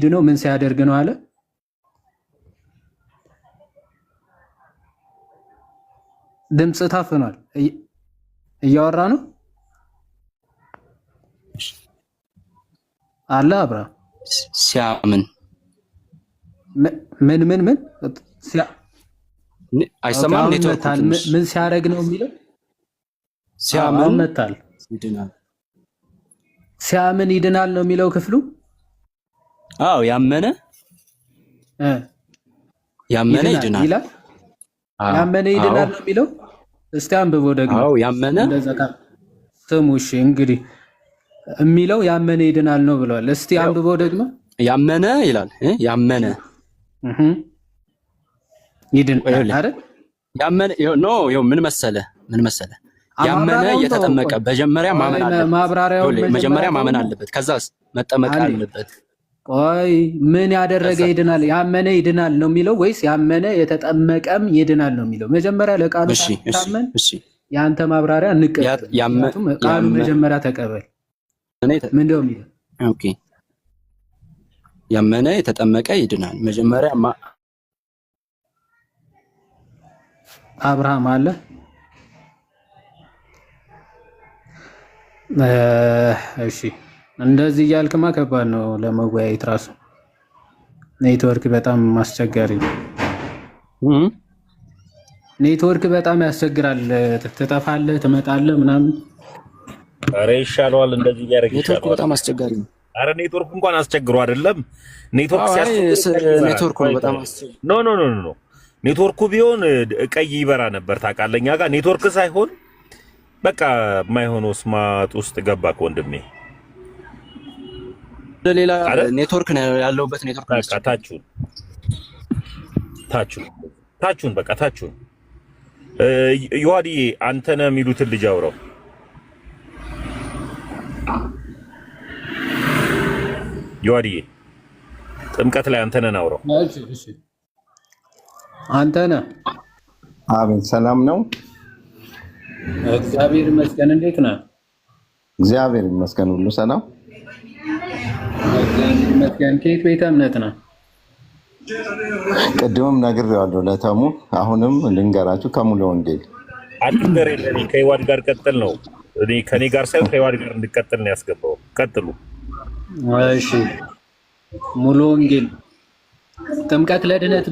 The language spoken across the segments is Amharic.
ነው ምን ሲያደርግ ነው አለ? ድምጽ ታፍኗል። እያወራ ነው አለ አብራ ሲያምን ምን አይሰማም። ኔትወርክ ምን ሲያደርግ ነው የሚለው? ሲያምን መታል ይድናል። ሲያምን ይድናል ነው የሚለው ክፍሉ። አዎ ያመነ ይድናል ይላል። ያመነ ይድናል ነው የሚለው። እስቲ አንብቦ ደግሞ። አዎ ያመነ ስሙ። እሺ እንግዲህ የሚለው ያመነ ይድናል ነው ብለዋል። እስቲ አንብቦ ደግሞ። ያመነ ይላል። ያመነ ይድናል አይደል? ያመነ ይኸው ምን መሰለ ያመነ የተጠመቀ መጀመሪያ ማመን አለበት። መጀመሪያ ማመን አለበት። ከዛስ መጠመቅ አለበት። ቆይ ምን ያደረገ ይድናል? ያመነ ይድናል ነው የሚለው ወይስ ያመነ የተጠመቀም ይድናል ነው የሚለው? መጀመሪያ ለቃሉ ታመን። ያንተ ማብራሪያ እንቀበል። ቃሉ መጀመሪያ ተቀበል። ምንድነው የሚለው? ኦኬ ያመነ የተጠመቀ ይድናል። መጀመሪያ አብርሃም አለ። እሺ እንደዚህ እያልክማ ከባድ ነው ለመወያየት ራሱ። ኔትወርክ በጣም አስቸጋሪ ነው። ኔትወርክ በጣም ያስቸግራል። ትጠፋለህ፣ ትመጣለህ ምናምን። ኧረ ይሻለዋል እንደዚህ እያደረገ ይሻለዋል። ኔትወርክ በጣም አስቸጋሪ ነው። ኧረ ኔትወርክ እንኳን አስቸግሮ አይደለም። ኔትወርክ ኔትወርክ ነው በጣም አስቸጋሪ። ኖ ኔትወርኩ ቢሆን ቀይ ይበራ ነበር ታውቃለህ። እኛ ጋር ኔትወርክ ሳይሆን በቃ የማይሆነው ስማት ውስጥ ገባክ ወንድሜ። ሌላ ኔትወርክ ነው ያለውበት። ኔትወርክ በቃ ታችሁን በቃ ታችሁን። ዮሐንዬ አንተ ነህ የሚሉትን ልጅ አውራው። ዮሐንዬ ጥምቀት ላይ አንተ ነህ አውራው። አንተ ነህ። አቤት ሰላም ነው። እግዚአብሔር ይመስገን። እንዴት ነህ? እግዚአብሔር ይመስገን ሁሉ ሰላም። እግዚአብሔር ይመስገን። ከየት ቤተ እምነት ነህ? ቅድምም ነግሬዋለሁ ለተሙ፣ አሁንም ልንገራችሁ ከሙሉ ወንጌል። አትንገር የለኝ ከይዋድ ጋር ቀጥል ነው። እኔ ከኔ ጋር ሳይሆን ከይዋድ ጋር እንድቀጥል ነው ያስገባው። ቀጥሉ። እሺ ሙሉ ወንጌል ጥምቀት ለድነት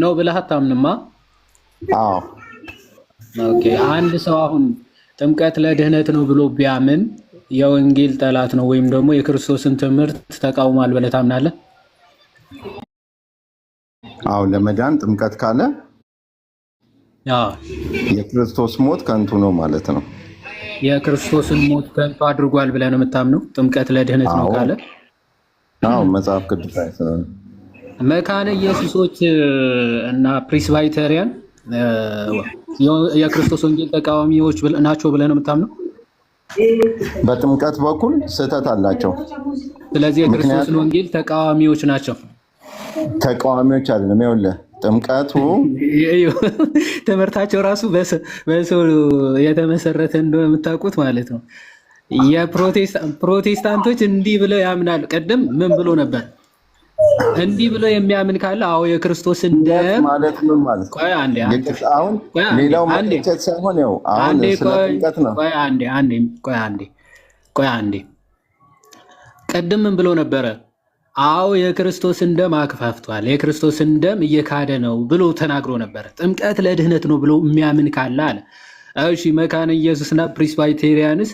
ነው ብለህ አታምንማ? አዎ ኦኬ። አንድ ሰው አሁን ጥምቀት ለድህነት ነው ብሎ ቢያምን የወንጌል ጠላት ነው ወይም ደግሞ የክርስቶስን ትምህርት ተቃውሟል ብለህ ታምናለህ? አዎ ለመዳን ጥምቀት ካለ የክርስቶስ ሞት ከንቱ ነው ማለት ነው። የክርስቶስን ሞት ከንቱ አድርጓል ብለህ ነው የምታምነው? ጥምቀት ለድህነት ነው ካለ? አዎ መጽሐፍ ቅዱስ አይሰራም። መካነ ኢየሱሶች እና ፕሪስባይተሪያን የክርስቶስ ወንጌል ተቃዋሚዎች ናቸው ብለህ ነው የምታምነው? በጥምቀት በኩል ስህተት አላቸው። ስለዚህ የክርስቶስን ወንጌል ተቃዋሚዎች ናቸው። ተቃዋሚዎች አይደለም። ይኸውልህ ጥምቀቱ ትምህርታቸው ራሱ በሰው የተመሰረተ እንደሆነ የምታውቁት ማለት ነው። የፕሮቴስታንቶች እንዲህ ብለው ያምናሉ። ቅድም ምን ብሎ ነበር? እንዲህ ብሎ የሚያምን ካለ አዎ የክርስቶስን ደም ማለት ምን ማለት ነው? አሁን ሌላው ማለት ሳይሆን ያው አሁን ስለጥምቀት ነው። ቆይ አንዴ ቅድም ምን ብሎ ነበረ? አዎ የክርስቶስን ደም አክፋፍቷል፣ የክርስቶስን ደም እየካደ ነው ብሎ ተናግሮ ነበረ። ጥምቀት ለድህነት ነው ብሎ የሚያምን ካለ አለ። እሺ መካነ ኢየሱስና ፕሪስባይቴሪያንስ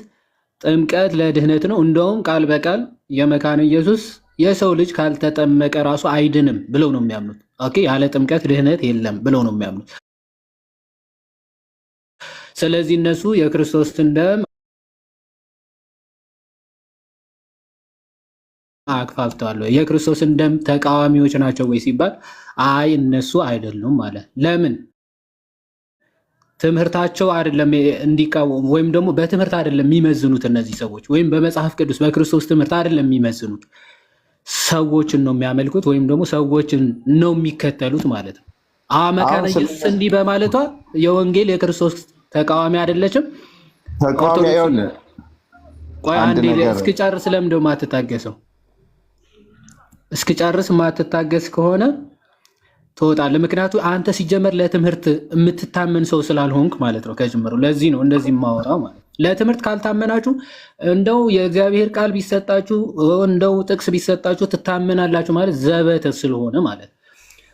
ጥምቀት ለድህነት ነው፣ እንደውም ቃል በቃል የመካነ ኢየሱስ የሰው ልጅ ካልተጠመቀ ራሱ አይድንም ብለው ነው የሚያምኑት። ኦኬ ያለ ጥምቀት ድህነት የለም ብለው ነው የሚያምኑት። ስለዚህ እነሱ የክርስቶስን ደም አክፋፍተዋል። የክርስቶስን ደም ተቃዋሚዎች ናቸው ወይ ሲባል አይ እነሱ አይደሉም ማለት። ለምን? ትምህርታቸው አይደለም እንዲቃወሙ ወይም ደግሞ በትምህርት አይደለም የሚመዝኑት እነዚህ ሰዎች፣ ወይም በመጽሐፍ ቅዱስ በክርስቶስ ትምህርት አይደለም የሚመዝኑት። ሰዎችን ነው የሚያመልኩት ወይም ደግሞ ሰዎችን ነው የሚከተሉት ማለት ነው። መካነ ኢየሱስ እንዲህ በማለቷ የወንጌል የክርስቶስ ተቃዋሚ አይደለችም። ተቃዋሚ አይሆን። ቆይ አንዴ እስክጨርስ ለምን ደው ማትታገሰው? እስክጨርስ ማትታገስ ከሆነ ትወጣለህ። ምክንያቱም አንተ ሲጀመር ለትምህርት የምትታመን ሰው ስላልሆንክ ማለት ነው ከጅምሩ። ለዚህ ነው እንደዚህ የማወራው ማለት። ለትምህርት ካልታመናችሁ እንደው የእግዚአብሔር ቃል ቢሰጣችሁ እንደው ጥቅስ ቢሰጣችሁ ትታመናላችሁ ማለት ዘበት ስለሆነ ማለት።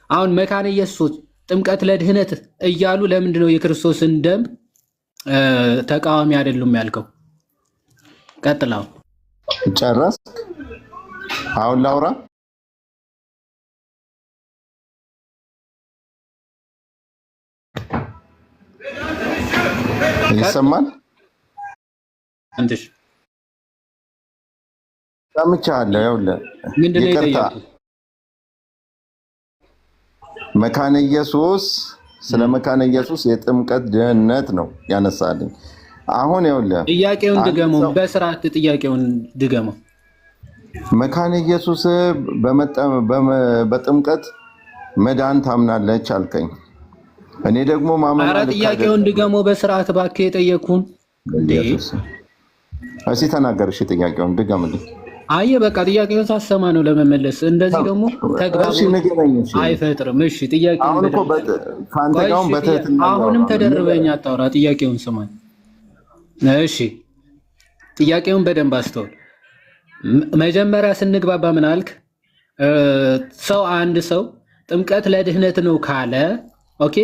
አሁን መካነ ኢየሱስ ጥምቀት ለድህነት እያሉ ለምንድን ነው የክርስቶስን ደም ተቃዋሚ አይደሉም ያልከው? ቀጥላው። ጨረስክ? አሁን ላውራ። ይሰማል? አንተሽ ሰምቻለሁ። ይኸውልህ ይቅርታ፣ መካነ ኢየሱስ ስለ መካነ ኢየሱስ የጥምቀት ድህነት ነው ያነሳልኝ። አሁን ይኸውልህ ጥያቄውን ድገመው፣ በስርዓት ጥያቄውን ድገመው። መካነ ኢየሱስ በጥምቀት መዳን ታምናለች አልከኝ። እኔ ደግሞ ማመን አረ ጥያቄውን ድገመው በስርዓት እባክህ። የጠየኩህን እሺ ተናገር። እሺ ጥያቄውን ድገምልኝ። አየ በቃ ጥያቄውን ሳሰማ ነው ለመመለስ። እንደዚህ ደግሞ ተግባቦት አይፈጥርም። እሺ ጥያቄውን አሁንም ተደርበኝ አታውራ። ጥያቄውን ስማኝ። እሺ ጥያቄውን በደንብ አስተውል። መጀመሪያ ስንግባባ ምን አልክ? አንድ ሰው ጥምቀት ለድህነት ነው ካለ ኦኬ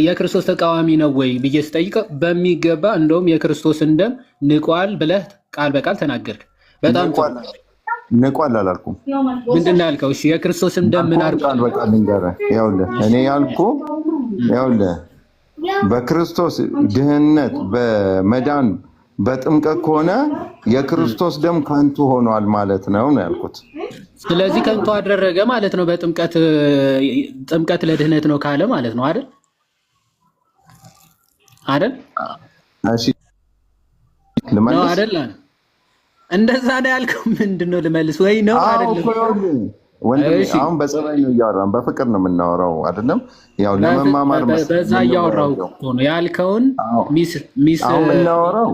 የክርስቶስ ተቃዋሚ ነው ወይ ብዬ ስጠይቀው በሚገባ እንደውም የክርስቶስን ደም ንቋል ብለህ ቃል በቃል ተናገርክ። በጣም ንቋል አላልኩም። ምንድን ነው ያልከው? እሺ የክርስቶስን ደም ምን አድርጓል? በቃል ልንገርህ። ይኸውልህ እኔ ያልኩህ ይኸውልህ በክርስቶስ ድህነት በመዳን በጥምቀት ከሆነ የክርስቶስ ደም ከንቱ ሆኗል ማለት ነው ያልኩት። ስለዚህ ከንቱ አደረገ ማለት ነው። ጥምቀት ለድህነት ነው ካለ ማለት ነው አይደል? እሺ ልመልስ አይደል? እንደዛ ነው ያልከው። ምንድነው ልመልስ ወይ ነው አይደለም? አሁን በጸባይ ነው እያወራን፣ በፍቅር ነው የምናወራው አይደለም? ያው ለመማማር በዛ እያወራው ነው ያልከውን ሚስ አሁን የምናወራው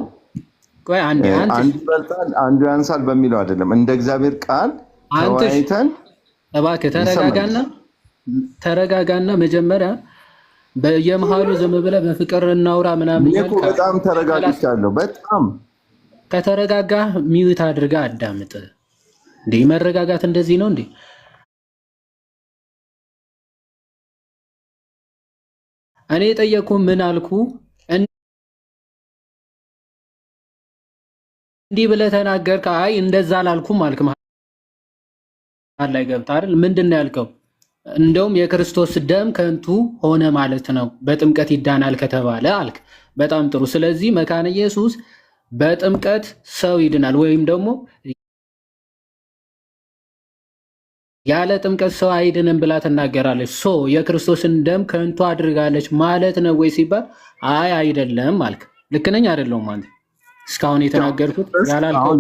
ቆይ አንዱ ይበልጣል አንዱ ያንሳል በሚለው አይደለም። እንደ እግዚአብሔር ቃል ተወያይተን እባክህ ተረጋጋና መጀመሪያ በየመሃሉ ዝም ብለህ በፍቅር እናውራ ምናምን እኮ በጣም ተረጋግቻለሁ። በጣም ከተረጋጋ ሚውት አድርጋ አዳምጥ። እንዴ መረጋጋት እንደዚህ ነው እንዴ? እኔ የጠየኩ ምን አልኩ? እንዲህ ብለህ ተናገርክ። አይ እንደዛ አላልኩም አልክ። መሀል ላይ ገብተህ አይደል? ምንድን ነው ያልከው? እንደውም የክርስቶስ ደም ከንቱ ሆነ ማለት ነው በጥምቀት ይዳናል ከተባለ አልክ። በጣም ጥሩ። ስለዚህ መካነ ኢየሱስ በጥምቀት ሰው ይድናል ወይም ደግሞ ያለ ጥምቀት ሰው አይድንም ብላ ትናገራለች። የክርስቶስን ደም ከንቱ አድርጋለች ማለት ነው ወይ ሲባል አይ አይደለም አልክ። ልክ ነኝ አይደለሁም? አንተ እስካሁን የተናገርኩት ያላልከው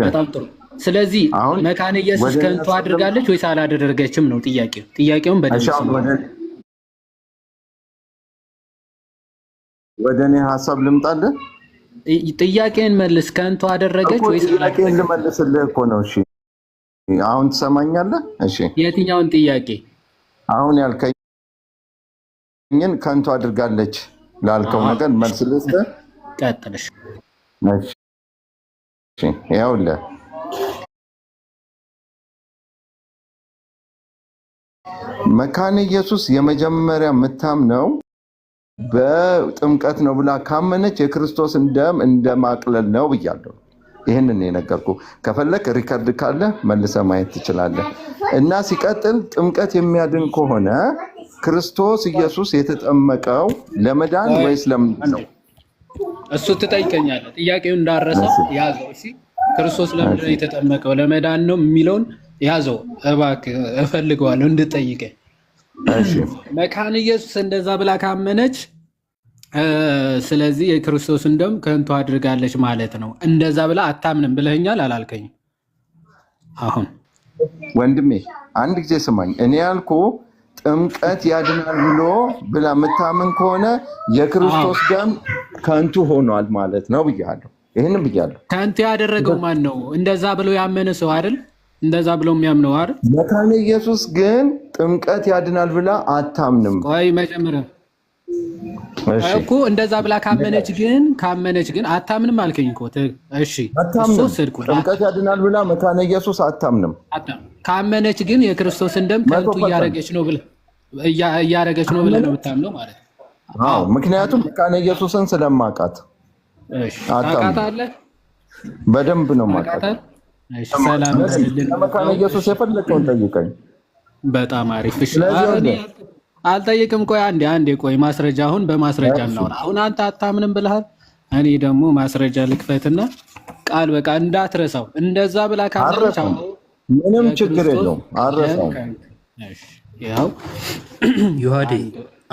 በጣም ጥሩ። ስለዚህ መካነ ኢየሱስ ከንቱ አድርጋለች ወይስ አላደረገችም ነው ጥያቄው። ጥያቄውን በደንብ ወደ እኔ ሀሳብ ልምጣልህ። ጥያቄን መልስ። ከንቱ አደረገች ወይስ ጥያቄን ልመልስልህ እኮ ነው። እሺ አሁን ትሰማኛለህ? እሺ የትኛውን ጥያቄ? አሁን ያልከኝን ከንቱ አድርጋለች ላልከው ነገር መልስ ልስጥህ። ቀጥልሽ። እሺ ይኸውልህ መካነ ኢየሱስ የመጀመሪያ የምታምነው በጥምቀት ነው ብላ ካመነች የክርስቶስን ደም እንደማቅለል ነው ብያለሁ። ይህንን የነገርኩህ ከፈለክ ሪከርድ ካለ መልሰህ ማየት ትችላለህ። እና ሲቀጥል ጥምቀት የሚያድን ከሆነ ክርስቶስ ኢየሱስ የተጠመቀው ለመዳን ወይስ ለምንድን ነው? እሱ ትጠይቀኛለህ። ጥያቄውን እንዳረሰ ያዘው። እሺ ክርስቶስ ለምንድን ነው የተጠመቀው? ለመዳን ነው የሚለውን ያዘው እባክህ፣ እፈልገዋለሁ እንድጠይቀኝ። እሺ መካነ ኢየሱስ እንደዛ ብላ ካመነች ስለዚህ የክርስቶስን ደም ከንቱ አድርጋለች ማለት ነው። እንደዛ ብላ አታምንም ብለኸኛል አላልከኝም? አሁን ወንድሜ አንድ ጊዜ ስማኝ። እኔ ያልኩህ ጥምቀት ያድናል ብላ የምታምን ከሆነ የክርስቶስ ደም ከንቱ ሆኗል ማለት ነው ብያለሁ። ይህንም ብያለሁ። ከንቱ ያደረገው ማን ነው? እንደዛ ብሎ ያመነ ሰው አይደል? እንደዛ ብሎ የሚያምነው አይደል? መካነ ኢየሱስ ግን ጥምቀት ያድናል ብላ አታምንም። ቆይ መጀመሪያ እኮ እንደዛ ብላ ካመነች ግን አታምንም አልከኝ እኮ። እሺ አታምንም። ጥምቀት ያድናል ብላ መካነ ኢየሱስ አታምንም። ካመነች ግን የክርስቶስን ደም ከንቱ እያረገች ነው ብለህ ነው የምታምነው ማለት ነው። አዎ ምክንያቱም መካነ ኢየሱስን ስለማውቃት። እሺ ታውቃታለህ? በደንብ ነው የማውቃት። እሺ ሰላም ይልልን። መካነ ኢየሱስ የፈለከውን ጠይቀኝ። በጣም አሪፍ። እሺ አልጠይቅም። ቆይ አንዴ ቆይ ማስረጃ አሁን በማስረጃ እናውራ። አሁን አንተ አታምንም ብለሃል። እኔ ደግሞ ማስረጃ ልክፈትና ቃል በቃ እንዳትረሳው። እንደዛ ብላ ካመነች ምንም ችግር የለውም አረሳው። ያው ዮሐዴ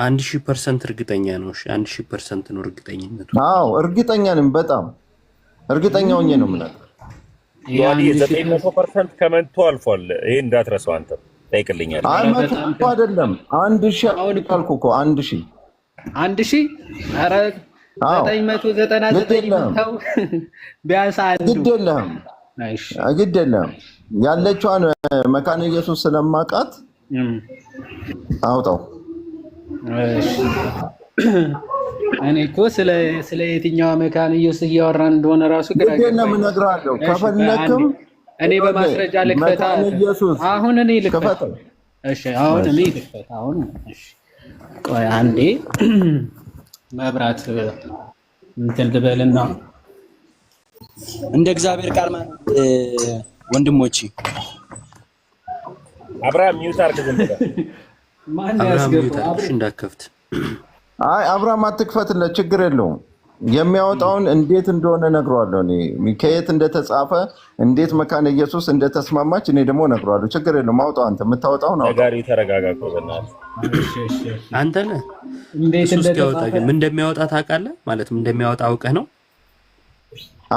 1000% እርግጠኛ ነው። እሺ 1000% ነው እርግጠኝነቱ። አዎ እርግጠኛ ነኝ። በጣም እርግጠኛ ሆኜ ነው የምናገር። ዮሐዴ 900% ከመንቶ አልፏል። ይሄ እንዳትረሳው አንተ ጠይቅልኛል። መቶ አይደለም 1000 አልኩ እኮ 1000 ኧረ 999 ተው ቢያንስ ግድ የለህም ያለችዋን መካነ ኢየሱስ ስለማውቃት አውጣው። እኔ እኮ ስለ የትኛዋ መካነ ኢየሱስ እያወራን እንደሆነ ራሱ ግራ ነው እነግርሃለሁ። ከፈለክም እኔ በማስረጃ ልክፈታ። አሁን እኔ ልክፈታ። እሺ አሁን እኔ ልክፈታ። አሁን እሺ ቆይ አንዴ መብራት እንትን ልበልና እንደ እግዚአብሔር ቃል ማለት ወንድሞቼ አብርሃም ሚውት አድርግ። ዝም ብለህ ማን ያስገባው? እንዳከፍት አይ አብርሃም አትክፈትለት፣ ችግር የለውም። የሚያወጣውን እንዴት እንደሆነ ነግሯለሁ። እኔ ከየት እንደተጻፈ እንዴት መካነ ኢየሱስ እንደተስማማች እኔ ደግሞ ነግሯለሁ። ችግር የለውም። አውጣው። አንተ የምታወጣው ነው። ጋሪ ተረጋጋ። አንተ ነህ እንዴት እንደተጻፈ ግን ምን እንደሚያወጣ ታውቃለህ? ማለት ምን እንደሚያወጣ አውቀህ ነው?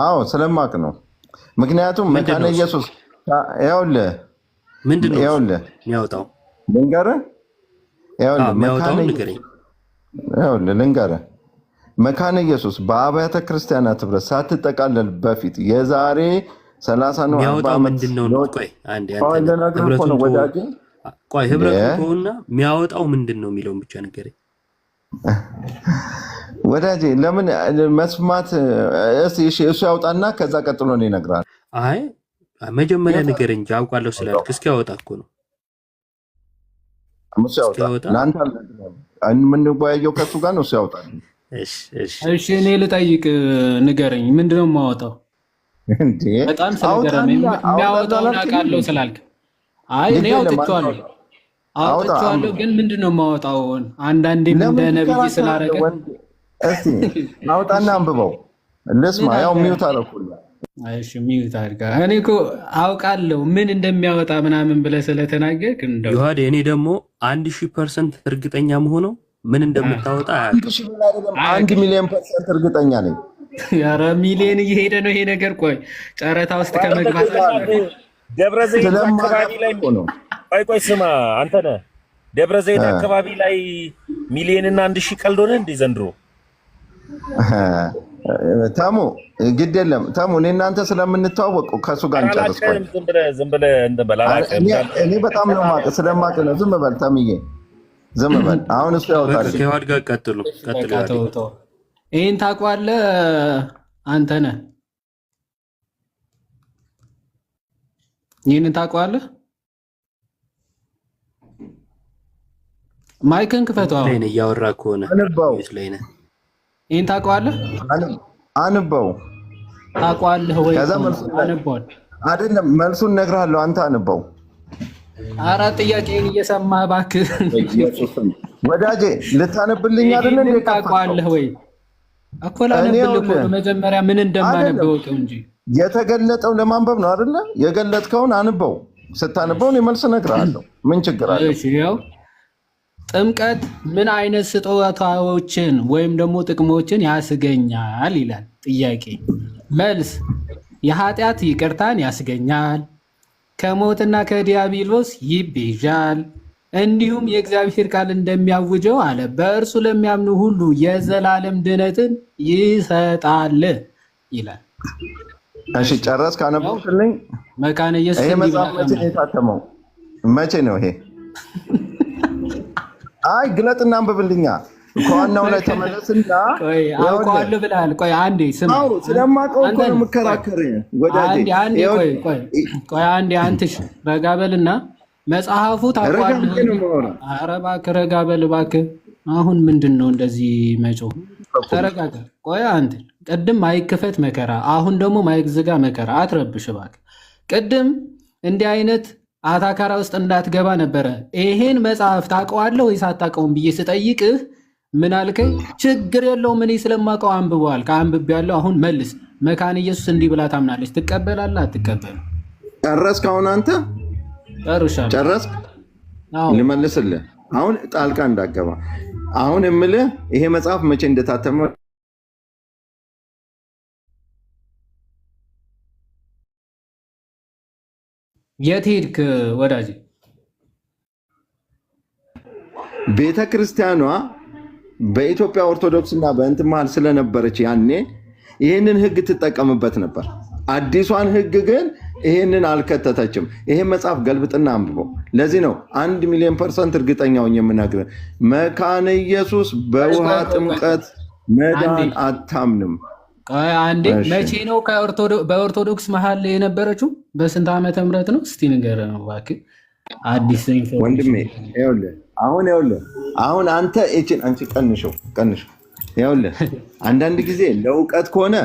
አዎ ስለማውቅ ነው። ምክንያቱም መካነ ኢየሱስ ይኸውልህ ምንድነው የሚያወጣው? ልንገርህ፣ ልንገርህ መካነ ኢየሱስ በአብያተ ክርስቲያናት ህብረት ሳትጠቃለል በፊት የዛሬ 30 ነው 40 ዓመት ነው። ቆይ አንዴ ህብረቱና የሚያወጣው ምንድነው የሚለውን ብቻ ንገረኝ ወዳጄ። ለምን መስማት እሱ ያውጣና ከዛ ቀጥሎ ነው ይነግራል። አይ መጀመሪያ ንገረኝ እንጂ አውቃለሁ ስላልክ እስኪ ያወጣ እኮ ነው። እሱ ያወጣ ለአንተ የምንወያየው ከሱ ጋር ነው። እሱ ያወጣል። እሺ እኔ ልጠይቅ፣ ንገረኝ። ምንድነው የማወጣው? እንዴ በጣም ስለገረመኝ የሚያወጣውን አውቃለሁ ስላልክ። አይ እኔ አውጥቼዋለሁ፣ ግን ምንድነው የማወጣው? አንዳንዴም እንደ ነብይ ስላደረገ እስቲ አውጣና አንብበው ልስማ። ያው ሚውት አደረኩልህ። እሺ ሚውት አድርጋ። እኔ እኮ አውቃለሁ ምን እንደሚያወጣ ምናምን ብለህ ስለተናገርክ እንደው ዮሐዴ፣ እኔ ደግሞ 1000% እርግጠኛ መሆነው ምን እንደምታወጣ አያውቅም። 1 ሚሊዮን % እርግጠኛ ነኝ። ኧረ ሚሊዮን እየሄደ ነው ይሄ ነገር። ቆይ ጨረታ ውስጥ ከመግባታችን ደብረ ዘይት አካባቢ ላይ ቆይ ስማ አንተ ነህ ደብረ ዘይት አካባቢ ላይ ሚሊዮን እና 1000 ቀልድ ሆነ እንዴ ዘንድሮ? ታሙ ግድ የለም ታሙ፣ እኔ እናንተ ስለምንተዋወቅ ከሱ ጋር እንጨርስ። ዝም ብለህ እኔ በጣም ነው የማውቅህ፣ ስለማውቅህ ነው። ዝም በል ታምዬ፣ ዝም በል። አሁን እሱ ያወጣል። ከዋድ ጋር ቀጥሉ። ይሄን ታውቀዋለህ አንተ ነህ? ይሄንን ታውቀዋለህ? ማይክን ክፈተው። አሁን እያወራ ከሆነ ይሄን ታውቀዋለህ? አንበው። ታውቀዋለህ ወይ? አንበው አይደለም መልሱን እነግርሃለሁ። አንተ አንበው። ኧረ ጥያቄን እየሰማህ እባክህ ወዳጄ፣ ልታነብልኝ አይደል እንዴ? ታውቀዋለህ ወይ እኮ ላነብልህ እኮ መጀመሪያ ምን እንደማነበው እንጂ የተገለጠው ለማንበብ ነው አይደለ? የገለጥከውን አንበው። ስታነበው እኔ መልስ እነግርሃለሁ። ምን ችግር አለ? እሺ ያው ጥምቀት ምን አይነት ስጦታዎችን ወይም ደግሞ ጥቅሞችን ያስገኛል ይላል ጥያቄ። መልስ የኃጢአት ይቅርታን ያስገኛል፣ ከሞትና ከዲያብሎስ ይቤዣል፣ እንዲሁም የእግዚአብሔር ቃል እንደሚያውጀው አለ በእርሱ ለሚያምኑ ሁሉ የዘላለም ድነትን ይሰጣል ይላል። እሺ ጨረስ ካነበብክልኝ መካነ ኢየሱስ ይሄ መጽሐፍ መቼ ነው የታተመው? መቼ ነው ይሄ? አይ ግለጥና አንብብልኛ። ከዋናው ላይ ተመለስና አውቀዋለሁ ብለሃል። ቆይ አንዴ ስማ። አዎ ስለማውቀው እኮ ነው የምከራከርህ ወዳጄ። ቆይ አንዴ አንትሽ ረጋ በልና መጽሐፉ ታውቀዋለህ። ኧረ እባክህ ረጋ በል እባክህ። አሁን ምንድን ነው እንደዚህ መጮህ? ተረጋጋ። ቆይ አንተ ቅድም ማይክ ክፈት መከራ፣ አሁን ደግሞ ማይክ ዝጋ መከራ። አትረብሽ እባክህ። ቅድም እንዲህ አይነት አታካራ ውስጥ እንዳትገባ ነበረ። ይሄን መጽሐፍ ታውቀዋለህ ወይስ አታውቀውም ብዬ ስጠይቅህ ምን አልከኝ? ችግር የለውም እኔ ስለማውቀው አንብበዋል። ከአንብቤያለሁ። አሁን መልስ። መካነ ኢየሱስ እንዲህ ብላ ታምናለች። ትቀበላለህ አትቀበልም? ጨረስክ? አሁን አንተ ጨርሻለሁ። ጨረስክ? ልመልስልህ። አሁን ጣልቃ እንዳገባ። አሁን የምልህ ይሄ መጽሐፍ መቼ እንደታተመ የት ሄድክ ወዳጅ? ቤተ ክርስቲያኗ በኢትዮጵያ ኦርቶዶክስ እና በእንትን መሀል ስለነበረች ያኔ ይህንን ሕግ ትጠቀምበት ነበር። አዲሷን ሕግ ግን ይህንን አልከተተችም። ይሄን መጽሐፍ ገልብጥና አንብበው። ለዚህ ነው 1,000,000% እርግጠኛውን የምነግርህ መካነ ኢየሱስ በውሃ ጥምቀት መዳን አታምንም። አንዴ መቼ ነው በኦርቶዶክስ መሀል የነበረችው? በስንት ዓመተ ምህረት ነው? እስቲ ንገረን ነው እባክህ። አዲስ ወንድሜ ይኸውልህ አሁን አንተ አንቺ ቀንሽው። ይኸውልህ አንዳንድ ጊዜ ለእውቀት ከሆነ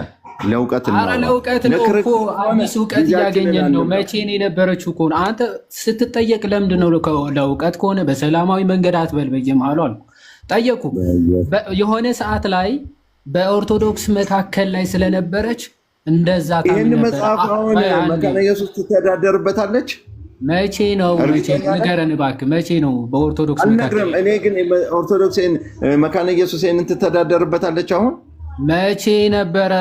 ለእውቀት ነው። ለእውቀት ነው እኮ አዲስ እውቀት እያገኘን ነው። መቼ ነው የነበረችው ከሆነ አንተ ስትጠየቅ ለምንድን ነው ለእውቀት ከሆነ በሰላማዊ መንገድ አትበል። በየመሃሉ አልኩ ጠየቁ። የሆነ ሰዓት ላይ በኦርቶዶክስ መካከል ላይ ስለነበረች እንደዛ ይህን መጽሐፍ አሁን መካነ ኢየሱስ ትተዳደርበታለች። መቼ ነው ንገረን እባክህ። መቼ ነው በኦርቶዶክስ መካከል? እኔ ግን ኦርቶዶክስ መካነ ኢየሱስ ይህንን ትተዳደርበታለች። አሁን መቼ ነበረ?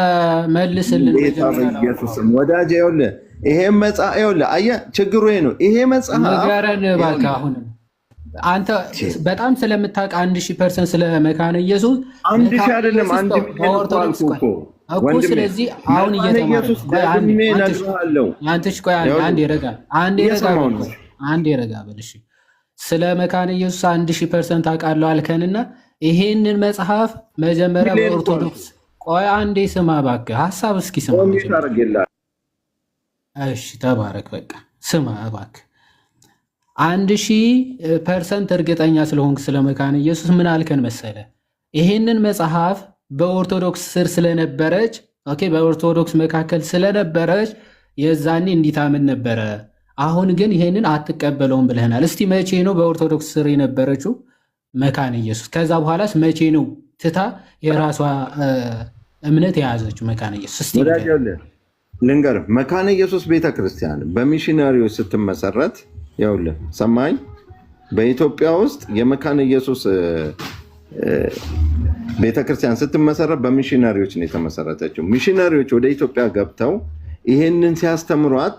መልስልን ኢየሱስም ወዳጅ። ይኸውልህ ይሄ መጽሐፍ ይኸውልህ አየህ ችግሩ ይሄ ነው። ይሄ መጽሐፍ ንገረን እባክህ። አሁንም አንተ በጣም ስለምታውቅ 1000% ስለ መካነ ኢየሱስ 1000 አይደለም 1,000,000 እኮ። ስለዚህ አሁን እየተማርኩ አንድ ረጋ በል እሺ። ስለ መካነ ኢየሱስ 1000% አውቃለሁ አልከንና ይሄንን መጽሐፍ መጀመሪያ በኦርቶዶክስ ቆይ አንዴ ስማ እባክህ፣ ሀሳብ እስኪ ስማ። እሺ ተባረክ። በቃ ስማ እባክህ 1000% እርግጠኛ ስለሆንክ ስለ መካነ ኢየሱስ ምን አልከን መሰለ? ይሄንን መጽሐፍ በኦርቶዶክስ ስር ስለነበረች በኦርቶዶክስ መካከል ስለነበረች የዛኔ እንዲታምን ነበረ። አሁን ግን ይሄንን አትቀበለውም ብለህናል። እስቲ መቼ ነው በኦርቶዶክስ ስር የነበረችው መካነ ኢየሱስ? ከዛ በኋላስ መቼ ነው ትታ የራሷ እምነት የያዘችው መካነ ኢየሱስ? እስቲ ልንገርህ፣ መካነ ኢየሱስ ቤተክርስቲያን በሚሽነሪዎች ስትመሰረት ይኸውልህ ሰማኝ። በኢትዮጵያ ውስጥ የመካነ ኢየሱስ ቤተክርስቲያን ስትመሰረት በሚሽነሪዎች ነው የተመሰረተችው። ሚሽነሪዎች ወደ ኢትዮጵያ ገብተው ይሄንን ሲያስተምሯት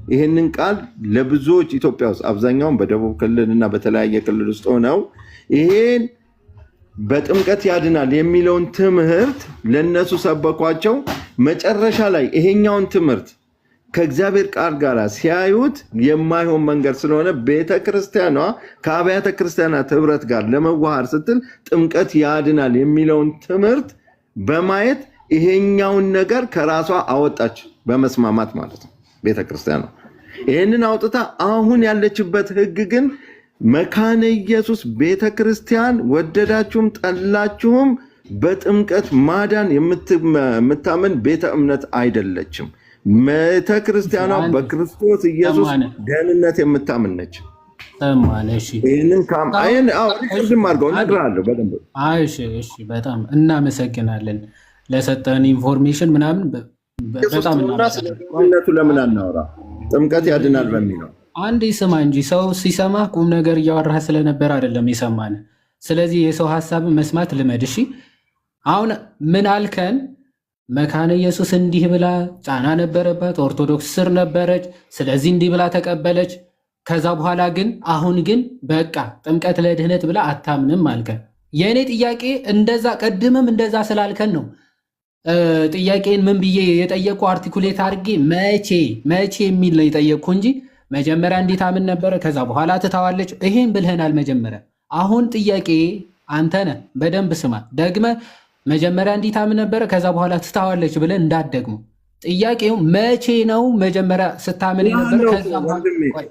ይሄንን ቃል ለብዙዎች ኢትዮጵያ ውስጥ አብዛኛውን በደቡብ ክልል እና በተለያየ ክልል ውስጥ ሆነው ይሄን በጥምቀት ያድናል የሚለውን ትምህርት ለነሱ ሰበኳቸው። መጨረሻ ላይ ይሄኛውን ትምህርት ከእግዚአብሔር ቃል ጋር ሲያዩት የማይሆን መንገድ ስለሆነ ቤተክርስቲያኗ ከአብያተ ክርስቲያናት ህብረት ጋር ለመዋሃር ስትል ጥምቀት ያድናል የሚለውን ትምህርት በማየት ይሄኛውን ነገር ከራሷ አወጣች፣ በመስማማት ማለት ነው። ቤተክርስቲያኗ ይህንን አውጥታ አሁን ያለችበት ህግ ግን መካነ ኢየሱስ ቤተክርስቲያን ወደዳችሁም ጠላችሁም በጥምቀት ማዳን የምታምን ቤተ እምነት አይደለችም። ቤተክርስቲያኗ በክርስቶስ ኢየሱስ ደህንነት የምታምን ነች። በጣም እናመሰግናለን ለሰጠን ኢንፎርሜሽን ምናምን። ለምን አናወራ? ጥምቀት ያድናል በሚለው አንድ ስማ እንጂ ሰው ሲሰማ ቁም ነገር እያወራህ ስለነበር አይደለም የሰማን። ስለዚህ የሰው ሀሳብን መስማት ልመድ። እሺ አሁን ምን አልከን? መካነ ኢየሱስ እንዲህ ብላ ጫና ነበረባት፣ ኦርቶዶክስ ስር ነበረች፣ ስለዚህ እንዲህ ብላ ተቀበለች። ከዛ በኋላ ግን አሁን ግን በቃ ጥምቀት ለድህነት ብላ አታምንም አልከን። የእኔ ጥያቄ እንደዛ ቀድምም እንደዛ ስላልከን ነው ጥያቄን ምን ብዬ የጠየቅኩ አርቲኩሌት አድርጌ መቼ የሚል ነው የጠየቅኩ እንጂ መጀመሪያ እንዴት አምን ነበረ ከዛ በኋላ ትታዋለች ይሄን ብልህናል መጀመሪያ። አሁን ጥያቄ አንተ ነህ በደንብ ስማ ደግመ መጀመሪያ እንዴት አምን ነበረ ከዛ በኋላ ትታዋለች ብለን እንዳትደግሙ። ጥያቄው መቼ ነው መጀመሪያ ስታምን ነበር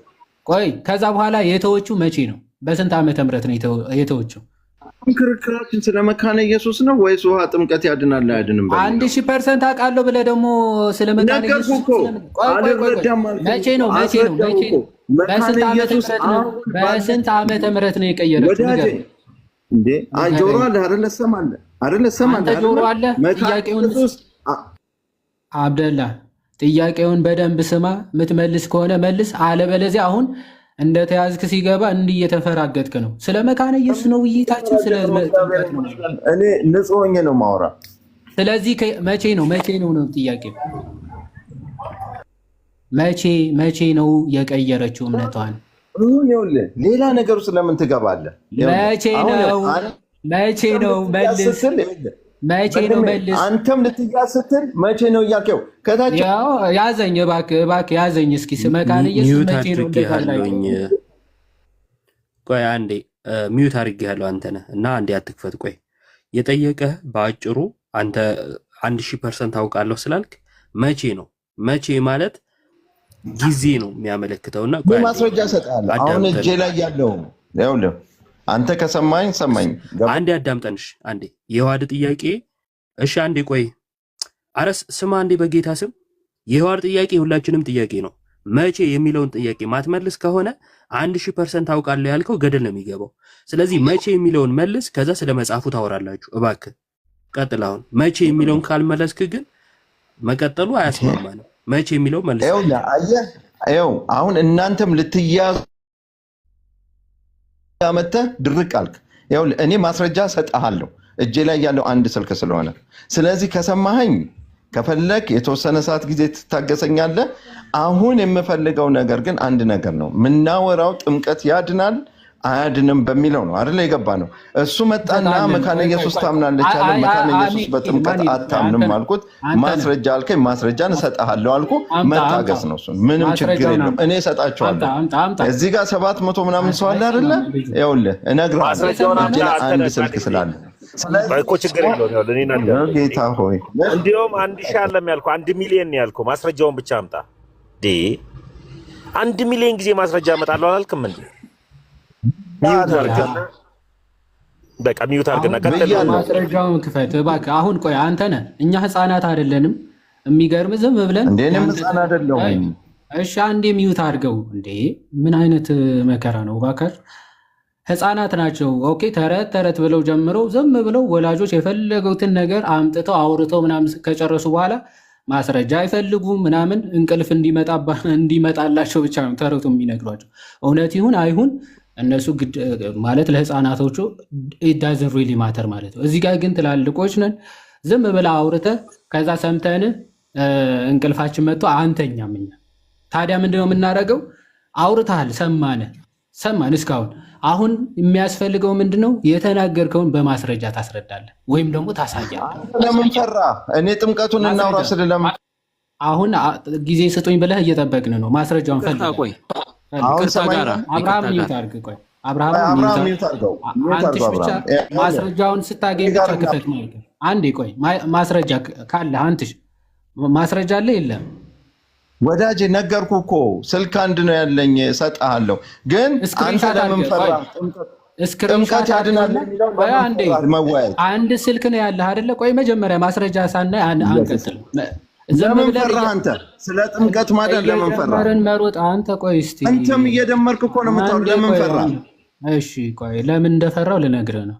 ከዛ በኋላ የተወቹ መቼ ነው? በስንት ዓመተ ምህረት ነው የተወቹ? ክርክራችን ስለ መካነ ኢየሱስ ነው ወይስ ውሃ ጥምቀት ያድናል አያድንም? 1000% አውቃለሁ ብለህ ደግሞ ስለ መካነ ኢየሱስ መቼ ነው? በስንት ዓመተ ምህረት ነው የቀየረችው? ነገር እንዴ ጆሮ አለ አይደለ? ሰማለ ጆሮ አለ። ጥያቄውን አብደላ ጥያቄውን በደንብ ስማ። የምትመልስ ከሆነ መልስ፣ አለበለዚያ አሁን እንደተያዝክ ሲገባ እንዲህ እየተፈራገጥክ ነው። ስለ መካነ ኢየሱስ ነው ውይይታችን፣ ስለ ጥምቀት ነው። እኔ ንጹህ ሆኜ ነው ማውራ። ስለዚህ መቼ ነው ነው ጥያቄው። መቼ ነው የቀየረችው እምነቷን? ሌላ ነገር ውስጥ ለምን ትገባለህ? መቼ ነው መልስ። መቼ ነው መልስ። አንተም ልትያዝ ስትል መቼ ነው እያልከው ከታች ያዘኝ፣ እባክህ ያዘኝ። እስኪ መካነ ኢየሱስ መቼ ነው እንደታላኝ? ቆይ አንዴ ሚዩት አድርጌያለሁ። አንተ ነህ እና አንዴ አትክፈት። ቆይ የጠየቀህ በአጭሩ አንተ 1000% አውቃለሁ ስላልክ መቼ ነው? መቼ ማለት ጊዜ ነው የሚያመለክተውና ቆይ ማስረጃ እሰጥሃለሁ። አሁን እጄ ላይ ያለው ይኸውልህ፣ አንተ ከሰማኝ ሰማኝ። አንዴ አዳምጠንሽ አንዴ የዋድ ጥያቄ። እሺ አንዴ ቆይ አረስ ስማ አንዴ በጌታ ስም። የዋድ ጥያቄ ሁላችንም ጥያቄ ነው። መቼ የሚለውን ጥያቄ ማትመልስ ከሆነ 1000% አውቃለሁ ያልከው ገደል ነው የሚገባው። ስለዚህ መቼ የሚለውን መልስ፣ ከዛ ስለ መጽሐፉ ታወራላችሁ። እባክህ ቀጥል። አሁን መቼ የሚለውን ካልመለስክ ግን መቀጠሉ አያስማማንም። መቼ የሚለው መልስ። ይኸው አሁን እናንተም ልትያዙ መተህ ድርቅ አልክ። ይኸውልህ እኔ ማስረጃ ሰጥሃለሁ እጄ ላይ ያለው አንድ ስልክ ስለሆነ። ስለዚህ ከሰማኸኝ ከፈለክ የተወሰነ ሰዓት ጊዜ ትታገሰኛለህ። አሁን የምፈልገው ነገር ግን አንድ ነገር ነው። ምናወራው ጥምቀት ያድናል አያድንም በሚለው ነው አይደል? የገባ ነው። እሱ መጣና መካነ ኢየሱስ ታምናለች አለ። መካነ ኢየሱስ በጥምቀት አታምንም አልኩት። ማስረጃ አልከኝ፣ ማስረጃን እሰጥሃለሁ አልኩ። መታገስ ነው። እሱን ምንም ችግር የለም፣ እኔ እሰጣቸዋለሁ። እዚህ ጋር 700 ምናምን ሰው አለ አይደለ? ይኸውልህ እነግርሃለሁ፣ አንድ ስልክ ስላለ እኮ ችግር የለውም። ጌታ ሆይ እንዲያውም 1000 አለም ያልኩህ 1 ሚሊዮን ያልኩህ ማስረጃውን ብቻ አምጣ። 1 ሚሊዮን ጊዜ ማስረጃ አመጣለሁ አላልክም እንዴ? በቃ ሚዩት አድርግና ቀጥል። ማስረጃውን ክፈት እባክህ። አሁን ቆይ አንተ ነህ፣ እኛ ህፃናት አይደለንም። የሚገርም ዝም ብለን እንደኔም ህፃን አይደለሁም። እሺ አንዴ ሚዩት አድርገው። እንዴ ምን አይነት መከራ ነው እባክህ። ህፃናት ናቸው። ኦኬ ተረት ብለው ጀምረው ዝም ብለው ወላጆች የፈለጉትን ነገር አምጥተው አውርተው ምናምን ከጨረሱ በኋላ ማስረጃ አይፈልጉም ምናምን፣ እንቅልፍ እንዲመጣላቸው ብቻ ነው ተረቱ የሚነግሯቸው። እውነት ይሁን አይሁን እነሱ ማለት ለህፃናቶቹ ዳዝን ሪሊ ማተር ማለት ነው። እዚህ ጋር ግን ትላልቆች ነን። ዝም ብላ አውርተ ከዛ ሰምተን እንቅልፋችን መጥቶ አንተኛም። እኛ ታዲያ ምንድነው የምናደርገው? አውርተሃል፣ ሰማን እስካሁን። አሁን የሚያስፈልገው ምንድነው? የተናገርከውን በማስረጃ ታስረዳለህ ወይም ደግሞ ታሳያለህ። ለምን ፈራ? እኔ ጥምቀቱን እናውራ ስለለምን አሁን ጊዜ ስጡኝ ብለህ እየጠበቅን ነው። ማስረጃውን ፈልግ። አብርሃም ሚዩት አድርግ። ቆይ አብርሃም ሚዩት አድርገው። አንተሽ ብቻ ማስረጃውን ስታገኝ ብቻ ክፈት ማለት ነው። አንዴ ቆይ ማስረጃ ካለ አንተሽ ማስረጃ አለ የለም? ወዳጄ ነገርኩ እኮ ስልክ አንድ ነው ያለኝ፣ እሰጥሃለሁ። ግን አንተ ለምን ፈራ? ጥምቀት ያድናል የሚለው አንድ ስልክ ነው ያለህ አይደለ? ቆይ መጀመሪያ ማስረጃ ሳናይ አንቀጥል። ለምን ፈራ አንተ? ስለ ጥምቀት ማዳን ለምን ፈራ? መሮጥ አንተ ቆይ እስቲ አንተም እየደመርክ እኮ ነው የምታወራው። ለምን ፈራ? እሺ ቆይ ለምን እንደፈራው ልነግርህ ነው።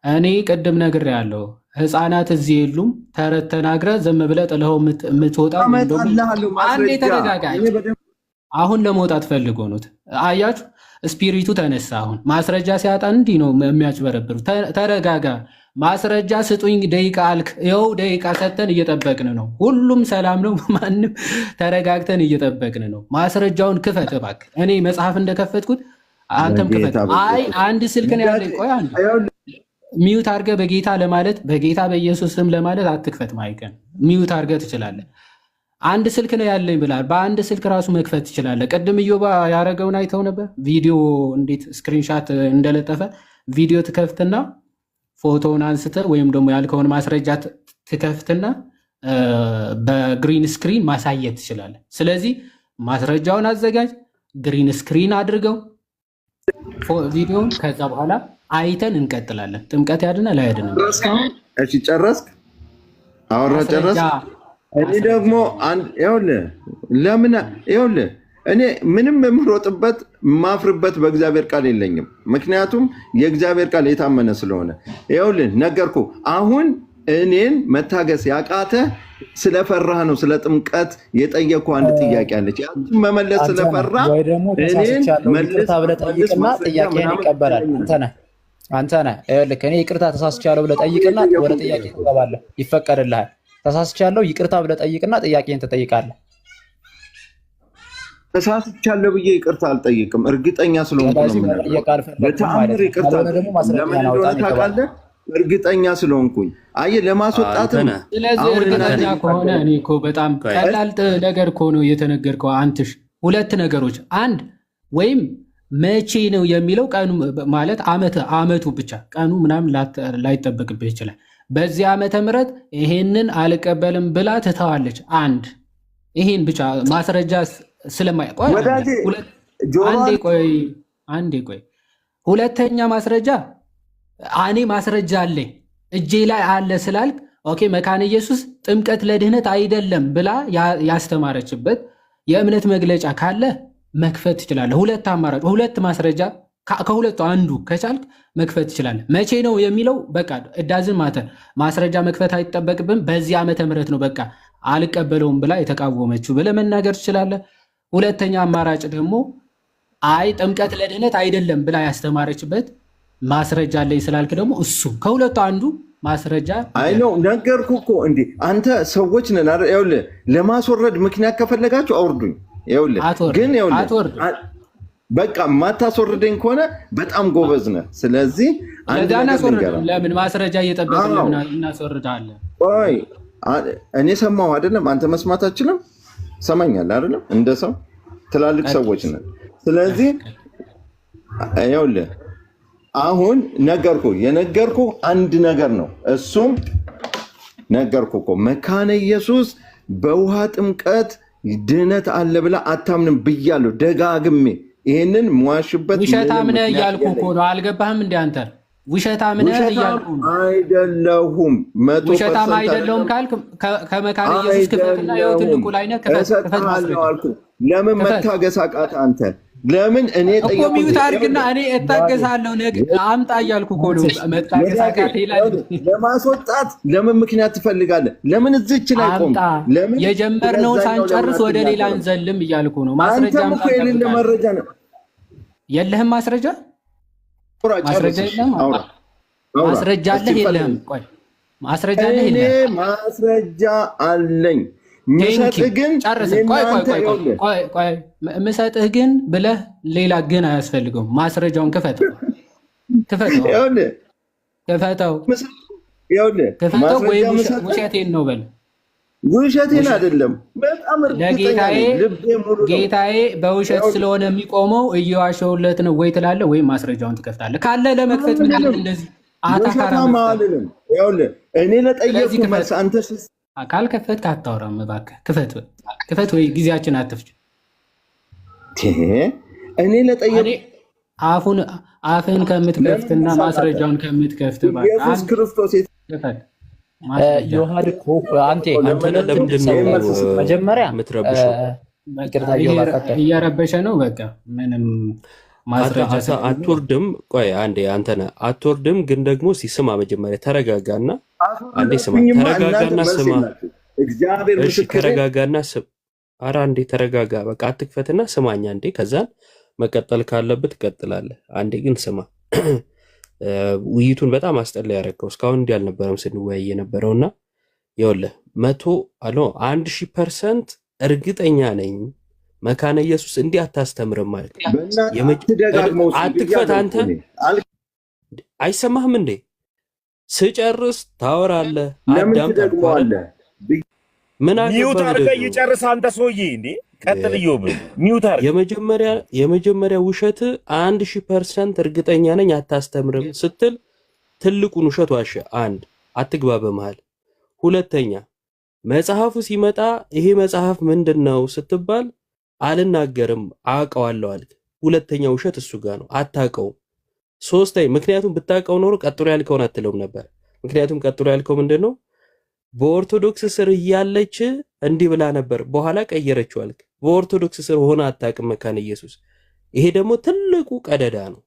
እኔ ቅድም ነግሬሃለሁ። ህፃናት እዚህ የሉም። ተረት ተናግረህ ዝም ብለህ ጥለኸው የምትወጣ አንዴ ተረጋጋ። አሁን ለመውጣት ፈልጎ ነው። አያችሁ፣ ስፒሪቱ ተነሳ። አሁን ማስረጃ ሲያጣ እንዲህ ነው የሚያጭበረብሩ። ተረጋጋ፣ ማስረጃ ስጡኝ ደቂቃ አልክ። ይኸው ደቂቃ ሰተን እየጠበቅን ነው። ሁሉም ሰላም ነው። ማንም ተረጋግተን እየጠበቅን ነው። ማስረጃውን ክፈት እባክህ። እኔ መጽሐፍ እንደከፈትኩት አንተም ክፈት። አይ አንድ ስልክ ነው ያለኝ። ቆይ አንድ ሚዩት አድርገህ በጌታ ለማለት በጌታ በኢየሱስ ስም ለማለት አትክፈት። ማይከን ሚዩት አድርገህ ትችላለህ። አንድ ስልክ ነው ያለኝ ብላል። በአንድ ስልክ ራሱ መክፈት ትችላለህ። ቅድም ኢዮባ ያደረገውን አይተው ነበር። ቪዲዮ እንዴት ስክሪንሻት እንደለጠፈ ቪዲዮ ትከፍትና ፎቶውን አንስተህ ወይም ደግሞ ያልከውን ማስረጃ ትከፍትና በግሪን ስክሪን ማሳየት ትችላለህ። ስለዚህ ማስረጃውን አዘጋጅ፣ ግሪን ስክሪን አድርገው ቪዲዮውን። ከዛ በኋላ አይተን እንቀጥላለን። ጥምቀት ያድናል አያድንም? እሺ ጨረስክ? አወራ ጨረስክ? እኔ ደግሞ ይኸውልህ እኔ ምንም የምሮጥበት የማፍርበት በእግዚአብሔር ቃል የለኝም። ምክንያቱም የእግዚአብሔር ቃል የታመነ ስለሆነ ይኸውልህ ነገርኩ። አሁን እኔን መታገስ ያቃተ ስለፈራህ ነው። ስለ ጥምቀት የጠየኩ አንድ ጥያቄ አለች። ያችን መመለስ ስለፈራ እኔን መልስ ብለህ ጠይቅና ጥያቄን ይቀበላል። አንተ ነህ ይኸውልህ እኔ ይቅርታ ተሳስቻለሁ ብለህ ጠይቅና ወደ ጥያቄ ትገባለህ፣ ይፈቀድልሃል። ተሳስቻለሁ ይቅርታ ብለህ ጠይቅና ጥያቄን ትጠይቃለህ። ተሳስቻለሁ ብዬ ይቅርታ አልጠይቅም፣ እርግጠኛ ስለሆንኩ ነው። በተአምር ይቅርታ ለምን እንደሆነ ታውቃለህ? እርግጠኛ ስለሆንኩኝ። አየህ ለማስወጣትም። ስለዚህ እርግጠኛ ከሆነ እኔ እኮ በጣም ቀላል ነገር እኮ ነው የተነገርከው። አንትሽ ሁለት ነገሮች፣ አንድ ወይም መቼ ነው የሚለው ቀኑ ማለት አመቱ ብቻ ቀኑ ምናምን ላይጠበቅብህ ይችላል። በዚህ ዓመተ ምህረት ይሄንን አልቀበልም ብላ ትተዋለች። አንድ ይሄን ብቻ ማስረጃ ስለማይቆይ አንዴ ቆይ ሁለተኛ ማስረጃ እኔ ማስረጃ አለኝ እጄ ላይ አለ ስላልክ ኦኬ መካነ ኢየሱስ ጥምቀት ለድህነት አይደለም ብላ ያስተማረችበት የእምነት መግለጫ ካለ መክፈት ትችላለህ። ሁለት አማራጭ፣ ሁለት ማስረጃ ከሁለቱ አንዱ ከቻልክ መክፈት ትችላለህ። መቼ ነው የሚለው በቃ እዳዝን ማተር ማስረጃ መክፈት አይጠበቅብም። በዚህ ዓመተ ምህረት ነው በቃ አልቀበለውም ብላ የተቃወመችው ብለህ መናገር ትችላለህ። ሁለተኛ አማራጭ ደግሞ አይ ጥምቀት ለድህነት አይደለም ብላ ያስተማረችበት ማስረጃ አለኝ ስላልክ ደግሞ እሱ ከሁለቱ አንዱ ማስረጃ አይ ነው ነገርኩህ እኮ እንዴ አንተ ሰዎች ነን አይደል? ይኸውልህ ለማስወረድ ምክንያት ከፈለጋችሁ አውርዱኝ። ይኸውልህ ግን ይኸውልህ በቃ ማታስወርደኝ ከሆነ በጣም ጎበዝ ነህ። ስለዚህ አንድ ነገር ለምን ማስረጃ እየጠበቅን ለምን እናስወርዳለን? ቆይ እኔ ሰማሁ አይደለም? አንተ መስማት አትችልም? ሰማኛለህ አይደለም? እንደ ሰው ትላልቅ ሰዎች ነን። ስለዚህ ይኸውልህ አሁን የነገርኩህ አንድ ነገር ነው። እሱም ነገርኩህ እኮ መካነ ኢየሱስ በውሃ ጥምቀት ድህነት አለ ብላ አታምንም ብያለሁ ደጋግሜ። ይሄንን መዋሽበት ውሸታም ነህ እያልኩህ እኮ ነው። አልገባህም? እንደ አንተ ውሸታም ነህ እያልኩህ ነው። አይደለሁም። ውሸታም አይደለሁም ካልክ ከመካነ ኢየሱስ ክፈትና ያው ትልቁ ላይ ነህ። ክፈት አልኩህ። ለምን መታገስ አቃተህ አንተ? ለምን እኔ ጠየቁ እኮ ሚዩት አድርግና እኔ እታገሳለሁ። አምጣ እያልኩ እኮ ነው። መታገስ አቃተህ ይላል። ለማስወጣት ለምን ምክንያት ትፈልጋለህ? ለምን እዚች ላይ ቆም? ለምን የጀመርነውን ሳንጨርስ ወደ ሌላ አንዘልም እያልኩ ነው። ማስረጃ አንተም እኮ የሌለ መረጃ ነው። የለህም ማስረጃ? ማስረጃ የለህም? ማስረጃ አለህ የለህም? ቆይ ማስረጃ አለህ የለህም? ማስረጃ አለኝ። ምሰጥህ ግን ምሰጥህ ግን ብለህ ሌላ ግን አያስፈልገውም። ማስረጃውን ክፈተው ወይም ውሸቴን ነው በል። ውሸቴን አይደለም በጣም ጌታዬ በውሸት ስለሆነ የሚቆመው እየዋሸሁለት ነው ወይ ትላለህ ወይም ማስረጃውን ትከፍታለህ። ካለ ለመክፈት ምንድን ነው እንደዚህ አታካራ? እኔ ለጠየቁ መልስ አንተ ካልከፈትክ አታወራም። እባክህ ክፈት ወይ ጊዜያችን አትፍጅ። እኔ ለጠየቁ አፍህን ከምትከፍትና ማስረጃውን ከምትከፍት ኢየሱስ ክርስቶስ ዮሐድ እኮ አንተ ለምንድን ነው መጀመሪያ እየረበሸ ነው። በቃ ምንም ማስረጃ አትወርድም። ቆይ አንዴ አንተ ነህ አትወርድም። ግን ደግሞ ሲስማ መጀመሪያ ተረጋጋና አንዴ ስማ፣ ተረጋጋና ስማ። እግዚአብሔር ተረጋጋና ኧረ አንዴ ተረጋጋ። በቃ አትክፈትና ስማኝ አንዴ። ከዛን መቀጠል ካለብህ ትቀጥላለህ። አንዴ ግን ስማ። ውይይቱን በጣም አስጠላ ያደረገው እስካሁን እንዲህ አልነበረም ስንወያይ የነበረውና ይኸውልህ 1,000% እርግጠኛ ነኝ መካነ ኢየሱስ እንዲህ አታስተምርም ማለት ነው። አትክፈት አንተ። አይሰማህም እንዴ? ስጨርስ ታወራለህ። አዳምጣለህ። ምን ሚውት አድርገህ ይጨርስ አንተ ሰውዬ እንዴ! ቀጥል ኢዮብ። ሚውት አድርገህ የመጀመሪያ ውሸት 1000% እርግጠኛ ነኝ አታስተምርም ስትል ትልቁን ውሸት ዋሸ። አንድ አትግባ በመሃል። ሁለተኛ መጽሐፉ ሲመጣ ይሄ መጽሐፍ ምንድነው ስትባል አልናገርም አውቀዋለሁ አልክ። ሁለተኛ ውሸት እሱ ጋር ነው፣ አታውቀውም። ሶስተኛ ምክንያቱም ብታውቀው ኖሮ ቀጥሎ ያልከውን አትለውም ነበር። ምክንያቱም ቀጥሎ ያልከው ምንድነው? በኦርቶዶክስ ስር እያለች እንዲህ ብላ ነበር፣ በኋላ ቀየረችው አልክ። በኦርቶዶክስ ስር ሆነ አታውቅም መካነ ኢየሱስ። ይሄ ደግሞ ትልቁ ቀደዳ ነው።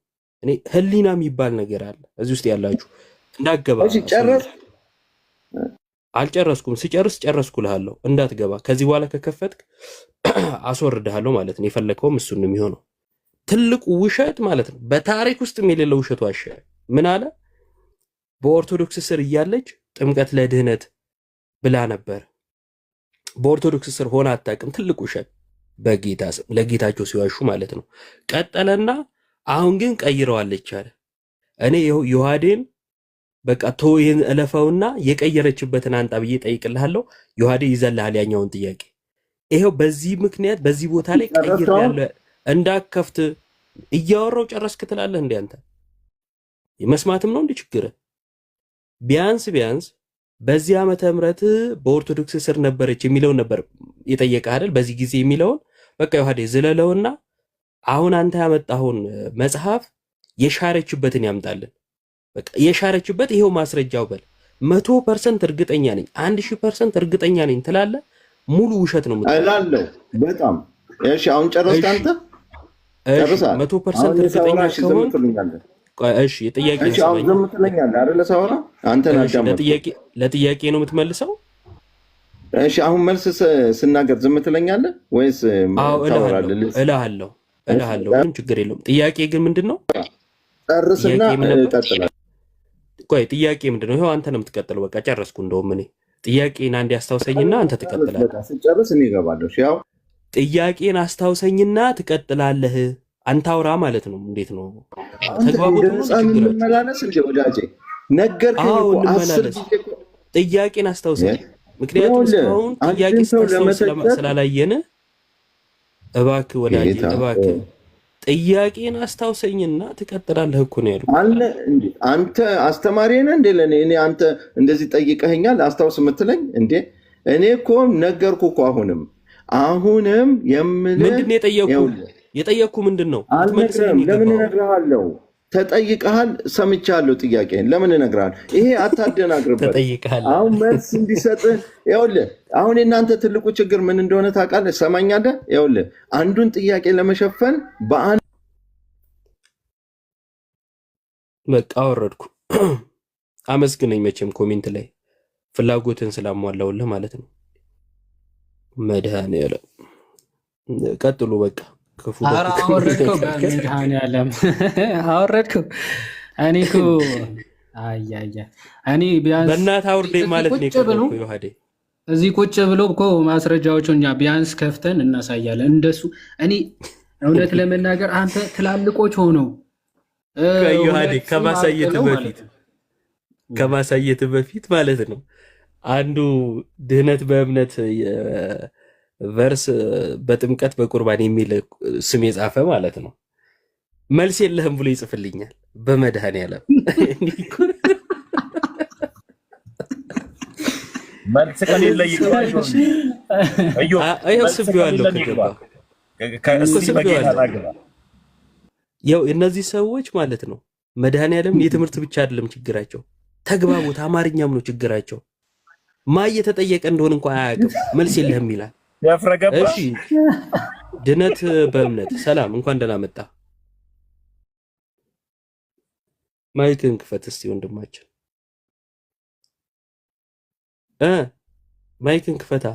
እኔ ህሊና የሚባል ነገር አለ እዚህ ውስጥ ያላችሁ እንዳትገባ። አልጨረስኩም። ስጨርስ ጨረስኩልሃለሁ፣ እንዳትገባ። ከዚህ በኋላ ከከፈትክ አስወርድሃለሁ ማለት ነው። የፈለከውም እሱን ነው የሚሆነው። ትልቁ ውሸት ማለት ነው። በታሪክ ውስጥም የሌለው ውሸት ዋሸ። ምን አለ? በኦርቶዶክስ ስር እያለች ጥምቀት ለድህነት ብላ ነበር። በኦርቶዶክስ ስር ሆነ አታውቅም። ትልቅ ውሸት በጌታ ስም ለጌታቸው ሲዋሹ ማለት ነው። ቀጠለና አሁን ግን ቀይረዋለች አለ። እኔ ዮሐዴን በቃ ተወይን እለፈውና የቀየረችበትን አንጣ ብዬ ጠይቅልሃለሁ። ዮሐዴ ይዘልሃል ያኛውን ጥያቄ። ይሄው በዚህ ምክንያት በዚህ ቦታ ላይ ቀይር ያለ እንዳከፍት እያወራው ጨረስክ ትላለህ እንዴ አንተ? መስማትም ነው እንዴ ችግር? ቢያንስ በዚህ ዓመተ ምህረት በኦርቶዶክስ ስር ነበረች የሚለውን ነበር የጠየቀህ አይደል? በዚህ ጊዜ የሚለውን በቃ ዮሐዴ ዝለለውና አሁን አንተ ያመጣውን መጽሐፍ የሻረችበትን ያምጣልን። በቃ የሻረችበት ይሄው ማስረጃው በል። 100% እርግጠኛ ነኝ 1000% እርግጠኛ ነኝ ትላለህ። ሙሉ ውሸት ነው እላለሁ። በጣም እሺ። አሁን ጨረስክ አንተ? እሺ 100% እርግጠኛ ከሆነ እሺ የጥያቄ እሺ። አሁን ዝም ትለኛለህ አይደል? ሳወራ አንተን አዳምጥ። ለጥያቄ ነው የምትመልሰው? እሺ አሁን መልስ ስናገር ዝም ትለኛለህ ወይስ ታወራለህ? እልሃለሁ። ምንም ችግር የለውም። ጥያቄ ግን ምንድነው? ጨርስና እቀጥላለሁ። ቆይ ጥያቄ ምንድነው? ይሄው አንተ ነው የምትቀጥለው። በቃ ጨረስኩ። እንደውም እኔ ጥያቄን አንዴ አስታውሰኝና አንተ ትቀጥላለህ። በቃ ስጨርስ እኔ እገባለሁ። እሺ ያው ጥያቄን አስታውሰኝና ትቀጥላለህ። አንተ አውራ ማለት ነው። እንዴት ነው ተግባቦት ነው? እንመላለስ እንደ ወዳጄ ነገርከኝ እኮ 10 ጊዜ እኮ። ጥያቄን አስታውሰኝ። ምክንያቱም እስካሁን ጥያቄ ስላላየን እባክህ ወዳጄ እባክህ ጥያቄን አስታውሰኝና ትቀጥላለህ እኮ ነው ያልኩህ። አለ እንዴ አንተ አስተማሪ ነህ እንዴ? ለኔ እኔ አንተ እንደዚህ ጠይቀኸኛል አስታውስ የምትለኝ እንዴ? እኔ እኮ ነገርኩ እኮ አሁንም የምልህ ምንድን ነው የጠየቅኩህ ምንድን ነው? ለምን እነግርሃለሁ? ተጠይቀሃል፣ ሰምቻለሁ ጥያቄን። ለምን እነግርሃለሁ? ይሄ አታደናግርበት። አሁን መልስ እንዲሰጥህ ይኸውልህ። አሁን የእናንተ ትልቁ ችግር ምን እንደሆነ ታውቃለህ? ሰማኛለህ? ይኸውልህ አንዱን ጥያቄ ለመሸፈን በአንድ በቃ አወረድኩ። አመስግነኝ መቼም ኮሜንት ላይ ፍላጎትን ስላሟላውልህ ማለት ነው። መድኃኔዓለም ቀጥሉ በቃ። አወረድከው በመድኃኔዓለም አወረድከው። እኔ እኮ እኔ ቢያንስ በእናትህ አውርደኝ ማለት ነው የቀረብኩ ዮሐዴ። እዚህ ቁጭ ብሎ እኮ ማስረጃዎቹን እኛ ቢያንስ ከፍተን እናሳያለን። እንደሱ እኔ እውነት ለመናገር አንተ ትላልቆች ሆነው ዮሐዴ ከማሳየት በፊት ማለት ነው አንዱ ድህነት በእምነት ቨርስ በጥምቀት በቁርባን የሚል ስም የጻፈ ማለት ነው። መልስ የለህም ብሎ ይጽፍልኛል። በመድኃኔዓለም መልስ ከሌለ ይቀርባል። ያው እነዚህ ሰዎች ማለት ነው መድኃኔዓለም የትምህርት ብቻ አይደለም ችግራቸው፣ ተግባቦት አማርኛም ነው ችግራቸው። ማ እየተጠየቀ እንደሆነ እንኳን አያውቅም። መልስ የለህም ይላል። እሺ ድነት በእምነት ሰላም፣ እንኳን ደህና መጣ። ማይክን ክፈት እስቲ ወንድማችን ማይክን ክፈታ።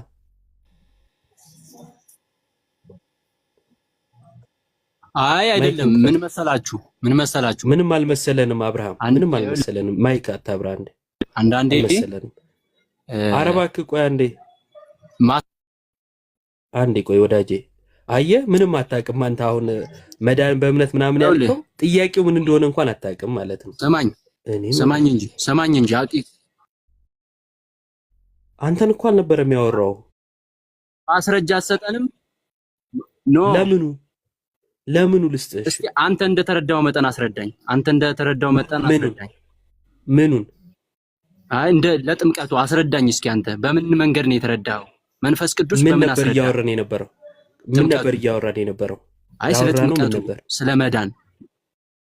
አይ አይደለም። ምን መሰላችሁ ምንም አልመሰለንም አብርሃም፣ ምንም አልመሰለንም። ማይክ አታብራ እንዴ። አንዳንዴ አልመሰለንም። ኧረ እባክህ ቆይ አንዴ ቆይ ወዳጄ። አየህ ምንም አታውቅም አንተ። አሁን መዳን በእምነት ምናምን ያልከው ጥያቄው ምን እንደሆነ እንኳን አታውቅም ማለት ነው። ሰማኝ እንጂ አቂ አንተን እኮ አልነበረም የሚያወራው። ማስረጃ አትሰጠንም? ኖ ለምኑ ልስጥህ? እስኪ አንተ እንደተረዳው መጠን አስረዳኝ። ምኑን? አይ ለጥምቀቱ አስረዳኝ እስኪ። አንተ በምን መንገድ ነው የተረዳኸው? መንፈስ ቅዱስ በምን አስረዳ? ምን ነበር እያወራን የነበረው? አይ ስለ ጥምቀቱ፣ ስለ መዳን።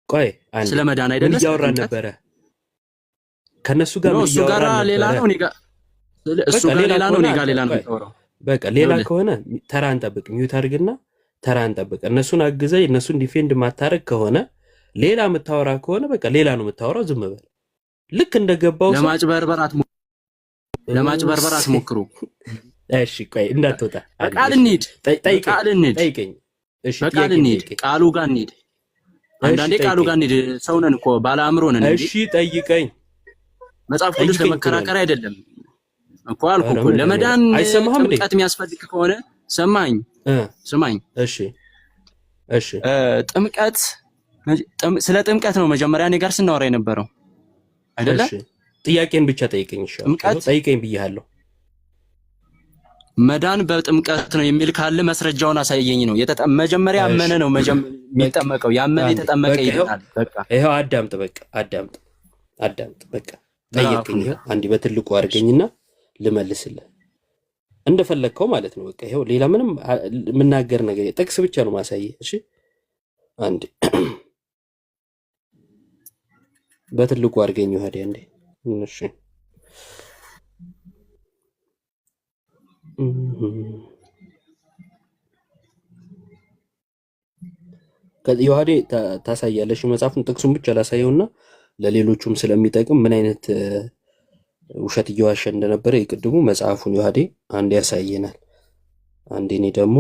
ቆይ ስለ መዳን አይደለም እያወራን ነበረ። ከነሱ ጋር ምን እያወራን ነበረ? ሌላ ነው። እሱ ጋር ሌላ ነው፣ እኔ ጋር ሌላ ነው የምታወራው። በቃ ሌላ ከሆነ ተራን ጠብቅ፣ ሚውት አድርግና ተራን ጠብቅ። እነሱን አግዘህ እነሱን ዲፌንድ ማታረግ ከሆነ ሌላ የምታወራ ከሆነ በቃ ሌላ ነው የምታወራው። ዝም በል። ልክ እንደገባው ለማጭበርበር አትሞክሩ። እሺ ቆይ እንዳትወጣ፣ ቃል እንሂድ። ጠይቀኝ። እሺ ቃል እንሂድ፣ ቃሉ ጋር እንሂድ። አንዳንዴ ቃሉ ጋር እንሂድ። ሰው ነን እኮ ባለ አእምሮ ነን። እሺ ጠይቀኝ። መጽሐፍ ቅዱስ ለመከራከር አይደለም እኮ አልኩ እኮ። ለመዳን ጥምቀት የሚያስፈልግ ከሆነ ስማኝ። እሺ ጥምቀት፣ ስለ ጥምቀት ነው መጀመሪያ እኔ ጋር ስናወራ የነበረው አይደለ? ጥያቄን ብቻ ጠይቀኝ። ጠይቀኝ ብያለሁ። መዳን በጥምቀት ነው የሚል ካለ መስረጃውን አሳየኝ ነው። መጀመሪያ ያመነ ነው የሚጠመቀው። ያመነ የተጠመቀ ይላል። በቃ ይሄው አዳምጥ። በቃ አዳምጥ። በቃ ጠይቀኝ። አንዴ በትልቁ አድርገኝና ልመልስልህ እንደፈለግከው ማለት ነው። በቃ ይሄው ሌላ ምንም የምናገር ነገር ጥቅስ ብቻ ነው ማሳየህ። እሺ አንዴ በትልቁ አድርገኝ ይሄድ አንዴ። እሺ ዮሐዴ ታሳያለሽ መጽሐፉን። ጥቅሱን ብቻ ላሳየውና ለሌሎቹም ስለሚጠቅም ምን አይነት ውሸት እየዋሸ እንደነበረ የቅድሙ መጽሐፉን ዮሐዴ አንድ ያሳየናል። አንዴ እኔ ደግሞ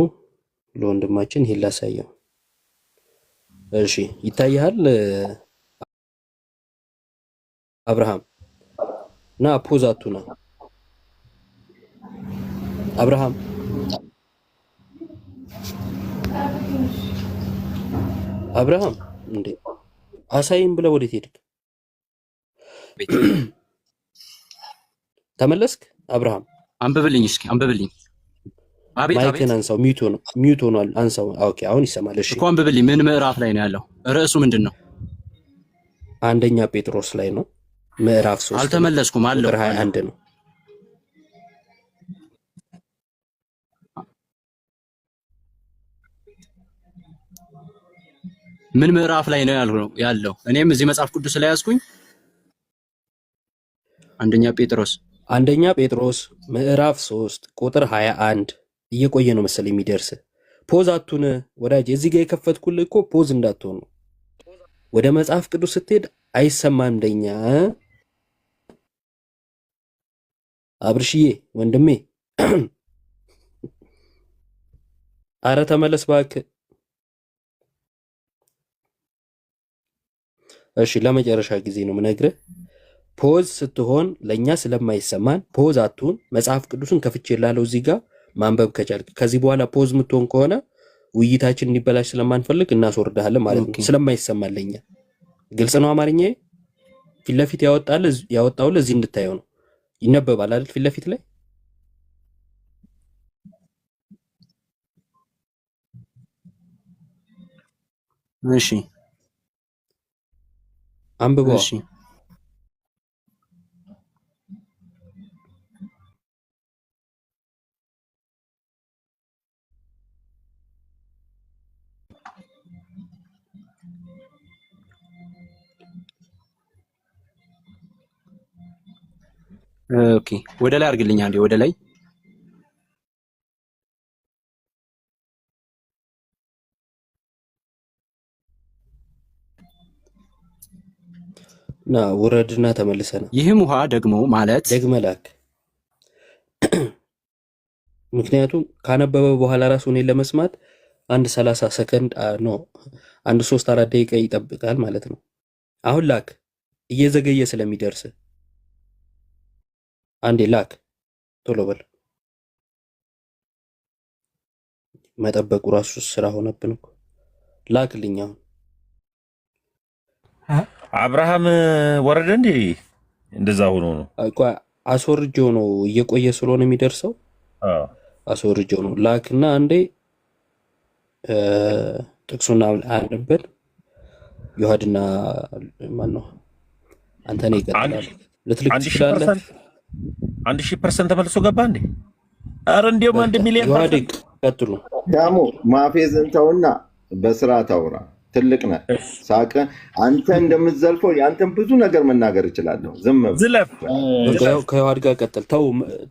ለወንድማችን ይሄን ላሳየው። እሺ ይታያል አብርሃም ና ፖዛቱና አብርሃም እንዴ አሳይም ብለህ ወዴት ሄድክ? ተመለስክ? አብርሃም አንብብልኝ እስኪ አንብብልኝ። ማይክን አንሳው። ሚውት ሆኗል። አንሳው። ኦኬ አሁን ይሰማል። እሺ እኮ አንብብልኝ። ምን ምዕራፍ ላይ ነው ያለው? ርዕሱ ምንድን ነው? አንደኛ ጴጥሮስ ላይ ነው ምዕራፍ 3። አልተመለስኩም አለው 21 ነው። ምን ምዕራፍ ላይ ነው ያለው? እኔም እዚህ መጽሐፍ ቅዱስ ላይ ያዝኩኝ። አንደኛ ጴጥሮስ ምዕራፍ 3 ቁጥር 21። እየቆየ ነው መሰለኝ የሚደርስ። ፖዝ አቱን ወዳጅ፣ እዚህ ጋር የከፈትኩልህ እኮ ፖዝ እንዳትሆን ነው። ወደ መጽሐፍ ቅዱስ ስትሄድ አይሰማም እንደኛ። አብርሽዬ ወንድሜ አረ ተመለስ እባክህ። እሺ ለመጨረሻ ጊዜ ነው የምነግርህ። ፖዝ ስትሆን ለኛ ስለማይሰማን ፖዝ አቱን። መጽሐፍ ቅዱስን ከፍቼልሃለሁ እዚህ ጋር ማንበብ ከቻልክ። ከዚህ በኋላ ፖዝ የምትሆን ከሆነ ውይይታችን እንዲበላሽ ስለማንፈልግ እናስወርድሃለን ማለት ነው። ስለማይሰማን ለኛ። ግልጽ ነው አማርኛ? ፊት ለፊት ያወጣሁልህ እዚህ እንድታየው ነው። ይነበባል አይደል? ፊት ለፊት ላይ እሺ አንብበው። እሺ ኦኬ ወደ ላይ አድርግልኝ አንዴ ወደ ላይ። ና ውረድና ተመልሰና ይህም ውሃ ደግሞ ማለት ደግመላክ። ምክንያቱም ካነበበ በኋላ ራሱ እኔን ለመስማት አንድ 30 ሰከንድ ኖ አንድ 3-4 ደቂቃ ይጠብቃል ማለት ነው። አሁን ላክ እየዘገየ ስለሚደርስ አንዴ ላክ ቶሎ በል። መጠበቁ ራሱ ስራ ሆነብን እኮ። ላክልኝ አሁን። አብርሃም ወረደ እንዴ? እንደዛ ሆኖ ነው አስወርጄው ነው እየቆየ ስለሆነ የሚደርሰው። አስወርጄው ነው። ላክና አንዴ ጥቅሱና አንብበን ዮሐድና ማን ነው አንተ ነው ይቀጥላል። ልትልክ ትችላለህ። 1000% ተመልሶ ገባ እንዴ? አረ እንደው 1 ሚሊዮን ዮሐድ ቀጥሉ። ያሙ ማፌዝን ተውና በስርዓት አውራ። ትልቅ ነህ። ሳቀ አንተ እንደምትዘልፈው ያንተን ብዙ ነገር መናገር እችላለሁ። ዝም ዝለፍ። ከዮሐድ ጋር ቀጥል።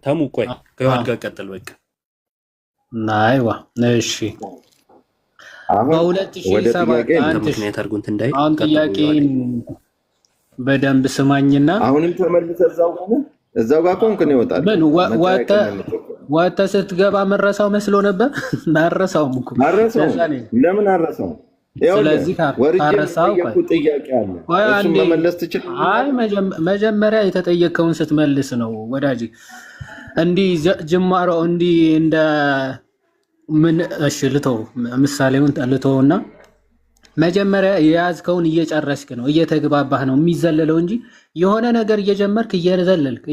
ተሙ ቆይ ከዮሐድ ጋር ቀጥል በቃ። ናይዋ እሺ በ2007 አሁን ጥያቄ በደንብ ስማኝና አሁንም ተመልሰህ እዛው ጋር ኮንክ ነው ይወጣል። ምን ወጣ ስትገባ መረሳው መስሎ ነበር። ማረሳውም እኮ ለምን አረሳው? ስለዚህ ካረሳው ጥያቄ አለ እሱን መመለስ ትችላለህ። አይ መጀመሪያ የተጠየቀውን ስትመልስ ነው ወዳጅ። እንዲህ ጅማሮ እንዲህ እንደ ምን እሺ ልተው ምሳሌውን ልተውና መጀመሪያ የያዝከውን እየጨረስክ ነው እየተግባባህ ነው የሚዘለለው እንጂ የሆነ ነገር እየጀመርክ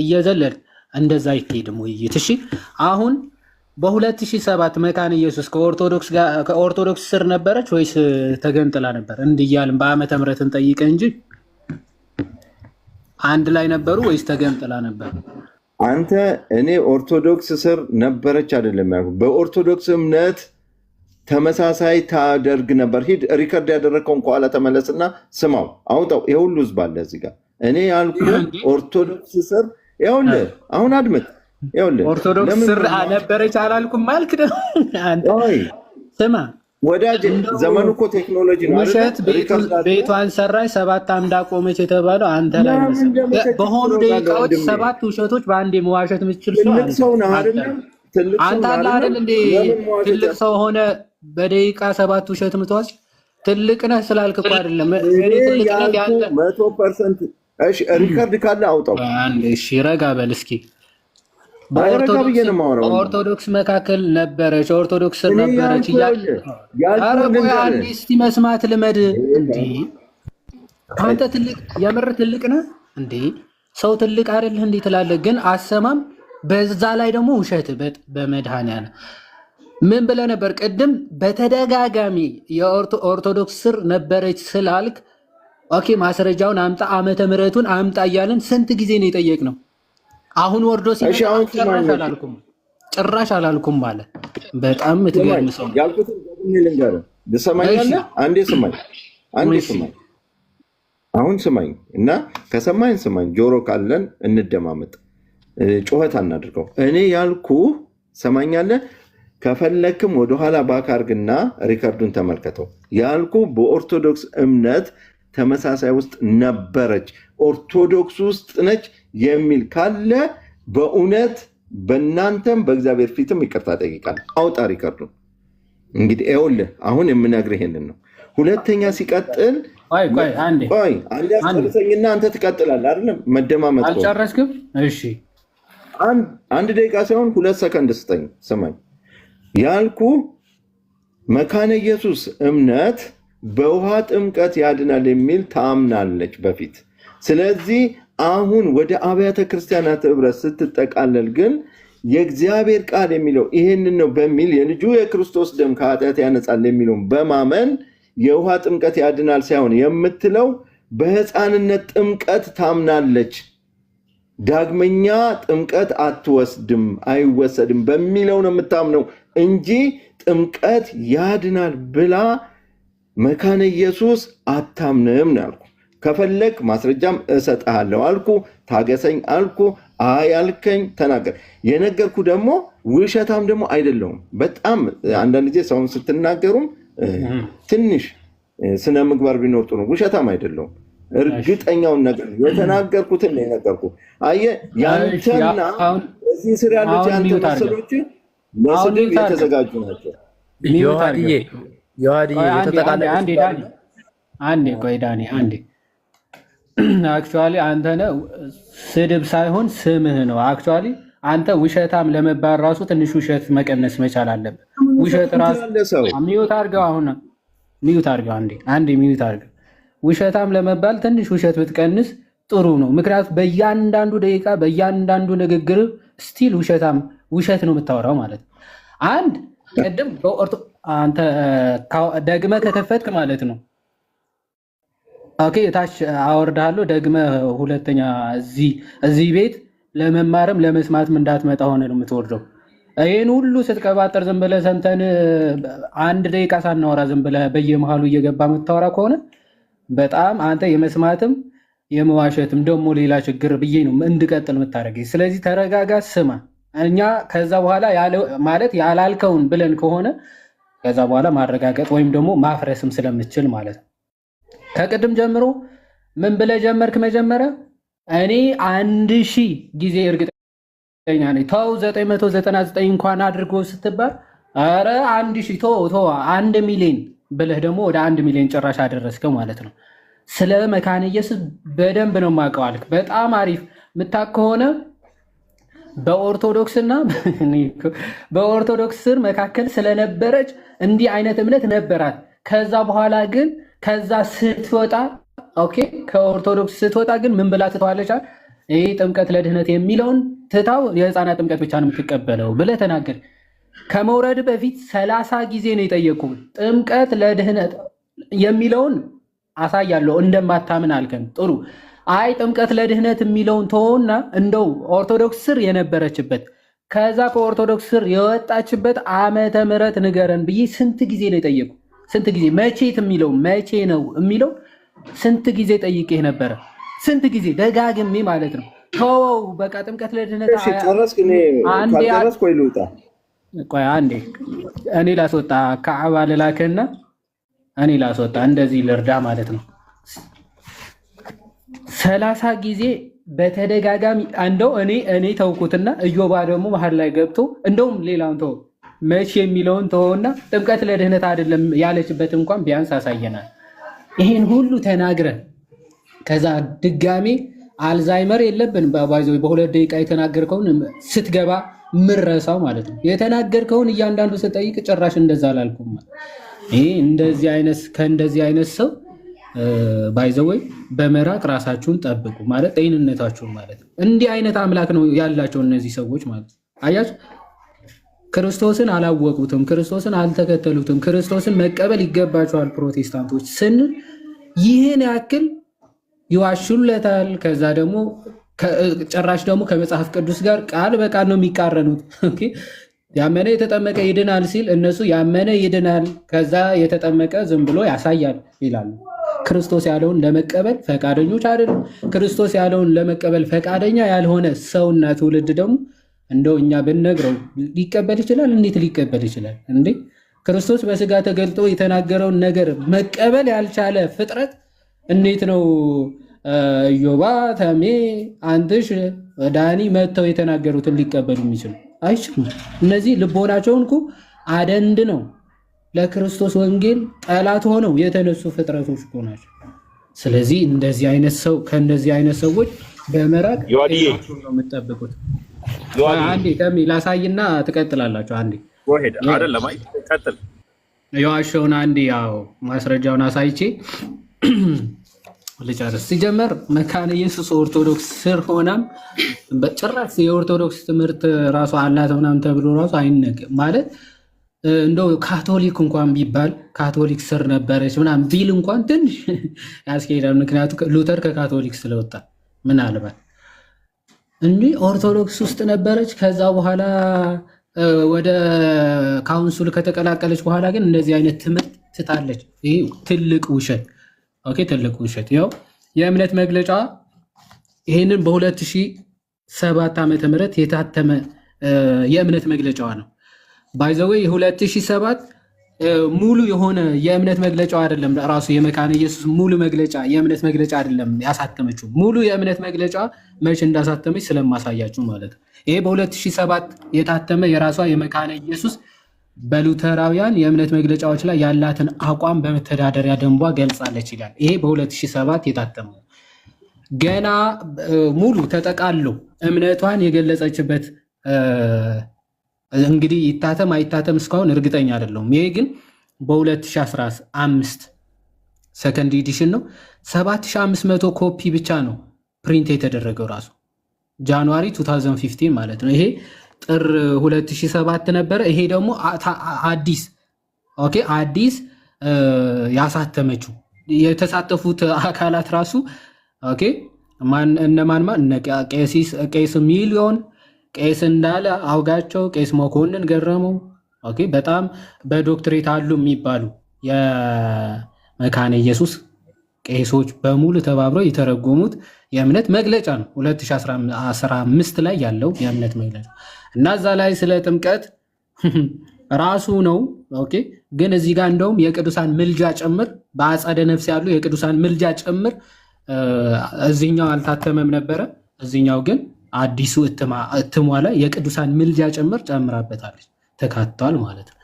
እየዘለልክ እንደዛ አይሄድም ውይይት። እሺ አሁን በ2007 መካነ ኢየሱስ ከኦርቶዶክስ ስር ነበረች ወይስ ተገንጥላ ነበር? እንዲያልን በዓመተ ምሕረትን ጠይቀ እንጂ አንድ ላይ ነበሩ ወይስ ተገንጥላ ነበር? አንተ እኔ ኦርቶዶክስ ስር ነበረች አይደለም ያልኩት። በኦርቶዶክስ እምነት ተመሳሳይ ታደርግ ነበር። ሂድ ሪከርድ ያደረግከውን ከኋላ ተመለስና ስማው፣ አውጣው። ይሄ ሁሉ ህዝብ አለ እዚህ ጋር። እኔ ያልኩት ኦርቶዶክስ ስር ይኸውልህ፣ አሁን አድምጥ። ይኸውልህ ኦርቶዶክስ ስር ነበረች አላልኩም ማልክ ደግሞ አንተ ስማ ወዳጅ፣ ዘመኑ እኮ ቴክኖሎጂ ነው። ውሸት ቤቷን ሰራች 7 አምዳ ቆመች የተባለው አንተ ላይ በሆኑ ደቂቃዎች 7 ውሸቶች በአንዴ መዋሸት የምትችል ሰው ነው አይደል? አንተ አለ አይደል እንዴ? ትልቅ ሰው ሆነ በደቂቃ 7 ውሸት ምትዋሽ ትልቅ ነህ ስላልክ እኮ አይደለም። እኔ ትልቅ ነህ ያንተ 100%። እሺ ሪከርድ ካለ አውጣው። እሺ ረጋ በል እስኪ። በኦርቶዶክስ መካከል ነበረች፣ ኦርቶዶክስ ነበረች አንዴ እስቲ መስማት ልመድ እንዴ። አንተ ትልቅ የምር ትልቅ ነህ እንዴ? ሰው ትልቅ አይደል እንዴ ትላለህ? ግን አሰማም። በዛ ላይ ደግሞ ውሸት በመድኃኒዓለም ምን ብለህ ነበር ቅድም? በተደጋጋሚ የኦርቶዶክስ ስር ነበረች ስላልክ ኦኬ ማስረጃውን አምጣ፣ ዓመተ ምሕረቱን አምጣ እያለን ስንት ጊዜ ነው የጠየቅነው? አሁን ወርዶ ጭራሽ አላልኩም ማለት በጣም የምትገርም ሰው ያልኩትን ልንገርህ። ትሰማኛለህ? አንዴ ስማኝ፣ አሁን ስማኝ እና ከሰማኝ ስማኝ። ጆሮ ካለን እንደማመጥ፣ ጩኸት አናድርገው። እኔ ያልኩ ሰማኛለህ? ከፈለክም ወደኋላ ባክ አድርግና ሪከርዱን ተመልከተው። ያልኩ በኦርቶዶክስ እምነት ተመሳሳይ ውስጥ ነበረች፣ ኦርቶዶክስ ውስጥ ነች የሚል ካለ በእውነት በእናንተም በእግዚአብሔር ፊትም ይቅርታ ጠይቃል። አውጣ ሪከርዱን። እንግዲህ ይኸውልህ አሁን የምነግርህ ይሄንን ነው። ሁለተኛ ሲቀጥል ቆይ አንዴ አስጨርሰኝና አንተ ትቀጥላለህ። አይደለም መደማመጥ አልጨረስክም? እሺ አንድ ደቂቃ ሳይሆን 2 ሰከንድ ስጠኝ። ስማኝ ያልኩ መካነ ኢየሱስ እምነት በውሃ ጥምቀት ያድናል የሚል ታምናለች በፊት። ስለዚህ አሁን ወደ አብያተ ክርስቲያናት ህብረት ስትጠቃለል ግን የእግዚአብሔር ቃል የሚለው ይሄንን ነው በሚል የልጁ የክርስቶስ ደም ከኃጢአት ያነጻል የሚለውን በማመን የውሃ ጥምቀት ያድናል ሳይሆን የምትለው በህፃንነት ጥምቀት ታምናለች። ዳግመኛ ጥምቀት አይወሰድም በሚለው ነው የምታምነው እንጂ ጥምቀት ያድናል ብላ መካነ ኢየሱስ አታምንም ነው ያልኩ። ከፈለግ ማስረጃም እሰጥሃለሁ አልኩ። ታገሰኝ አልኩ። አይ አልከኝ፣ ተናገር። የነገርኩ ደግሞ ውሸታም ደግሞ አይደለሁም። በጣም አንዳንድ ጊዜ ሰውን ስትናገሩም ትንሽ ስነ ምግባር ቢኖር ጥሩ። ውሸታም አይደለሁም። እርግጠኛውን ነገር የተናገርኩትን ነው የነገርኩ። አየህ ያንተና እዚህ ስር ያሉት ያንተ መሰሎች ለስድብ የተዘጋጁ ናቸው። አንዴ ቆይ ዳኒ አንዴ አክቹዋሊ አንተ ነህ ስድብ ሳይሆን ስምህ ነው። አክቹዋሊ አንተ ውሸታም ለመባል ራሱ ትንሽ ውሸት መቀነስ መቻል አለብህ። ውሸት ራሱ ሚዩት አድርገው፣ አሁን ሚዩት አድርገው፣ አንዴ ሚዩት አድርገው። ውሸታም ለመባል ትንሽ ውሸት ብትቀንስ ጥሩ ነው። ምክንያቱም በእያንዳንዱ ደቂቃ በእያንዳንዱ ንግግር ስቲል ውሸት ነው የምታወራው ማለት ነው። አንድ ቅድም አንተ ደግመህ ከከፈትክ ማለት ነው ኦኬ ታች አወርድሃለሁ። ደግመህ ሁለተኛ እዚህ ቤት ለመማርም ለመስማትም እንዳትመጣ ሆነ ነው የምትወርደው። ይህን ሁሉ ስትቀባጠር ዝም ብለህ ሰምተን አንድ ደቂቃ ሳናወራ ዝም ብለህ በየመሃሉ እየገባ የምታወራ ከሆነ በጣም አንተ የመስማትም የመዋሸትም ደግሞ ሌላ ችግር ብዬ ነው እንድቀጥል የምታደርገኝ። ስለዚህ ተረጋጋ፣ ስማ። እኛ ከዛ በኋላ ማለት ያላልከውን ብለን ከሆነ ከዛ በኋላ ማረጋገጥ ወይም ደግሞ ማፍረስም ስለምችል ማለት ነው። ከቅድም ጀምሮ ምን ብለህ ጀመርክ? መጀመሪያ እኔ 1000 ጊዜ እርግጠኛ ነኝ ተው 999 እንኳን አድርጎ ስትባል ኧረ 1000 ተው 1 ሚሊዮን ብለህ ደግሞ ወደ 1 ሚሊዮን ጭራሽ አደረስከው ማለት ነው። ስለ መካነ ኢየሱስ በደንብ ነው የማውቀው አልክ። በጣም አሪፍ የምታውቅ ከሆነ በኦርቶዶክስና በኦርቶዶክስ ስር መካከል ስለነበረች እንዲህ አይነት እምነት ነበራት። ከዛ በኋላ ግን ከዛ ስትወጣ ኦኬ ከኦርቶዶክስ ስትወጣ ግን ምን ብላ ትተዋለች? ይህ ጥምቀት ለድህነት የሚለውን ትታው የህፃናት ጥምቀት ብቻ ነው የምትቀበለው ብለህ ተናገር። ከመውረድ በፊት 30 ጊዜ ነው የጠየቁ። ጥምቀት ለድህነት የሚለውን አሳያለሁ እንደማታምን አልከን። ጥሩ አይ ጥምቀት ለድህነት የሚለውን ተወውና እንደው ኦርቶዶክስ ስር የነበረችበት ከዛ ከኦርቶዶክስ ስር የወጣችበት ዓመተ ምሕረት ንገረን ብዬ ስንት ጊዜ ነው የጠየቁ? ስንት ጊዜ መቼት የሚለው መቼ ነው የሚለው ስንት ጊዜ ጠይቄህ ነበረ? ስንት ጊዜ ደጋግሜ ማለት ነው። ተወው በቃ ጥምቀት ለድህነት አንዴ እኔ ላስወጣ ከዓባ ልላክህና እኔ ላስወጣ እንደዚህ ልርዳ ማለት ነው። 30 ጊዜ በተደጋጋሚ እንደው እኔ ተውኩትና እዮባ ደግሞ መሀል ላይ ገብቶ እንደውም ሌላውን ተው መቼ የሚለውን ተወውና ጥምቀት ለድህነት አይደለም ያለችበት እንኳን ቢያንስ አሳየናል። ይሄን ሁሉ ተናግረ ከዛ ድጋሜ አልዛይመር የለብን ባይዘው በሁለት ደቂቃ የተናገርከውን ስትገባ ምረሳው ማለት ነው። የተናገርከውን እያንዳንዱ ስጠይቅ ጭራሽ እንደዛ አላልኩም። ይሄ ከእንደዚህ አይነት ሰው ባይዘው በመራቅ ራሳችሁን ጠብቁ ማለት ጤንነታችሁን ማለት ነው። እንዲህ አይነት አምላክ ነው ያላቸው እነዚህ ሰዎች ማለት ነው። አያችሁ ክርስቶስን አላወቁትም፣ ክርስቶስን አልተከተሉትም። ክርስቶስን መቀበል ይገባቸዋል ፕሮቴስታንቶች ስንል ይህን ያክል ይዋሹለታል። ከዛ ደግሞ ጭራሽ ደግሞ ከመጽሐፍ ቅዱስ ጋር ቃል በቃል ነው የሚቃረኑት። ያመነ የተጠመቀ ይድናል ሲል እነሱ ያመነ ይድናል፣ ከዛ የተጠመቀ ዝም ብሎ ያሳያል ይላሉ። ክርስቶስ ያለውን ለመቀበል ፈቃደኞች አይደሉም። ክርስቶስ ያለውን ለመቀበል ፈቃደኛ ያልሆነ ሰውና ትውልድ ደግሞ እንደው እኛ ብንነግረው ሊቀበል ይችላል? እንዴት ሊቀበል ይችላል እንዴ? ክርስቶስ በስጋ ተገልጦ የተናገረውን ነገር መቀበል ያልቻለ ፍጥረት እንዴት ነው ኢዮባ፣ ተሜ፣ አንትሽ፣ ዳኒ መጥተው የተናገሩትን ሊቀበሉ የሚችሉ? አይችሉም። እነዚህ ልቦናቸውን እኮ አደንድ ነው ለክርስቶስ ወንጌል ጠላት ሆነው የተነሱ ፍጥረቶች እኮ ናቸው። ስለዚህ እንደዚህ አይነት ሰው ከእንደዚህ አይነት ሰዎች በመራቅ ነው የምጠብቁት። አንዴ ተሜ ላሳይና ትቀጥላላችሁ። አንዴ አይደለም አይ ቀጥል። የዋሸውን አንዴ ያው ማስረጃውን አሳይቼ ልጨርስ። ሲጀመር መካነ ኢየሱስ ኦርቶዶክስ ስር ሆናም በጭራሽ የኦርቶዶክስ ትምህርት ራሱ አላት ምናምን ተብሎ ራሱ አይነገርም ማለት እንደው ካቶሊክ እንኳን ቢባል ካቶሊክ ስር ነበረች ምናምን ቢል እንኳን ትንሽ ያስኬዳል። ምክንያቱም ሉተር ከካቶሊክ ስለወጣ ምናልባት እንጂ ኦርቶዶክስ ውስጥ ነበረች። ከዛ በኋላ ወደ ካውንስሉ ከተቀላቀለች በኋላ ግን እንደዚህ አይነት ትምህርት ትታለች። ይህ ትልቅ ውሸት። ኦኬ ትልቅ ውሸት። ያው የእምነት መግለጫ ይሄንን በ2007 ዓመተ ምህረት የታተመ የእምነት መግለጫዋ ነው። ባይዘዌ 2007 ሙሉ የሆነ የእምነት መግለጫው አይደለም። ራሱ የመካነ ኢየሱስ ሙሉ መግለጫ የእምነት መግለጫ አይደለም ያሳተመችው። ሙሉ የእምነት መግለጫ መቼ እንዳሳተመች ስለማሳያችሁ ማለት ነው። ይሄ በ2007 የታተመ የራሷ የመካነ ኢየሱስ በሉተራውያን የእምነት መግለጫዎች ላይ ያላትን አቋም በመተዳደሪያ ደንቧ ገልጻለች ይላል። ይሄ በ2007 የታተመው ገና ሙሉ ተጠቃሎ እምነቷን የገለጸችበት እንግዲህ ይታተም አይታተም እስካሁን እርግጠኛ አይደለሁም። ይሄ ግን በ2015 ሰከንድ ኤዲሽን ነው። 7500 ኮፒ ብቻ ነው ፕሪንት የተደረገው ራሱ ጃንዋሪ 2015 ማለት ነው። ይሄ ጥር 2007 ነበረ። ይሄ ደግሞ አዲስ ያሳተመችው የተሳተፉት አካላት ራሱ እነማን ቄስ ሚሊዮን፣ ቄስ እንዳለ አውጋቸው፣ ቄስ መኮንን ገረመው በጣም በዶክትሬት አሉ የሚባሉ የመካነ ኢየሱስ ቄሶች በሙሉ ተባብረው የተረጎሙት የእምነት መግለጫ ነው። 2015 ላይ ያለው የእምነት መግለጫ እና እዛ ላይ ስለ ጥምቀት ራሱ ነው። ግን እዚህ ጋር እንደውም የቅዱሳን ምልጃ ጭምር በአጸደ ነፍስ ያሉ የቅዱሳን ምልጃ ጭምር እዚህኛው አልታተመም ነበረ። እዚህኛው ግን አዲሱ እትሟ ላይ የቅዱሳን ምልጃ ጭምር ጨምራበታለች፣ ተካቷል ማለት ነው።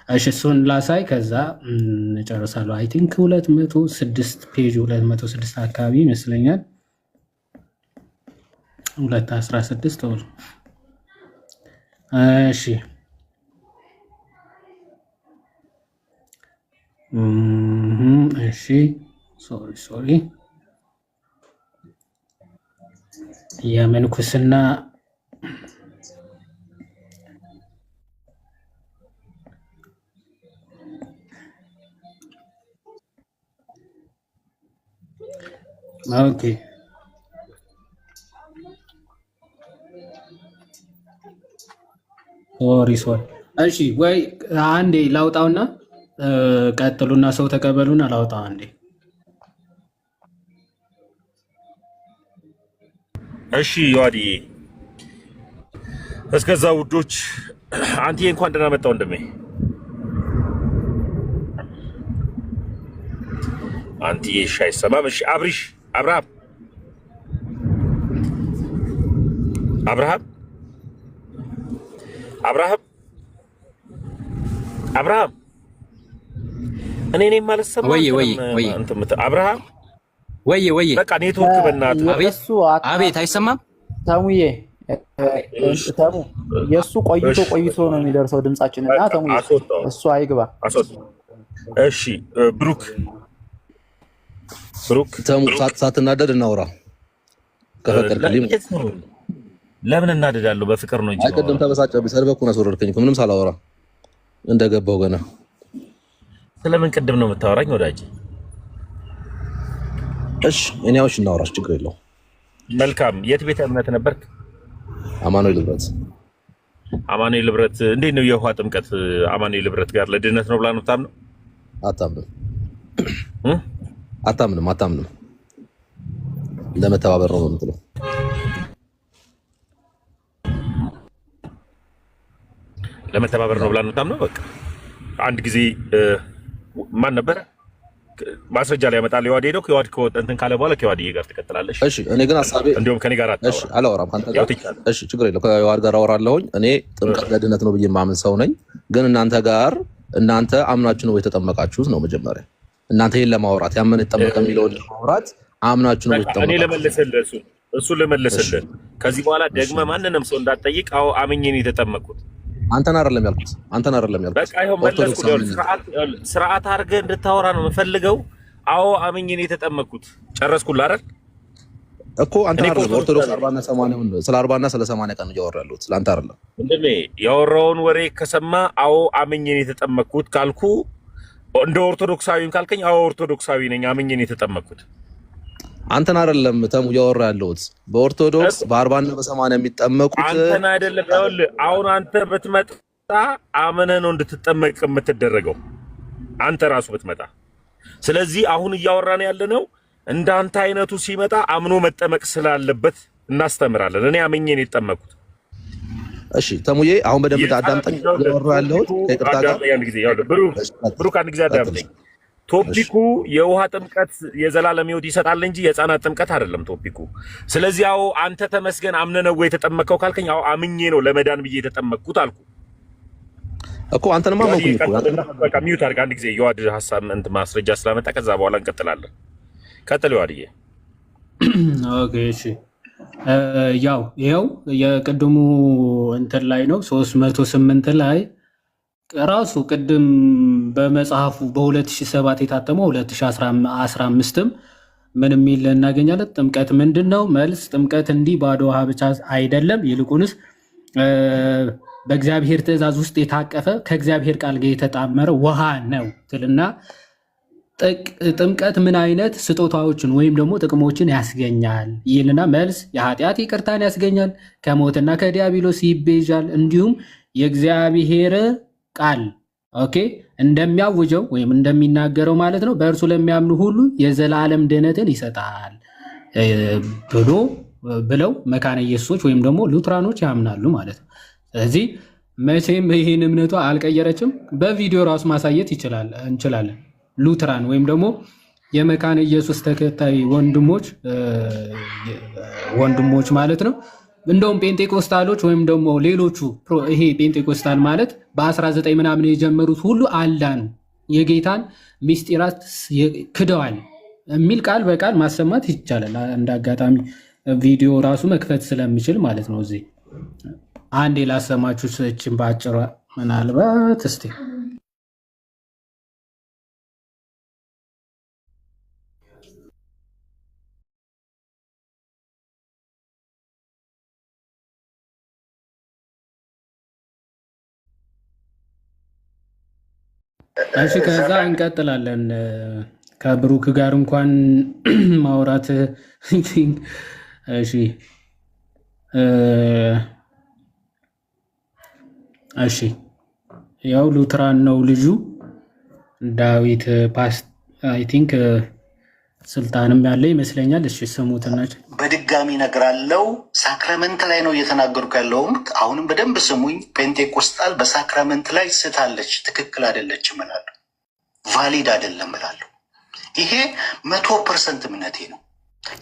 እሺ እሱን ላሳይ ከዛ እንጨርሳለሁ። አይ ቲንክ 206 ፔጅ 206 አካባቢ ይመስለኛል 216 ወር እሺ እሺ ሶሪ የምንኩስና ኦኬ ሶሪ እሺ ወይ አንዴ ላውጣውና ቀጥሉና ሰው ተቀበሉና ላውጣው አንዴ። እሺ ዮሐዲ እስከዛ ውዶች አንቲዬ እንኳን ደህና መጣ ወንድሜ። አንቲዬ ሻይ ሰማም። እሺ አብርሃም እኔ ነኝ ማለት ሰማ። ወይ አብርሃም ወይ በቃ ኔትወርክ በእናትህ አቤት አይሰማም። ተሙዬ ተሙ የእሱ ቆይቶ ነው የሚደርሰው ድምጻችን እና ተሙ እሱ አይግባ። እሺ ብሩክ ተሙ ሳትናደድ እናውራ ከፈቀድክልኝ። ለምን እናደዳለሁ? በፍቅር ነው እንጂ። አይቀደም ተበሳጨብኝ፣ ሰድበኩን አስወረድከኝ እኮ ምንም ሳላወራ እንደገባው ገና። ስለምን ቅድም ነው የምታወራኝ ወዳጅ? እሺ እኔዎች እናውራሽ፣ ችግር የለውም። መልካም። የት ቤተ እምነት ነበርክ? አማኑኤል ህብረት። አማኑኤል ህብረት እንዴት ነው የውሃ ጥምቀት? አማኑኤል ህብረት ጋር ለድህነት ነው ብላ ነው ታምነው? አታምንም። ለመተባበር ነው የምትለው። ለመተባበር ነው ብላ ነው ታምነው። በቃ አንድ ጊዜ ማን ነበር ማስረጃ ላይ ያመጣል። የዋዲ ሄዶ ከዋዲ እንትን ካለ በኋላ ከዋዲ ጋር ትቀጥላለሽ። እሺ እኔ ግን ሐሳቤ እንዲሁም ከኔ ጋር እሺ አላወራም ካንተ ጋር። እሺ ችግር የለውም። ከዋዲ ጋር አወራለሁኝ። እኔ ጥምቀት ለድህነት ነው ብዬ ማምን ሰው ነኝ። ግን እናንተ አምናችሁ ነው የተጠመቃችሁት ነው መጀመሪያ። እናንተ ይሄን ለማውራት ያመነ ተጠመቀ የሚለውን ለማውራት አምናችሁ ነው የተጠመቃችሁት። እኔ ለመለሰልህ እሱ ለመለሰልህ። ከዚህ በኋላ ደግመ ማንንም ሰው እንዳትጠይቅ። አዎ አምኜ ነው የተጠመቅኩት። አንተን አይደለም ያልኩት። በቃ ይሄው መለስኩ። ስርዓት አድርገህ እንድታወራ ነው የምፈልገው። አዎ አምኜ ነው የተጠመቅኩት። ጨረስኩልህ አይደል እኮ። አንተ አይደለም ኦርቶዶክስ 40 እና 80 ስለ 40 እና ስለ 80 ቀን እያወራ ያለሁት ስለአንተ አይደለም። እንደኔ ያወራውን ወሬ ከሰማ አዎ አምኜ ነው የተጠመቅኩት ካልኩ እንደ ኦርቶዶክሳዊም ካልከኝ አዎ ኦርቶዶክሳዊ ነኝ፣ አምኜ ነው የተጠመቅኩት። አንተን አይደለም ተሙ እያወራ ያለሁት። በኦርቶዶክስ በ40 እና በ80 የሚጠመቁት አንተን አይደለም። ይኸውልህ አሁን አንተ ብትመጣ አምነህ ነው እንድትጠመቅ የምትደረገው፣ አንተ ራሱ ብትመጣ። ስለዚህ አሁን እያወራን ያለነው እንዳንተ አይነቱ ሲመጣ አምኖ መጠመቅ ስላለበት እናስተምራለን። እኔ አምኜ ነው የተጠመቅኩት። እሺ ተሙዬ አሁን በደንብ አዳምጠኝ። እያወራ ያለሁት ከይቅርታ ጋር ብሩክ አንድ ጊዜ አዳምጠኝ። ቶፒኩ የውሃ ጥምቀት የዘላለም ሕይወት ይሰጣል እንጂ የሕፃናት ጥምቀት አይደለም ቶፒኩ። ስለዚህ አዎ አንተ ተመስገን አምነህ ነው የተጠመቀው ካልከኝ አዎ አምኜ ነው ለመዳን ብዬ የተጠመቅኩት አልኩ። እኮ አንተንማ ማንኩኝ እኮ በቃ ሚውት አድርግ አንድ ጊዜ የዋድ ሐሳብ ማስረጃ ስላመጣ ከዛ በኋላ እንቀጥላለን። ቀጥል ዋድዬ። ኦኬ እሺ። ያው ይኸው የቅድሙ እንትን ላይ ነው 308 ላይ ራሱ ቅድም በመጽሐፉ በ2007 የታተመው 2015ም ምን የሚል እናገኛለን? ጥምቀት ምንድን ነው? መልስ ጥምቀት እንዲህ ባዶ ውሃ ብቻ አይደለም፣ ይልቁንስ በእግዚአብሔር ትእዛዝ ውስጥ የታቀፈ ከእግዚአብሔር ቃል ጋር የተጣመረ ውሃ ነው ትልና ጥምቀት ምን አይነት ስጦታዎችን ወይም ደግሞ ጥቅሞችን ያስገኛል ይልና መልስ የኃጢአት ይቅርታን ያስገኛል፣ ከሞትና ከዲያብሎስ ይቤዣል፣ እንዲሁም የእግዚአብሔር ቃል ኦኬ እንደሚያውጀው ወይም እንደሚናገረው ማለት ነው በእርሱ ለሚያምኑ ሁሉ የዘላለም ድህነትን ይሰጣል ብለው መካነ ኢየሱሶች ወይም ደግሞ ሉትራኖች ያምናሉ ማለት ነው። ስለዚህ መቼም ይህን እምነቷ አልቀየረችም። በቪዲዮ ራሱ ማሳየት እንችላለን። ሉትራን ወይም ደግሞ የመካነ ኢየሱስ ተከታይ ወንድሞች ማለት ነው። እንደውም ጴንጤቆስታሎች ወይም ደግሞ ሌሎቹ ይሄ ጴንጤቆስታል ማለት በ19 ምናምን የጀመሩት ሁሉ አልዳኑ፣ የጌታን ምስጢራት ክደዋል የሚል ቃል በቃል ማሰማት ይቻላል። እንደ አጋጣሚ ቪዲዮ ራሱ መክፈት ስለሚችል ማለት ነው። እዚህ አንዴ ላሰማችሁ ሰችን በአጭሯ ምናልባት እስቲ እሺ ከዛ እንቀጥላለን። ከብሩክ ጋር እንኳን ማውራት እሺ እሺ ያው ሉትራን ነው ልጁ ዳዊት ፓስት አይ ቲንክ ስልጣንም ያለ ይመስለኛል። እሺ ስሙትና በድጋሚ እነግራለሁ። ሳክራመንት ላይ ነው እየተናገርኩ ያለሁት። አሁንም በደንብ ስሙኝ። ፔንቴኮስታል በሳክራመንት ላይ ስታለች፣ ትክክል አይደለችም እላለሁ። ቫሊድ አይደለም እላለሁ። ይሄ 100% እምነቴ ነው።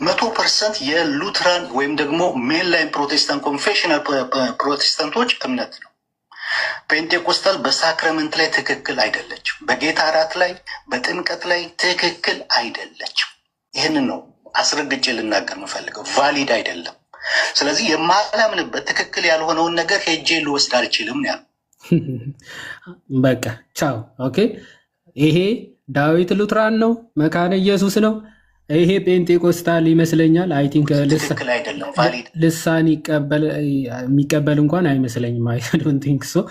100% የሉትራን ወይም ደግሞ ሜንላይን ፕሮቴስታንት ኮንፌሽናል ፕሮቴስታንቶች እምነት ነው። ፔንቴኮስታል በሳክራመንት ላይ ትክክል አይደለችም። በጌታ እራት ላይ፣ በጥምቀት ላይ ትክክል አይደለችም። ይህንን ነው አስረግጬ ልናገር የምፈልገው። ቫሊድ አይደለም። ስለዚህ የማላምንበት ትክክል ያልሆነውን ነገር ሄጄ ልወስድ አልችልም ነው ያለው። በቃ ቻው። ኦኬ ይሄ ዳዊት ሉትራን ነው፣ መካነ ኢየሱስ ነው። ይሄ ጴንጤቆስታል ይመስለኛል። አይ ቲንክ ልሳን የሚቀበል እንኳን አይመስለኝም። አይ ዶንት ቲንክ ሶ።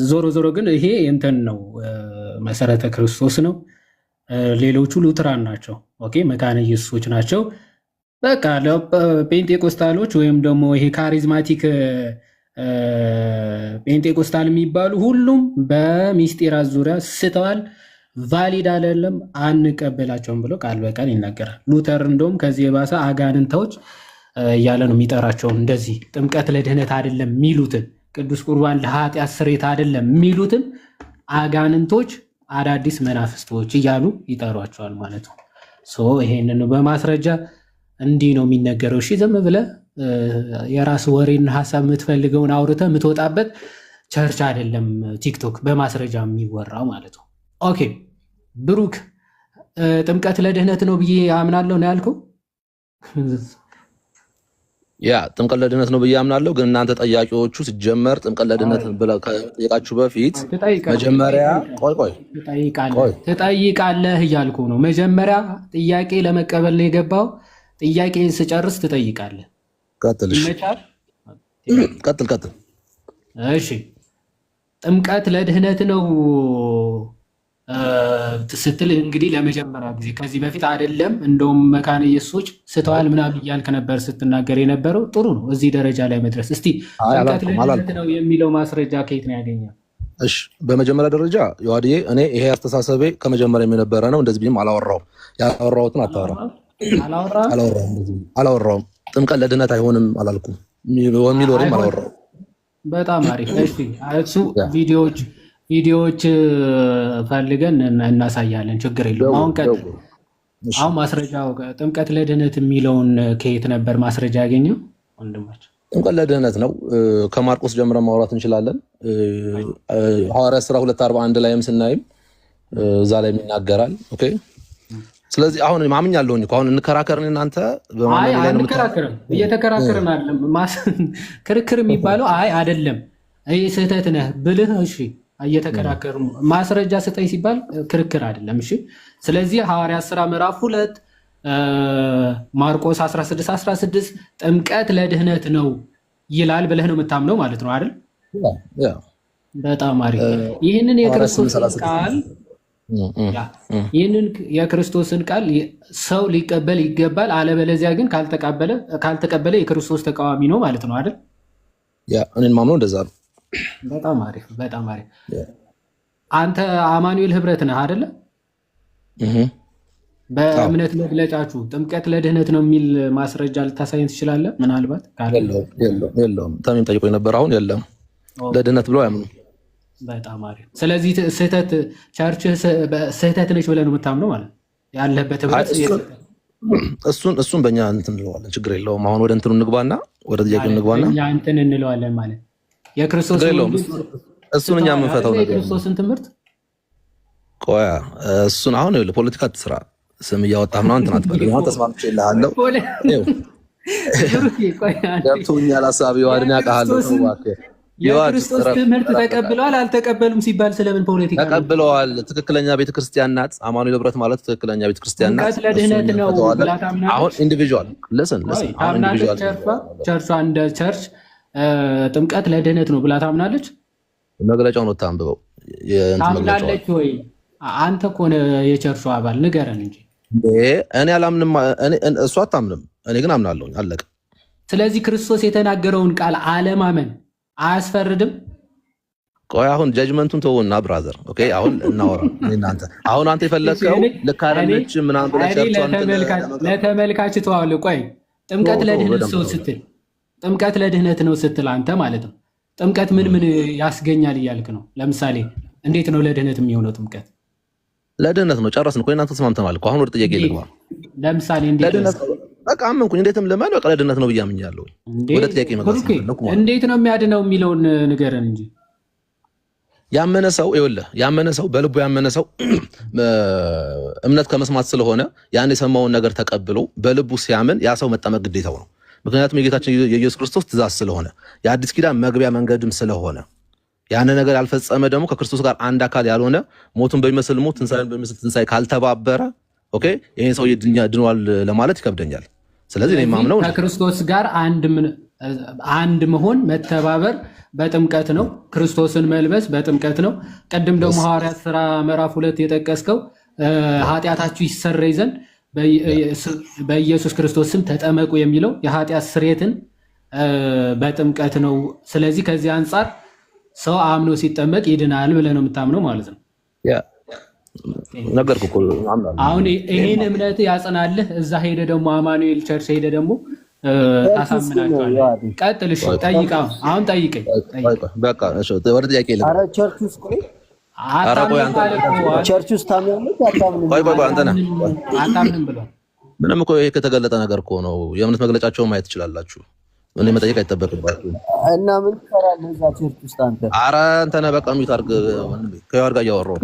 ዞሮ ዞሮ ግን ይሄ እንትን ነው፣ መሰረተ ክርስቶስ ነው። ሌሎቹ ሉትራን ናቸው። ኦኬ መካነ ኢየሱሶች ናቸው። በቃ ጴንጤቆስታሎች ወይም ደግሞ ይሄ ካሪዝማቲክ ጴንጤቆስታል የሚባሉ ሁሉም በሚስጢራት ዙሪያ ስተዋል። ቫሊድ አይደለም፣ አንቀበላቸውም ብሎ ቃል በቃል ይናገራል። ሉተር እንደውም ከዚህ የባሰ አጋንንታዎች እያለ ነው የሚጠራቸው። እንደዚህ ጥምቀት ለድህነት አይደለም የሚሉትን፣ ቅዱስ ቁርባን ለኃጢአት ስርየት አይደለም የሚሉትን አጋንንቶች፣ አዳዲስ መናፍስቶች እያሉ ይጠሯቸዋል ማለት ነው። ይሄንን በማስረጃ እንዲህ ነው የሚነገረው። እሺ ዝም ብለህ የራስ ወሬና ሀሳብ የምትፈልገውን አውርተህ የምትወጣበት ቸርች አይደለም ቲክቶክ በማስረጃ የሚወራው ማለት ነው። ኦኬ ብሩክ ጥምቀት ለድህነት ነው ብዬ አምናለሁ ነው ያልከው? ያ ጥምቀት ለድህነት ነው ብዬ አምናለሁ። ግን እናንተ ጠያቂዎቹ ሲጀመር ጥምቀት ለድህነት ብለው ከጠየቃችሁ በፊት መጀመሪያ ቆይ ትጠይቃለህ እያልኩ ነው። መጀመሪያ ጥያቄ ለመቀበል ነው የገባው። ጥያቄን ስጨርስ ትጠይቃለህ። ቀጥል። እሺ ጥምቀት ለድህነት ነው ስትል እንግዲህ ለመጀመሪያ ጊዜ ከዚህ በፊት አይደለም። እንደውም መካነ ኢየሱሶች ስተዋል ምናምን እያልክ ነበር ስትናገር የነበረው። ጥሩ ነው እዚህ ደረጃ ላይ መድረስ። እስቲ ጥምቀት ለድህነት ነው የሚለው ማስረጃ ከየት ነው ያገኘው? እሺ በመጀመሪያ ደረጃ ዮሐድዬ፣ እኔ ይሄ አስተሳሰቤ ከመጀመሪያ የነበረ ነው። እንደዚህ ብዬም አላወራሁም። ያላወራሁትን አታወራ። አላወራሁም። ጥምቀት ለድህነት አይሆንም አላልኩም። የሚል ወሬም አላወራሁም። በጣም አሪፍ። እሺ እሱ ቪዲዮዎች ፈልገን እናሳያለን። ችግር የለውም። አሁን ማስረጃው ጥምቀት ለድህነት የሚለውን ከየት ነበር ማስረጃ ያገኘው ወንድማችን? ጥምቀት ለድህነት ነው። ከማርቆስ ጀምረን ማውራት እንችላለን። ሐዋርያት ሥራ 2:41 ላይም ስናይም እዛ ላይ ይናገራል። ኦኬ ስለዚህ አሁን ማምኛለሁኝ እኮ አሁን እንከራከርን እናንተ አይ አንከራከርም፣ እየተከራከርን አይደለም። ክርክር የሚባለው አይ አይደለም ይሄ ስህተት ነህ ብልህ እሺ እየተከራከሩ ማስረጃ ስጠኝ ሲባል ክርክር አይደለም። እሺ ስለዚህ ሐዋርያት ሥራ ምዕራፍ 2 ማርቆስ 16:16 ጥምቀት ለድህነት ነው ይላል ብለህ ነው የምታምነው ማለት ነው አይደል? በጣም አሪፍ። ይህንን የክርስቶስን ቃል ሰው ሊቀበል ይገባል፣ አለበለዚያ ግን ካልተቀበለ የክርስቶስ ተቃዋሚ ነው ማለት ነው አይደል? እኔን ማምነው እንደዛ ነው። በጣም አሪፍ፣ በጣም አሪፍ። አንተ አማኑኤል ህብረት ነህ አይደለ? በእምነት መግለጫችሁ ጥምቀት ለድህነት ነው የሚል ማስረጃ ልታሳየን ትችላለህ? ምናልባት የለውም። ታሚም ጠይቆ ነበር። አሁን የለም ለድህነት ብለው አያምኑ። በጣም አሪፍ። ስለዚህ ቸርችህ ስህተት ነች ብለህ ነው የምታምነው ማለት ያለህበት ህብረት? እሱን በእኛ እንትን እንለዋለን፣ ችግር የለውም። አሁን ወደ እንትኑ እንግባና ወደ ጥያቄው እንግባና እኛ እንትን እንለዋለን ማለት የክርስቶስ እሱን እኛ የምንፈታው ነገር የክርስቶስን ትምህርት ቆያ እሱን አሁን ፖለቲካ ትስራ ስም እያወጣህ ነው እንትን አትበል። አሁን ተስማምቼልሃለሁ። ገብቶኛል ሀሳብ ይዋድን ያውቃለሁ። የክርስቶስ ትምህርት ተቀብለዋል አልተቀበሉም ሲባል ስለምን ፖለቲካ ተቀብለዋል? ትክክለኛ ቤተክርስቲያን ናት። አማኑኤል ህብረት ማለት ትክክለኛ ቤተክርስቲያን ናት። ጥምቀት ለድህነት ነው ብላ ታምናለች። አሁን ኢንዲቪጁዋል ቸርቿ እንደ ቸርች ጥምቀት ለድህነት ነው ብላ ታምናለች። መግለጫውን ወጣ አንብበው። ታምናለች ወይ? አንተ እኮ ነህ የቸርቹ አባል ንገረን እንጂ። እኔ አላምንም፣ እሷ አታምንም፣ እኔ ግን አምናለሁ። አለቀ። ስለዚህ ክርስቶስ የተናገረውን ቃል አለማመን አያስፈርድም? ቆይ አሁን ጀጅመንቱን ተውና ብራዘር፣ ኦኬ አሁን እናወራ እናንተ። አሁን አንተ የፈለከው ልክ አይደለች ምናምን ብለህ ቸርቿን ለተመልካች ተዋል። ቆይ ጥምቀት ለድህነት ሰው ስትል ጥምቀት ለድህነት ነው ስትል አንተ ማለት ነው ጥምቀት ምን ያስገኛል እያልክ ነው? ለምሳሌ እንዴት ነው ለድህነት የሚሆነው ጥምቀት? ለድህነት ነው። ጨረስን እኮ እናንተ ተስማምተናል እኮ። አሁን ወደ ጥያቄ ልግባ። ለምሳሌ እንዴት በቃ አመንኩኝ። እንዴትም ልመን በቃ ለድህነት ነው ብዬ አምኛለሁ። ወደ ጥያቄ መግባት እንዴት ነው የሚያድነው የሚለውን ንገረን እንጂ። ያመነ ሰው ይኸውልህ፣ ያመነ ሰው በልቡ ያመነ ሰው እምነት ከመስማት ስለሆነ ያን የሰማውን ነገር ተቀብሎ በልቡ ሲያምን ያ ሰው መጠመቅ ግዴታው ነው። ምክንያቱም የጌታችን የኢየሱስ ክርስቶስ ትእዛዝ ስለሆነ የአዲስ ኪዳን መግቢያ መንገድም ስለሆነ ያን ነገር ያልፈጸመ ደግሞ ከክርስቶስ ጋር አንድ አካል ያልሆነ ሞቱን በሚመስል ሞት ትንሣኤን በሚመስል ትንሣኤ ካልተባበረ ኦኬ ይሄን ሰው ድኗል ለማለት ይከብደኛል። ስለዚህ እኔ ማምነው ከክርስቶስ ጋር አንድ መሆን መተባበር በጥምቀት ነው። ክርስቶስን መልበስ በጥምቀት ነው። ቅድም ደግሞ ሐዋርያት ሥራ ምዕራፍ 2 የጠቀስከው ኃጢአታችሁ ይሰረይ ዘንድ በኢየሱስ ክርስቶስ ስም ተጠመቁ የሚለው የኃጢአት ስርየትን በጥምቀት ነው። ስለዚህ ከዚህ አንጻር ሰው አምኖ ሲጠመቅ ይድናል ብለህ ነው የምታምነው ማለት ነው። ነገርኩ እኮ አሁን ይሄን እምነት ያጸናልህ። እዛ ሄደ ደግሞ አማኑኤል ቸርች ሄደ ደግሞ ታሳምናቸዋለህ። ቀጥል። እሺ ጠይቅ። አሁን ጠይቀኝ። በቃ እሺ ወደ ጥያቄ ልግባ። ኧረ ቸርች ውስጥ ቸርች ውስጥ ታምናለህ አታምንም? አታምንም ብሏል። ምንም እኮ ይሄ ከተገለጠ ነገር እኮ ነው። የእምነት መግለጫቸውን ማየት ትችላላችሁ። እኔ መጠየቅ አይጠበቅባችሁም። እና ምን ትሰራለህ እዛ ቸርች ውስጥ አንተ? ኧረ አንተ ነህ በቃ ሚውት አድርግ። ከያር ጋር እያወራሁ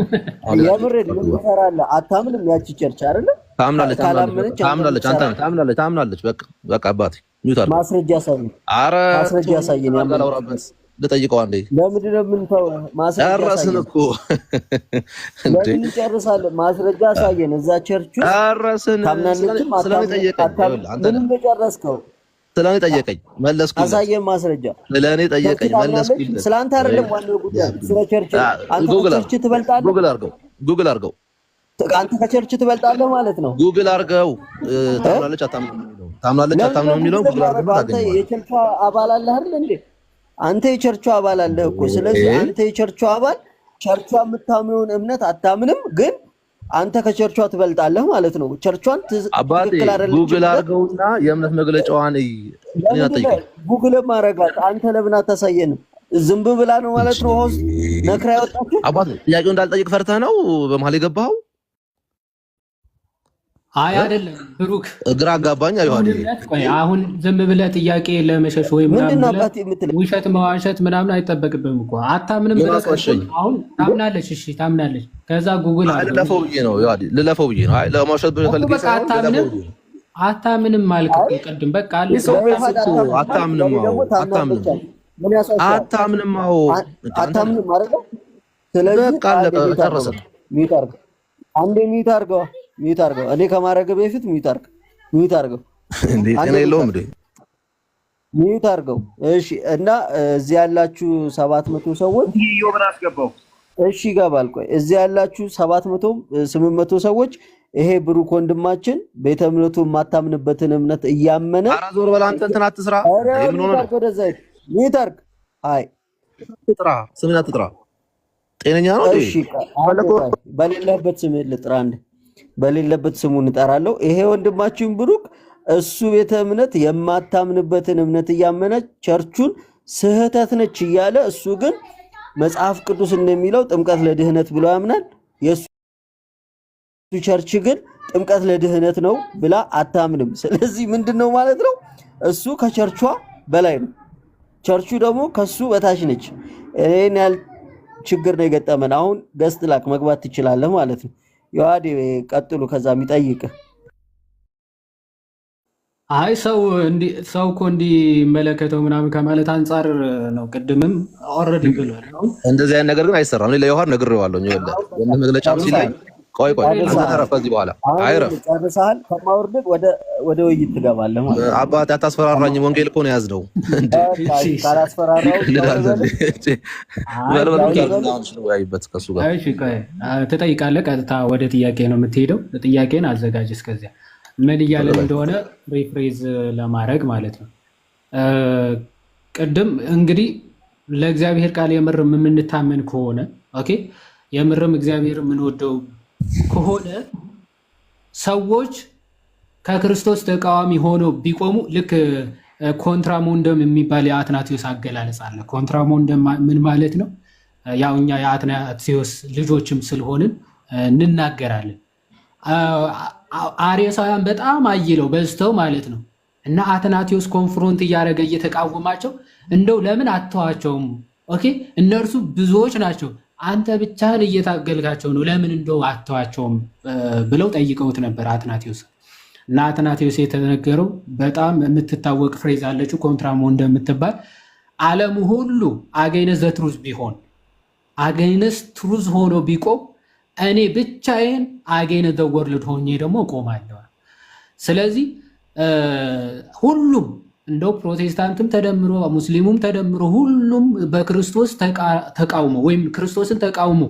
የምሬን ምን ትሰራለህ? አታምንም? ያቺ ቸርች አይደለ? ታምናለች። አንተ ታምናለች። በቃ አባቴ ሚውት አድርግ። ማስረጃ ያሳየን። ኧረ ማስረጃ ያሳየን። ያላውራበት ልጠይቀው አንዴ። ለምንድን ነው የምንተው? ማስረጃ ጨረስን እኮ ለምን እንጨርሳለን? ማስረጃ ያሳየን። እዛ ቸርች ውስጥ ጨረስን። ታምናለችም ምንም የጨረስከው ስለኔ ጠየቀኝ መለስኩለት። አሳየን ማስረጃ። ስለኔ ጠየቀኝ መለስኩለት። ስለአንተ አይደለም ዋናው ጉዳይ፣ ስለ ቸርች። አንተ ከቸርች ትበልጣለህ። ጉግል አድርገው። አንተ ከቸርች ትበልጣለህ ማለት ነው። ጉግል አድርገው። ታምናለች አታምንም የሚለውን ጉግል አድርገው። አንተ የቸርቹ አባል አለህ አይደል እንዴ? አንተ የቸርቹ አባል አለህ እኮ። ስለዚህ አንተ የቸርቹ አባል ቸርቿ የምታምነውን እምነት አታምንም፣ ግን አንተ ከቸርቿ ትበልጣለህ ማለት ነው። ቸርቿን ትክክል አይደለም። ጉግል አድርገውና የእምነት መግለጫዋን ጉግል ማረጋት። አንተ ለምን አታሳየንም? ዝም ብላ ነው ማለት ነው። ሆስ ነክራ ያወጣችሁ አባቴ። ጥያቄው እንዳልጠይቅ ፈርተህ ነው በመሀል የገባኸው? አይ አይደለም ብሩክ ግራ አጋባኝ። አሁን ዝም ብለህ ጥያቄ ለመሸሽ ወይ ምናምን ውሸት መዋሸት ምናምን አይጠበቅብህም እኮ አታምንም ብለህ አሁን ታምናለች። እሺ ታምናለች። ከዛ ጉግል ልለፈው ብዬ ነው አይ ለማውሸት ብፈልግ አታምንም አልክ እኮ ቅድም። በቃ አታምንም አይደል? ስለዚህ በቃ ጨረሰ። አንዴ ሚውት አድርገው። እኔ ከማድረግ በፊት ሚውት አድርገው እንዴ እኔ የለውም እንዴ ሚውት አድርገው። እሺ። እና እዚህ ያላችሁ 700 ሰዎች ኢዮብን አስገባው። እሺ ይገባል። ቆይ እዚህ ያላችሁ 800 ሰዎች ይሄ ብሩክ ወንድማችን ቤተ እምነቱ የማታምንበትን እምነት እያመነ ዞር በል አንተ እንትን አትስራ። ምን ሆነ ነው ሚውት አድርግ። አይ ትጥራ ስምን አትጥራ። ጤነኛ ነው እሺ። በሌለበት ስም ልጥራ እንደ በሌለበት ስሙን እጠራለሁ። ይሄ ወንድማችን ብሩክ እሱ ቤተ እምነት የማታምንበትን እምነት እያመነ ቸርቹን ስህተት ነች እያለ እሱ ግን መጽሐፍ ቅዱስ እንደሚለው ጥምቀት ለድህነት ብሎ ያምናል። የሱ ቸርች ግን ጥምቀት ለድህነት ነው ብላ አታምንም። ስለዚህ ምንድነው ማለት ነው? እሱ ከቸርቿ በላይ ነው፣ ቸርቹ ደግሞ ከሱ በታች ነች። እኔን ያህል ችግር ነው የገጠመን። አሁን ገስት ላክ መግባት ትችላለህ ማለት ነው። ዮሐዴ ቀጥሉ። ከዛ የሚጠይቅ አይ ሰው እኮ እንዲመለከተው ምናምን ከማለት አንጻር ነው። ቅድምም ኦልሬዲ ብሏል። እንደዚህ አይነት ነገር ግን አይሰራም። እኔ ለዮሐን ነግሬዋለሁ። ይኸውልህ መግለጫ ሲለኝ ቆይ ተረፈ እዚህ በኋላ አይረፍ ጨርሰሃል። ከማውርድ ወደ ውይይት ትገባለህ ማለት ነው። አባቴ አታስፈራራኝ። ወንጌል እኮ ነው ያዝነው እንዴ ካላስፈራራው ትጠይቃለህ። ቀጥታ ወደ ጥያቄ ነው የምትሄደው። ጥያቄን አዘጋጅ። እስከዚያ ምን እያለን እንደሆነ ሪፍሬዝ ለማድረግ ማለት ነው። ቅድም እንግዲህ ለእግዚአብሔር ቃል የምርም የምንታመን ከሆነ ኦኬ፣ የምርም እግዚአብሔር የምንወደው ከሆነ ሰዎች ከክርስቶስ ተቃዋሚ ሆነው ቢቆሙ ልክ ኮንትራሞንደም የሚባል የአትናቴዎስ አገላለጽ አለ። ኮንትራሞንደም ምን ማለት ነው? ያው እኛ የአትናቴዎስ ልጆችም ስለሆንን እንናገራለን። አርዮሳውያን በጣም አይለው በዝተው ማለት ነው። እና አትናቴዎስ ኮንፍሮንት እያደረገ እየተቃወማቸው እንደው ለምን አተዋቸውም? ኦኬ እነርሱ ብዙዎች ናቸው፣ አንተ ብቻህን እየታገልካቸው ነው፣ ለምን እንደው አተዋቸውም ብለው ጠይቀውት ነበር አትናቴዎስ። እና አትናቴዎስ የተነገረው በጣም የምትታወቅ ፍሬዝ አለችው ኮንትራሞንደም የምትባል ዓለሙ ሁሉ አገይነስ ዘ ትሩዝ ቢሆን አገይነስ ትሩዝ ሆኖ ቢቆም እኔ ብቻዬን አገይነስ ዘ ወርልድ ሆኜ ደግሞ እቆማለሁ። ስለዚህ ሁሉም እንደው ፕሮቴስታንትም ተደምሮ ሙስሊሙም ተደምሮ ሁሉም በክርስቶስ ተቃውሞ ወይም ክርስቶስን ተቃውሞ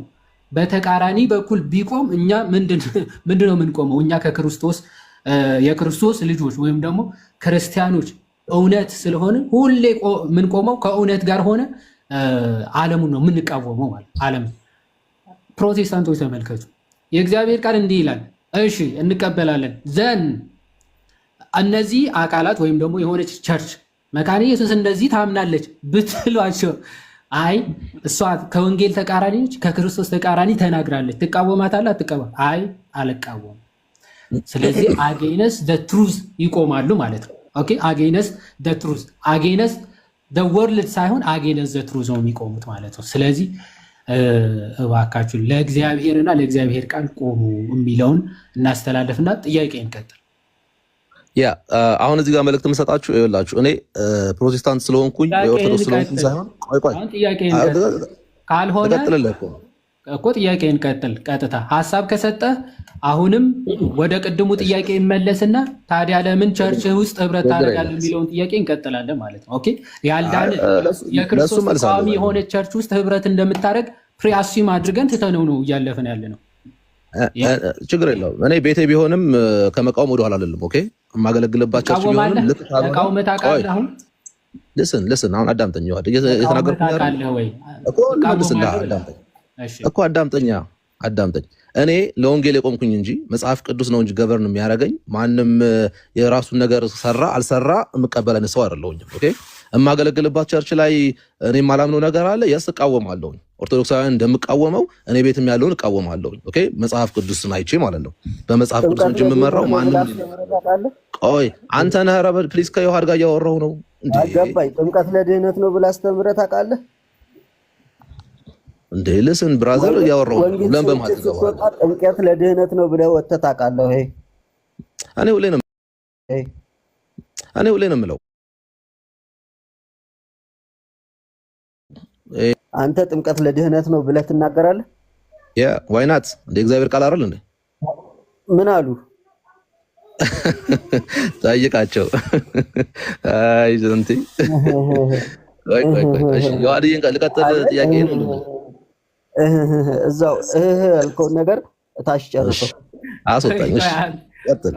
በተቃራኒ በኩል ቢቆም እኛ ምንድነው የምንቆመው? እኛ የክርስቶስ ልጆች ወይም ደግሞ ክርስቲያኖች እውነት ስለሆነ ሁሌ የምንቆመው ከእውነት ጋር ሆነ ዓለሙን ነው የምንቃወመው ማለት ዓለም። ፕሮቴስታንቶች ተመልከቱ፣ የእግዚአብሔር ቃል እንዲህ ይላል። እሺ እንቀበላለን ዘን እነዚህ አካላት ወይም ደግሞ የሆነች ቸርች መካነ ኢየሱስ እንደዚህ ታምናለች ብትሏቸው፣ አይ እሷ ከወንጌል ተቃራኒ ነች፣ ከክርስቶስ ተቃራኒ ተናግራለች፣ ትቃወማታለህ? አትቃወም? አይ አልቃወም። ስለዚህ አጌነስ ደ ትሩዝ ይቆማሉ ማለት ነው። ኦኬ አጌነስ ደ ትሩዝ አጌነስ ደ ወርልድ ሳይሆን አጌነስ ደ ትሩዝ ነው የሚቆሙት ማለት ነው። ስለዚህ እባካችሁ ለእግዚአብሔርና ለእግዚአብሔር ቃል ቆሙ የሚለውን እናስተላለፍና ጥያቄ እንቀጥል። ያ አሁን እዚህ ጋር መልእክት የምሰጣችሁ ይኸውላችሁ፣ እኔ ፕሮቴስታንት ስለሆንኩኝ ኦርቶዶክስ ስለሆንኩኝ ሳይሆን ካልሆነ እኮ ጥያቄ እንቀጥል። ቀጥታ ሀሳብ ከሰጠህ አሁንም ወደ ቅድሙ ጥያቄ ይመለስና ታዲያ ለምን ቸርች ውስጥ ህብረት ታደርጋለህ የሚለውን ጥያቄ እንቀጥላለን ማለት ነው። ኦኬ ያልዳነ የክርስቶስ ተቃዋሚ የሆነ ቸርች ውስጥ ህብረት እንደምታደርግ ፕሪአሲም አድርገን ትተነው ነው እያለፍን ያለ ነው። ችግር የለውም። እኔ ቤቴ ቢሆንም ከመቃወም ወደኋላ አይደለም። ኦኬ የማገለግልባቸው ቢሆንም ተቃውመህ ታውቃለህ? አሁን ልስን አሁን አዳምጠኝ የተናገርኩት እኮ አዳምጠኝ። እኔ ለወንጌል የቆምኩኝ እንጂ መጽሐፍ ቅዱስ ነው እንጂ ገበርን የሚያደርገኝ ማንም የራሱን ነገር ሰራ አልሰራ የምቀበለን ሰው አይደለሁኝም። ኦኬ የማገለግልባት ቸርች ላይ እኔ የማላምነው ነገር አለ፣ የስ እቃወማለሁኝ። ኦርቶዶክሳውያን እንደምቃወመው እኔ ቤትም ያለውን እቃወማለሁ። ኦኬ መጽሐፍ ቅዱስን አይቼ ማለት ነው። በመጽሐፍ ቅዱስ እንጂ የምመራው ማንም ቆይ አንተ ነህ ረበል ፕሊስ ከዮሐድ ጋር እያወራሁ ነው እንዴ? አገባኝ። ጥምቀት ለድህነት ነው ብለህ አስተምረህ ታውቃለህ እንዴ? ልስን ብራዘር እያወራሁ ነው። ለምን በማለት ነው ጥምቀት ለድህነት ነው ብለህ ወጥተህ ታውቃለህ ወይ? እኔ ሁሌ ነው የምለው። አንተ ጥምቀት ለድህነት ነው ብለህ ትናገራለህ? ያ ዋይ ናት እንደ እግዚአብሔር ቃል አይደል እንዴ? ምን አሉ? ጠይቃቸው። አይ ዘንቲ ቆይ እሺ ዮሐድዬን ልቀጥል። ጥያቄ ነው እዛው ያልከውን ነገር ታሽ ጨርሰው አስወጣኝ። እሺ ቀጥል።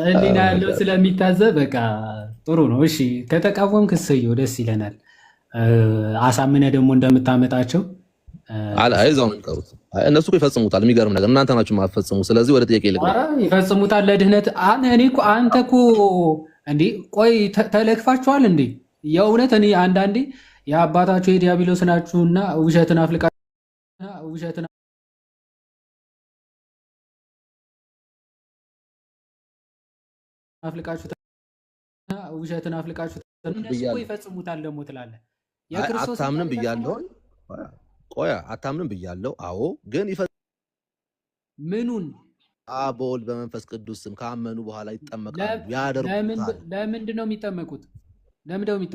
ህሊና ያለው ስለሚታዘብ በቃ ጥሩ ነው። እሺ ከተቃወምክ እሰየው ደስ ይለናል። አሳምነህ ደግሞ እንደምታመጣቸው እዛው ነው የሚቀሩት። እነሱ እኮ ይፈጽሙታል። የሚገርም ነገር እናንተ ናችሁ የማትፈጽሙ። ስለዚህ ወደ ጥያቄ ልግባ። ይፈጽሙታል ለድህነት። እኔ እኮ አንተ እኮ እንዴ ቆይ ተለክፋችኋል እንዴ? የእውነት እኔ አንዳንዴ የአባታችሁ የዲያብሎስ ናችሁና ውሸትን አፍልቃችሁ ውሸትን አፍልቃችሁ እነሱ እኮ ይፈጽሙታል ደግሞ ትላለህ። የክርስቶስ አታምንም ብያለሁ። ቆይ አታምንም ብያለሁ። አዎ ግን ምኑን አብ በወልድ በመንፈስ ቅዱስ ስም ካመኑ በኋላ ይጠመቃሉ፣ ያደርጉታል። ለምንድን ነው የሚጠመቁት?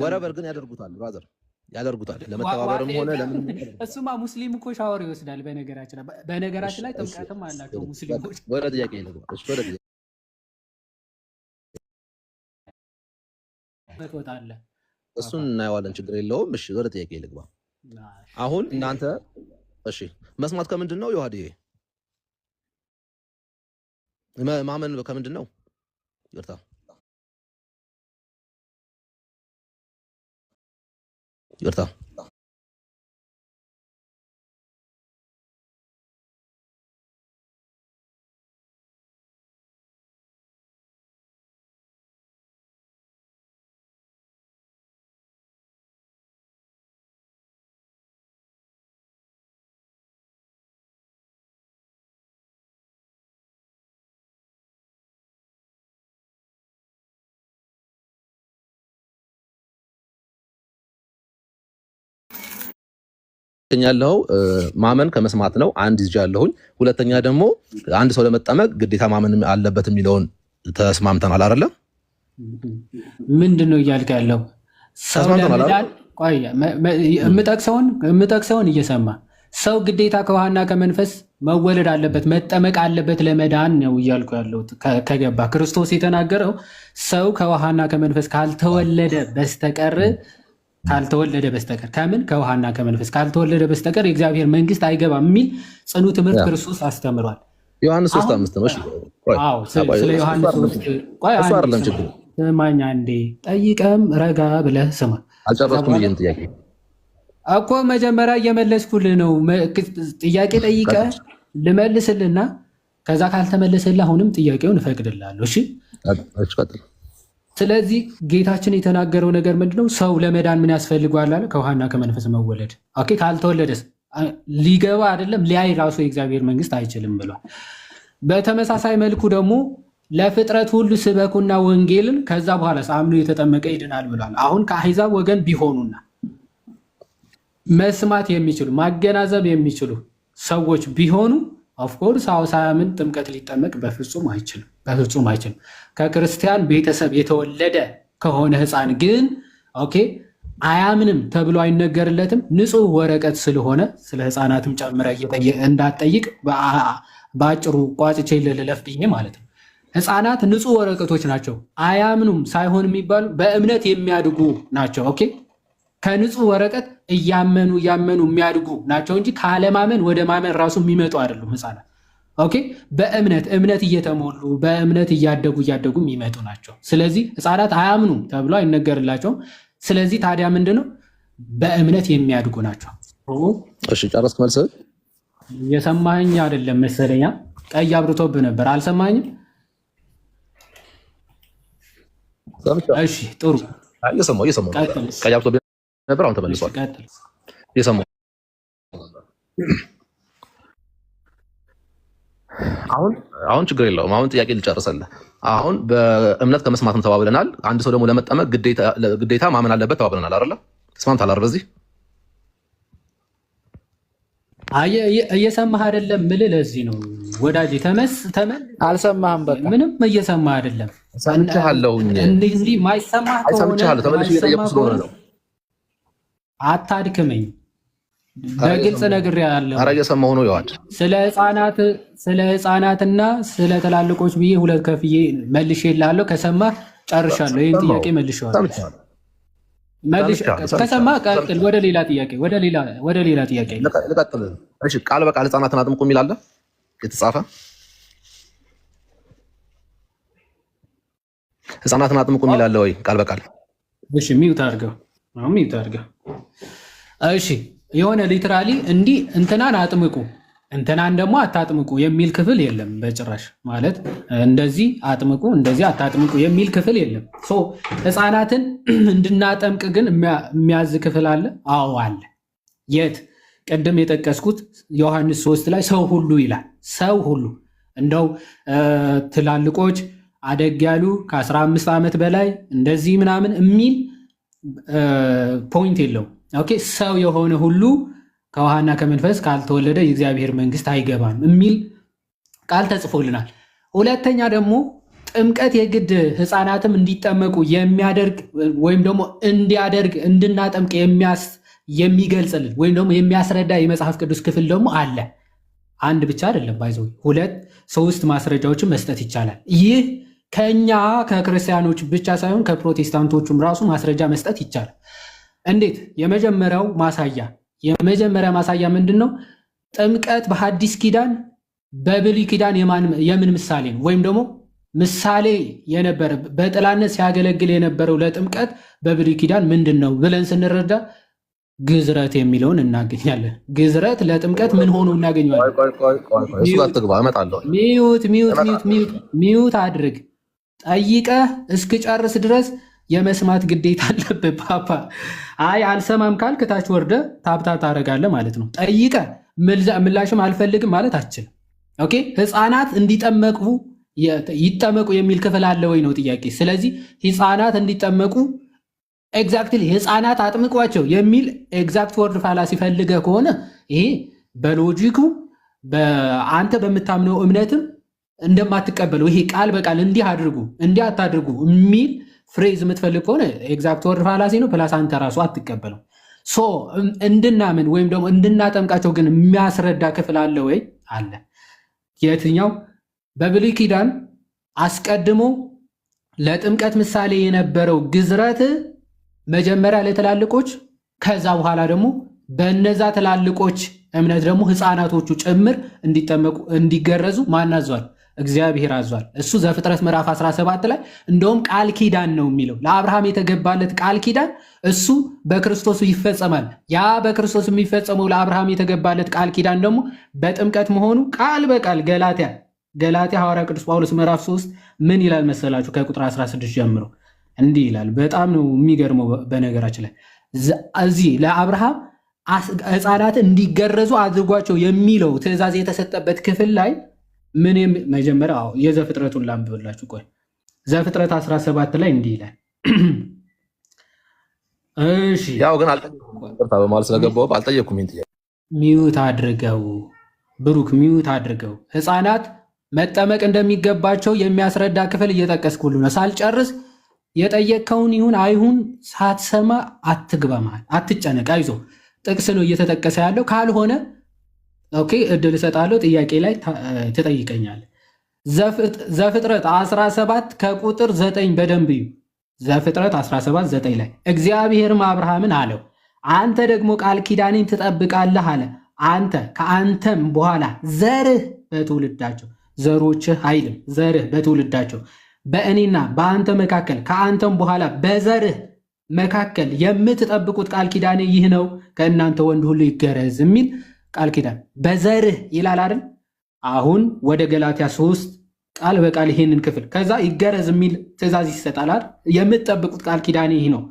ወረበር ግን ያደርጉታል። ብራዘር ያደርጉታል። ለመተባበርም ሆነ ለምን እሱማ ሙስሊም እኮ ሻወር ይወስዳል። በነገራችን ላይ ጥምቀትም አላቸው ሙስሊሞች። ወደ ጥያቄ ልግባ። እሺ ወደ ጥያቄ ትወጣለህ። እሱን እናየዋለን፣ ችግር የለውም። እሺ ወደ ጥያቄ ልግባ። አሁን እናንተ እሺ መስማት ከምንድን ነው ዮሐድዬ? ማመን ከምንድን ነው? ይቅርታ ያለው ማመን ከመስማት ነው። አንድ ይዣለሁኝ። ሁለተኛ ደግሞ አንድ ሰው ለመጠመቅ ግዴታ ማመን አለበት የሚለውን ተስማምተናል አይደለ? ምንድነው እያልክ ያለው? ሰው ለመዳን ቆይ የምጠቅሰውን እየሰማ ሰው ግዴታ ከውሃና ከመንፈስ መወለድ አለበት መጠመቅ አለበት ለመዳን ነው እያልኩ ያለሁት። ከገባ ክርስቶስ የተናገረው ሰው ከውሃና ከመንፈስ ካልተወለደ በስተቀር ከምን ከውሃና ከመንፈስ ካልተወለደ በስተቀር የእግዚአብሔር መንግስት አይገባም የሚል ጽኑ ትምህርት ክርስቶስ አስተምሯል። ዮሐንስ 3:5 ነው። ስለ ዮሐንስ 3 ስማኝ አንዴ፣ ጠይቀም ረጋ ብለህ ስማ። አልጨረስኩም ይሄን ጥያቄ እኮ መጀመሪያ እየመለስኩልህ ነው። ጥያቄ ጠይቀህ ልመልስልና ከዛ ካልተመለሰልህ አሁንም ጥያቄውን እፈቅድልሃለሁ። እሺ ቀጥል። ስለዚህ ጌታችን የተናገረው ነገር ምንድነው? ሰው ለመዳን ምን ያስፈልገዋል አለ? ከውሃና ከመንፈስ መወለድ። ኦኬ ካልተወለደስ ሊገባ አይደለም ሊያይ ራሱ የእግዚአብሔር መንግስት አይችልም ብሏል። በተመሳሳይ መልኩ ደግሞ ለፍጥረት ሁሉ ስበኩና ወንጌልን ከዛ በኋላ አምኖ የተጠመቀ ይድናል ብሏል። አሁን ከአሕዛብ ወገን ቢሆኑና መስማት የሚችሉ ማገናዘብ የሚችሉ ሰዎች ቢሆኑ ኦፍኮርስ ሳያምን ጥምቀት ሊጠመቅ በፍጹም አይችልም። ከክርስቲያን ቤተሰብ የተወለደ ከሆነ ህፃን ግን ኦኬ አያምንም ተብሎ አይነገርለትም። ንጹህ ወረቀት ስለሆነ ስለ ህፃናትም ጨምረ እንዳትጠይቅ በአጭሩ ቋጭቼ ልለፍ ብዬ ማለት ነው። ህፃናት ንጹህ ወረቀቶች ናቸው። አያምኑም ሳይሆን የሚባሉ በእምነት የሚያድጉ ናቸው። ኦኬ ከንጹህ ወረቀት እያመኑ የሚያድጉ ናቸው እንጂ ካለማመን ወደ ማመን ራሱ የሚመጡ አይደሉም ህፃናት። ኦኬ በእምነት እየተሞሉ በእምነት እያደጉ የሚመጡ ናቸው። ስለዚህ ህፃናት አያምኑም ተብሎ አይነገርላቸውም። ስለዚህ ታዲያ ምንድነው? በእምነት የሚያድጉ ናቸው። እሺ ጨረስክ? መልስ የሰማኸኝ አይደለም መሰለኛ። ቀይ አብርቶብህ ነበር አልሰማኝም? እሺ ጥሩ። እየሰማሁ ቀያብቶ ነበር። አሁን ተመልሷል። እየሰማሁ አሁን ችግር የለውም። አሁን ጥያቄ ልጨርሰልህ። አሁን በእምነት ከመስማትም ተባብለናል። አንድ ሰው ደግሞ ለመጠመቅ ግዴታ ማመን አለበት ተባብለናል አይደለ? ተስማምተሃል አይደል? በዚህ እየሰማህ አይደለም ምልህ ለዚህ ነው ወዳጅ አልሰማህም። በቃ ምንም እየሰማህ አይደለም። ሰምቻለሁኝ። እንዲህ ማይሰማህ ከሆነ ተመልሼ እየጠየኩህ ስለሆነ ነው። አታድክመኝ። በግልጽ ነግሬሃለሁ። ኧረ እየሰማሁ ነው። ይዋድ ስለ ህፃናትና ስለ ትላልቆች ብዬ ሁለት ከፍዬ መልሼልሃለሁ። ከሰማህ ጨርሻለሁ። ይህን ጥያቄ መልሼዋለሁ። ከሰማህ ቀጥል። ወደ ሌላ ጥያቄ ልቀጥል። እሺ፣ ቃል በቃል ህፃናትን አጥምቁ የሚል አለ የተጻፈ? ህፃናትን አጥምቁ የሚል አለ ወይ ቃል በቃል? እሺ፣ ሚውት አድርገው። እሺ፣ የሆነ ሊትራሊ እንዲህ እንትናን አጥምቁ እንትናን ደግሞ አታጥምቁ የሚል ክፍል የለም በጭራሽ። ማለት እንደዚህ አጥምቁ እንደዚህ አታጥምቁ የሚል ክፍል የለም። ህፃናትን እንድናጠምቅ ግን የሚያዝ ክፍል አለ? አዎ አለ። የት? ቅድም የጠቀስኩት ዮሐንስ 3 ላይ ሰው ሁሉ ይላል። ሰው ሁሉ እንደው ትላልቆች አደግ ያሉ ከ15 ዓመት በላይ እንደዚህ ምናምን የሚል ፖይንት የለው። ኦኬ፣ ሰው የሆነ ሁሉ ከውሃና ከመንፈስ ካልተወለደ የእግዚአብሔር መንግስት አይገባም የሚል ቃል ተጽፎልናል። ሁለተኛ ደግሞ ጥምቀት የግድ ህፃናትም እንዲጠመቁ የሚያደርግ ወይም ደግሞ እንዲያደርግ እንድናጠምቅ የሚገልጽልን ወይም ደግሞ የሚያስረዳ የመጽሐፍ ቅዱስ ክፍል ደግሞ አለ። አንድ ብቻ አይደለም። ባይዘው 2 3 ማስረጃዎችን መስጠት ይቻላል። ይህ ከኛ ከክርስቲያኖች ብቻ ሳይሆን ከፕሮቴስታንቶቹም ራሱ ማስረጃ መስጠት ይቻላል። እንዴት? የመጀመሪያ ማሳያ ምንድን ነው? ጥምቀት በሐዲስ ኪዳን በብሉይ ኪዳን የምን ምሳሌ ነው? ወይም ደግሞ ምሳሌ የነበረ በጥላነት ሲያገለግል የነበረው ለጥምቀት በብሉይ ኪዳን ምንድን ነው ብለን ስንረዳ ግዝረት የሚለውን እናገኛለን። ግዝረት ለጥምቀት ምን ሆኖ እናገኘዋለን? ሚዩት አድርግ። ጠይቀህ እስክጨርስ ድረስ የመስማት ግዴታ አለብህ። ፓፓ አይ አልሰማም ካልክ ታች ወርደህ ታብታ ታደርጋለህ ማለት ነው። ጠይቀህ ምላሽም አልፈልግም ማለት አትችልም። ኦኬ፣ ህፃናት እንዲጠመቁ ይጠመቁ የሚል ክፍል አለ ወይ ነው ጥያቄ። ስለዚህ ህፃናት እንዲጠመቁ ኤግዛክትሊ ህፃናት አጥምቋቸው የሚል ኤግዛክት ወርድ ፋላሲ ፈልገህ ከሆነ ይሄ በሎጂኩ አንተ በምታምነው እምነትም እንደማትቀበለው ይሄ ቃል በቃል እንዲህ አድርጉ እንዲህ አታድርጉ የሚል ፍሬዝ የምትፈልግ ከሆነ ኤግዛክት ወርድ ፋላሲ ነው። ፕላስ አንተ ራሱ አትቀበለው። እንድናምን ወይም ደግሞ እንድናጠምቃቸው ግን የሚያስረዳ ክፍል አለ ወይ? አለ። የትኛው? በብሉይ ኪዳን አስቀድሞ ለጥምቀት ምሳሌ የነበረው ግዝረት መጀመሪያ ለትላልቆች፣ ከዛ በኋላ ደግሞ በነዛ ትላልቆች እምነት ደግሞ ህፃናቶቹ ጭምር እንዲጠመቁ እንዲገረዙ ማን አዟል? እግዚአብሔር አዟል። እሱ ዘፍጥረት ምዕራፍ 17 ላይ እንደውም ቃል ኪዳን ነው የሚለው። ለአብርሃም የተገባለት ቃል ኪዳን እሱ በክርስቶስ ይፈጸማል። ያ በክርስቶስ የሚፈጸመው ለአብርሃም የተገባለት ቃል ኪዳን ደግሞ በጥምቀት መሆኑ ቃል በቃል ገላትያ ሐዋርያ ቅዱስ ጳውሎስ ምዕራፍ 3 ምን ይላል መሰላችሁ? ከቁጥር 16 ጀምሮ እንዲህ ይላል። በጣም ነው የሚገርመው። በነገራችን ላይ እዚህ ለአብርሃም ህፃናት እንዲገረዙ አድርጓቸው የሚለው ትእዛዝ የተሰጠበት ክፍል ላይ ምን መጀመሪያ የዘፍጥረቱን ላንብብላችሁ። ቆይ ዘፍጥረት 17 ላይ እንዲህ ይላል። እሺ ያው ግን በማለት ስለገባሁ አልጠየኩም። ሚዩት አድርገው ብሩክ፣ ሚዩት አድርገው። ህፃናት መጠመቅ እንደሚገባቸው የሚያስረዳ ክፍል እየጠቀስኩልህ ነው። ሳልጨርስ የጠየቅከውን ይሁን አይሁን ሳትሰማ አትግባ መሃል፣ አትጨነቅ፣ አይዞህ። ጥቅስ ነው እየተጠቀሰ ያለው። ካልሆነ ኦኬ እድል እሰጣለሁ፣ ጥያቄ ላይ ትጠይቀኛለህ። ዘፍጥረት 17 ከቁጥር 9 በደንብ እዩ። ዘፍጥረት 17 9 ላይ እግዚአብሔርም አብርሃምን አለው፣ አንተ ደግሞ ቃል ኪዳኔን ትጠብቃለህ አለ። አንተ ከአንተም በኋላ ዘርህ በትውልዳቸው፣ ዘሮችህ አይልም፣ ዘርህ በትውልዳቸው በእኔና በአንተ መካከል ከአንተም በኋላ በዘርህ መካከል የምትጠብቁት ቃል ኪዳኔ ይህ ነው፣ ከእናንተ ወንድ ሁሉ ይገረዝ የሚል ቃል ኪዳን በዘርህ ይላል አይደል? አሁን ወደ ገላትያ 3 ቃል በቃል ይሄንን ክፍል ከዛ ይገረዝ የሚል ትእዛዝ ይሰጣል። የምትጠብቁት ቃል ኪዳን ይህ ነው።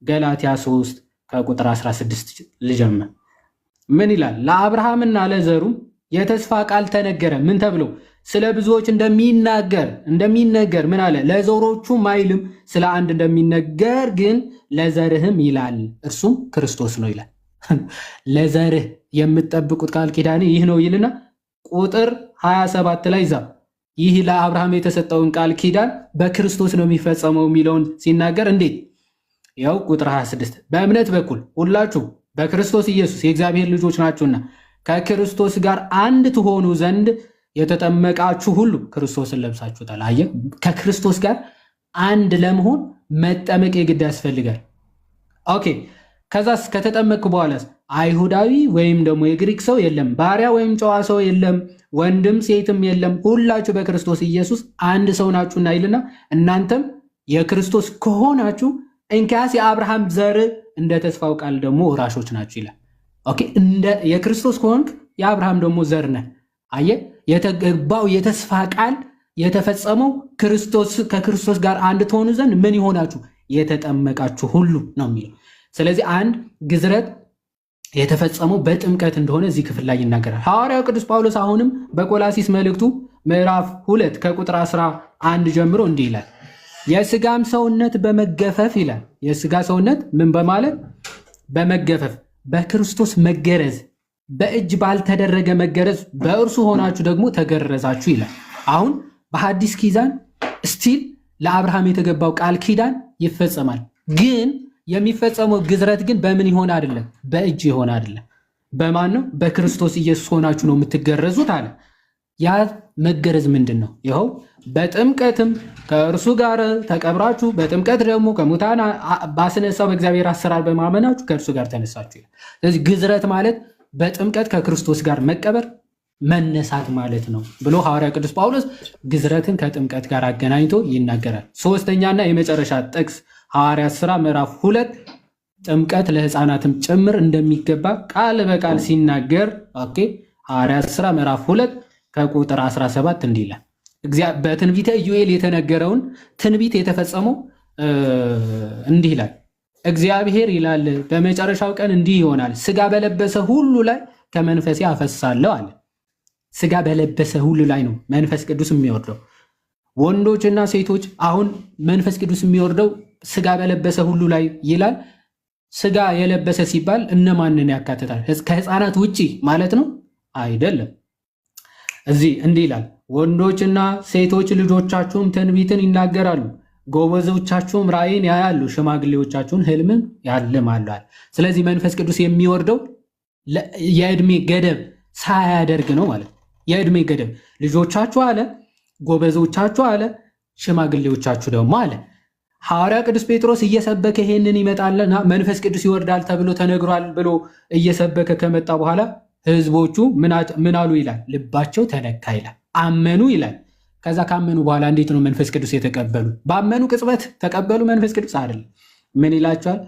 ገላትያ 3 ከቁጥር 16 ልጀምር። ምን ይላል? ለአብርሃምና ለዘሩም የተስፋ ቃል ተነገረ። ምን ተብሎ? ስለ ብዙዎች እንደሚነገር ምን አለ? ለዘሮቹም አይልም፣ ስለ አንድ እንደሚነገር ግን ለዘርህም ይላል፣ እርሱም ክርስቶስ ነው ይላል። ለዘርህ የምትጠብቁት ቃል ኪዳን ይህ ነው ይልና ቁጥር 27 ላይ ዛ ይህ ለአብርሃም የተሰጠውን ቃል ኪዳን በክርስቶስ ነው የሚፈጸመው የሚለውን ሲናገር እንዴት? ያው ቁጥር 26 በእምነት በኩል ሁላችሁ በክርስቶስ ኢየሱስ የእግዚአብሔር ልጆች ናችሁና ከክርስቶስ ጋር አንድ ትሆኑ ዘንድ የተጠመቃችሁ ሁሉ ክርስቶስን ለብሳችሁታል። አየህ፣ ከክርስቶስ ጋር አንድ ለመሆን መጠመቅ የግድ ያስፈልጋል። ኦኬ፣ ከዛስ ከተጠመቅኩ በኋላስ አይሁዳዊ ወይም ደግሞ የግሪክ ሰው የለም፣ ባሪያ ወይም ጨዋ ሰው የለም፣ ወንድም ሴትም የለም፣ ሁላችሁ በክርስቶስ ኢየሱስ አንድ ሰው ናችሁና ይልና እናንተም የክርስቶስ ከሆናችሁ እንኪያስ የአብርሃም ዘር እንደ ተስፋው ቃል ደግሞ ወራሾች ናችሁ ይላል። ኦኬ፣ እንደ የክርስቶስ ከሆንክ የአብርሃም ደግሞ ዘር ነህ። አየህ፣ የተገባው የተስፋ ቃል የተፈጸመው ከክርስቶስ ጋር አንድ ትሆኑ ዘንድ ምን ይሆናችሁ? የተጠመቃችሁ ሁሉ ነው የሚለው። ስለዚህ አንድ ግዝረት የተፈጸመው በጥምቀት እንደሆነ እዚህ ክፍል ላይ ይናገራል ሐዋርያው ቅዱስ ጳውሎስ። አሁንም በቆላሲስ መልእክቱ ምዕራፍ 2 ከቁጥር 11 ጀምሮ እንዲህ ይላል፣ የስጋም ሰውነት በመገፈፍ ይላል። የስጋ ሰውነት ምን በማለት በመገፈፍ በክርስቶስ መገረዝ፣ በእጅ ባልተደረገ መገረዝ በእርሱ ሆናችሁ ደግሞ ተገረዛችሁ ይላል። አሁን በሐዲስ ኪዳን ስቲል ለአብርሃም የተገባው ቃል ኪዳን ይፈጸማል። ግን የሚፈጸመው ግዝረት ግን በምን ይሆን አይደለም፣ በእጅ ይሆን አይደለም። በማን ነው? በክርስቶስ ኢየሱስ ሆናችሁ ነው የምትገረዙት አለ። ያ መገረዝ ምንድን ነው? ይኸው በጥምቀትም ከእርሱ ጋር ተቀብራችሁ በጥምቀት ደግሞ ከሙታን ባስነሳው በእግዚአብሔር አሰራር በማመናችሁ ከእርሱ ጋር ተነሳችሁ ይላል። ስለዚህ ግዝረት ማለት በጥምቀት ከክርስቶስ ጋር መቀበር መነሳት ማለት ነው ብሎ ሐዋርያ ቅዱስ ጳውሎስ ግዝረትን ከጥምቀት ጋር አገናኝቶ ይናገራል። ሶስተኛና የመጨረሻ ጥቅስ ሐዋርያት ሥራ ምዕራፍ 2 ጥምቀት ለሕፃናትም ጭምር እንደሚገባ ቃል በቃል ሲናገር ኦኬ፣ ሐዋርያት ሥራ ምዕራፍ 2 ከቁጥር 17 እንዲህ ይላል። በትንቢተ ኢዩኤል የተነገረውን ትንቢት የተፈጸመው እንዲህ ይላል። እግዚአብሔር ይላል በመጨረሻው ቀን እንዲህ ይሆናል፣ ስጋ በለበሰ ሁሉ ላይ ከመንፈሴ አፈሳለሁ አለ። ስጋ በለበሰ ሁሉ ላይ ነው መንፈስ ቅዱስ የሚወርደው፣ ወንዶችና ሴቶች። አሁን መንፈስ ቅዱስ የሚወርደው ስጋ በለበሰ ሁሉ ላይ ይላል። ስጋ የለበሰ ሲባል እነማንን ያካትታል? ከሕፃናት ውጪ ማለት ነው አይደለም። እዚህ እንዲህ ይላል፣ ወንዶችና ሴቶች ልጆቻችሁም ትንቢትን ይናገራሉ፣ ጎበዞቻችሁም ራእይን ያያሉ፣ ሽማግሌዎቻችሁን ህልምን ያልማሉ። ስለዚህ መንፈስ ቅዱስ የሚወርደው የዕድሜ ገደብ ሳያደርግ ነው ማለት። የዕድሜ ገደብ ልጆቻችሁ አለ፣ ጎበዞቻችሁ አለ፣ ሽማግሌዎቻችሁ ደግሞ አለ። ሐዋርያ ቅዱስ ጴጥሮስ እየሰበከ ይሄንን ይመጣልና መንፈስ ቅዱስ ይወርዳል ተብሎ ተነግሯል ብሎ እየሰበከ ከመጣ በኋላ ህዝቦቹ ምን አሉ ይላል? ልባቸው ተነካ ይላል። አመኑ ይላል። ከዛ ካመኑ በኋላ እንዴት ነው መንፈስ ቅዱስ የተቀበሉ? ባመኑ ቅጽበት ተቀበሉ መንፈስ ቅዱስ አይደለም። ምን ይላቸዋል?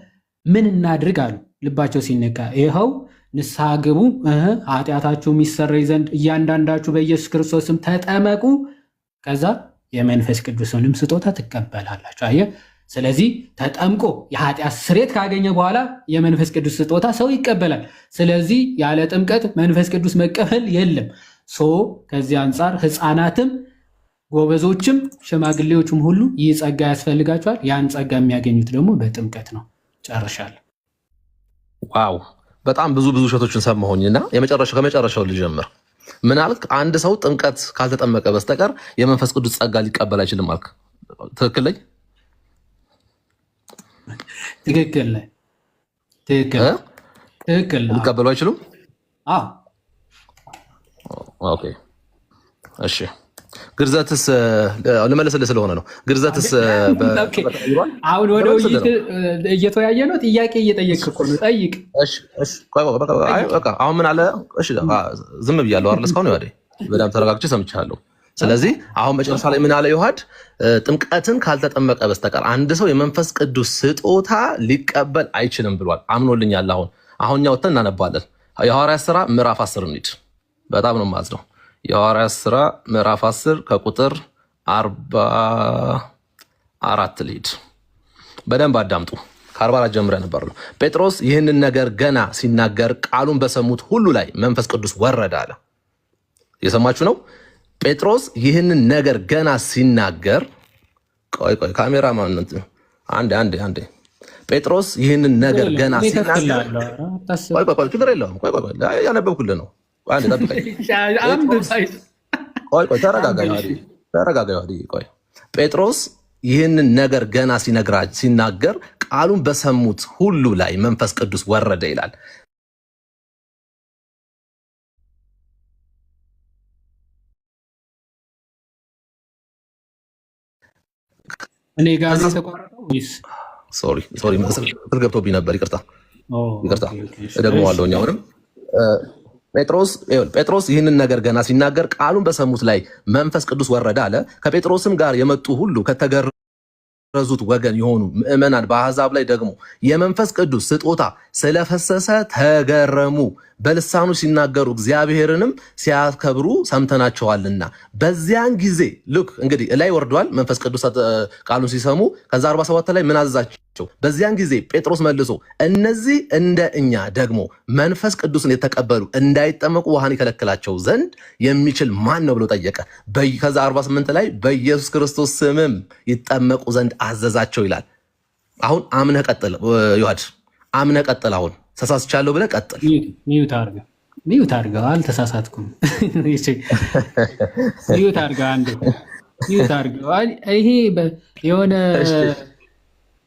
ምን እናድርግ አሉ። ልባቸው ሲነካ ይኸው ንስሐ ግቡ፣ ኃጢአታችሁ የሚሰረይ ዘንድ እያንዳንዳችሁ በኢየሱስ ክርስቶስም ተጠመቁ፣ ከዛ የመንፈስ ቅዱስንም ስጦታ ትቀበላላችሁ። አየህ፣ ስለዚህ ተጠምቆ የኃጢአት ስርየት ካገኘ በኋላ የመንፈስ ቅዱስ ስጦታ ሰው ይቀበላል። ስለዚህ ያለ ጥምቀት መንፈስ ቅዱስ መቀበል የለም። ከዚህ አንጻር ህፃናትም ጎበዞችም ሽማግሌዎችም ሁሉ ይህ ጸጋ ያስፈልጋቸዋል። ያን ጸጋ የሚያገኙት ደግሞ በጥምቀት ነው። ጨርሻለሁ። ዋው፣ በጣም ብዙ እሸቶችን ሰማሁኝና ከመጨረሻው ልጀምር። ምን አልክ? አንድ ሰው ጥምቀት ካልተጠመቀ በስተቀር የመንፈስ ቅዱስ ጸጋ ሊቀበል አይችልም አልክ። ትክክል ነኝ? ትክክል ነህ። ትክክል ነህ። ሊቀበሉ አይችሉም? አዎ። ኦኬ፣ እሺ። ግርዘትስ ልመልስልህ ስለሆነ ነው። ግርዘትስ አሁን ወደ ውይይት እየተወያየ ነው። ጥያቄ እየጠየቅክ እኮ ነው። ጠይቅ። አሁን ምን አለ? ዝም ብያለሁ አይደል? እስካሁን ይዋዴ በጣም ተረጋግቼ ሰምቻለሁ። ስለዚህ አሁን መጨረሻ ላይ ምን አለ ዮሐድ? ጥምቀትን ካልተጠመቀ በስተቀር አንድ ሰው የመንፈስ ቅዱስ ስጦታ ሊቀበል አይችልም ብሏል። አምኖልኛል። አሁን እኛ ወጥተን እናነባለን። የሐዋርያት ሥራ ምዕራፍ 10 እንሂድ። በጣም ነው የማዝነው። የሐዋርያት ሥራ ምዕራፍ 10 ከቁጥር 44 ሊድ በደንብ አዳምጡ። ከ44 ጀምረ ነበር ነው። ጴጥሮስ ይህንን ነገር ገና ሲናገር ቃሉን በሰሙት ሁሉ ላይ መንፈስ ቅዱስ ወረደ አለ። የሰማችሁ ነው። ጴጥሮስ ይህንን ነገር ገና ሲናገር ቆይ ካሜራ ማንነት አንዴ ጴጥሮስ ይህንን ነገር ገና ሲናገር ቆይ ችግር የለውም። ቆይ ያነበብኩልህ ነው። አንዴ ጠብቀኝ። ቆይ ተረጋጋ። ቆይ ጴጥሮስ ይህንን ነገር ገና ሲናገር ቃሉን በሰሙት ሁሉ ላይ መንፈስ ቅዱስ ወረደ ይላል። እኔ ጋር ተቋረጠው ወይስ? ሶሪ ገብቶብኝ ነበር። ይቅርታ እደግመዋለሁ። አሁንም ጴጥሮስ ይህንን ነገር ገና ሲናገር ቃሉን በሰሙት ላይ መንፈስ ቅዱስ ወረደ አለ። ከጴጥሮስም ጋር የመጡ ሁሉ ከተገረዙት ወገን የሆኑ ምዕመናን በአሕዛብ ላይ ደግሞ የመንፈስ ቅዱስ ስጦታ ስለፈሰሰ ተገረሙ። በልሳኑ ሲናገሩ እግዚአብሔርንም ሲያከብሩ ሰምተናቸዋልና። በዚያን ጊዜ ልክ እንግዲህ ላይ ወርዷል መንፈስ ቅዱስ ቃሉን ሲሰሙ። ከዛ 47 ላይ ምን አዘዛቸው? በዚያን ጊዜ ጴጥሮስ መልሶ እነዚህ እንደ እኛ ደግሞ መንፈስ ቅዱስን የተቀበሉ እንዳይጠመቁ ውሃን ይከለክላቸው ዘንድ የሚችል ማን ነው ብሎ ጠየቀ። ከዛ 48 ላይ በኢየሱስ ክርስቶስ ስምም ይጠመቁ ዘንድ አዘዛቸው ይላል። አሁን አምነህ ቀጥል ዮሐድ፣ አምነህ ቀጥል። አሁን ተሳስቻለሁ ብለህ ቀጥል። ሚዩት አድርገው። አልተሳሳትኩም። ሚዩት አድርገው። አንዴ ሚዩት አድርገው። ይሄ የሆነ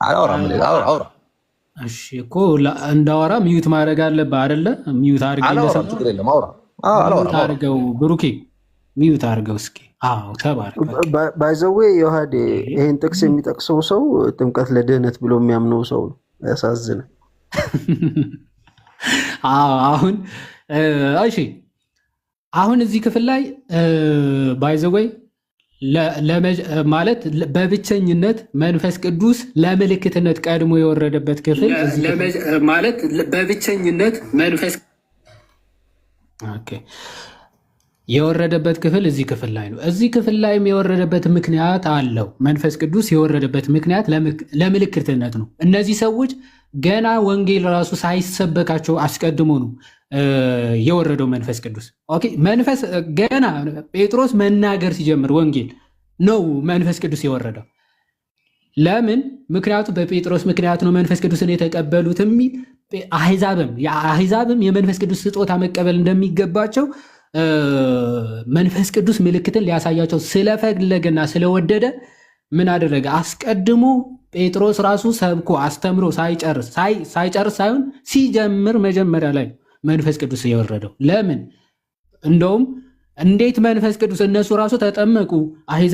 አውራ እሺ እኮ እንዳወራ ሚዩት ማድረግ አለብህ አይደለ? ሚዩት አድርገው። ብሩኬ ሚዩት አድርገው እስኪ። አዎ ተባረክ። ባይዘዌ ዮሐዴ ይሄን ጥቅስ የሚጠቅሰው ሰው ጥምቀት ለድህነት ብሎ የሚያምነው ሰው ነው። ያሳዝናል። አሁን እሺ፣ አሁን እዚህ ክፍል ላይ ባይዘወይ ማለት በብቸኝነት መንፈስ ቅዱስ ለምልክትነት ቀድሞ የወረደበት ክፍል ማለት በብቸኝነት መንፈስ የወረደበት ክፍል እዚህ ክፍል ላይ ነው። እዚህ ክፍል ላይም የወረደበት ምክንያት አለው። መንፈስ ቅዱስ የወረደበት ምክንያት ለምልክትነት ነው። እነዚህ ሰዎች ገና ወንጌል ራሱ ሳይሰበካቸው አስቀድሞ ነው የወረደው መንፈስ ቅዱስ። ኦኬ፣ መንፈስ ገና ጴጥሮስ መናገር ሲጀምር ወንጌል ነው መንፈስ ቅዱስ የወረደው። ለምን? ምክንያቱም በጴጥሮስ ምክንያት ነው መንፈስ ቅዱስን የተቀበሉት የሚል አሕዛብም የመንፈስ ቅዱስ ስጦታ መቀበል እንደሚገባቸው መንፈስ ቅዱስ ምልክትን ሊያሳያቸው ስለፈለገና ስለወደደ ምን አደረገ? አስቀድሞ ጴጥሮስ ራሱ ሰብኮ አስተምሮ ሳይጨርስ ሳይሆን ሲጀምር መጀመሪያ ላይ መንፈስ ቅዱስ የወረደው። ለምን? እንደውም እንዴት መንፈስ ቅዱስ እነሱ ራሱ ተጠመቁ፣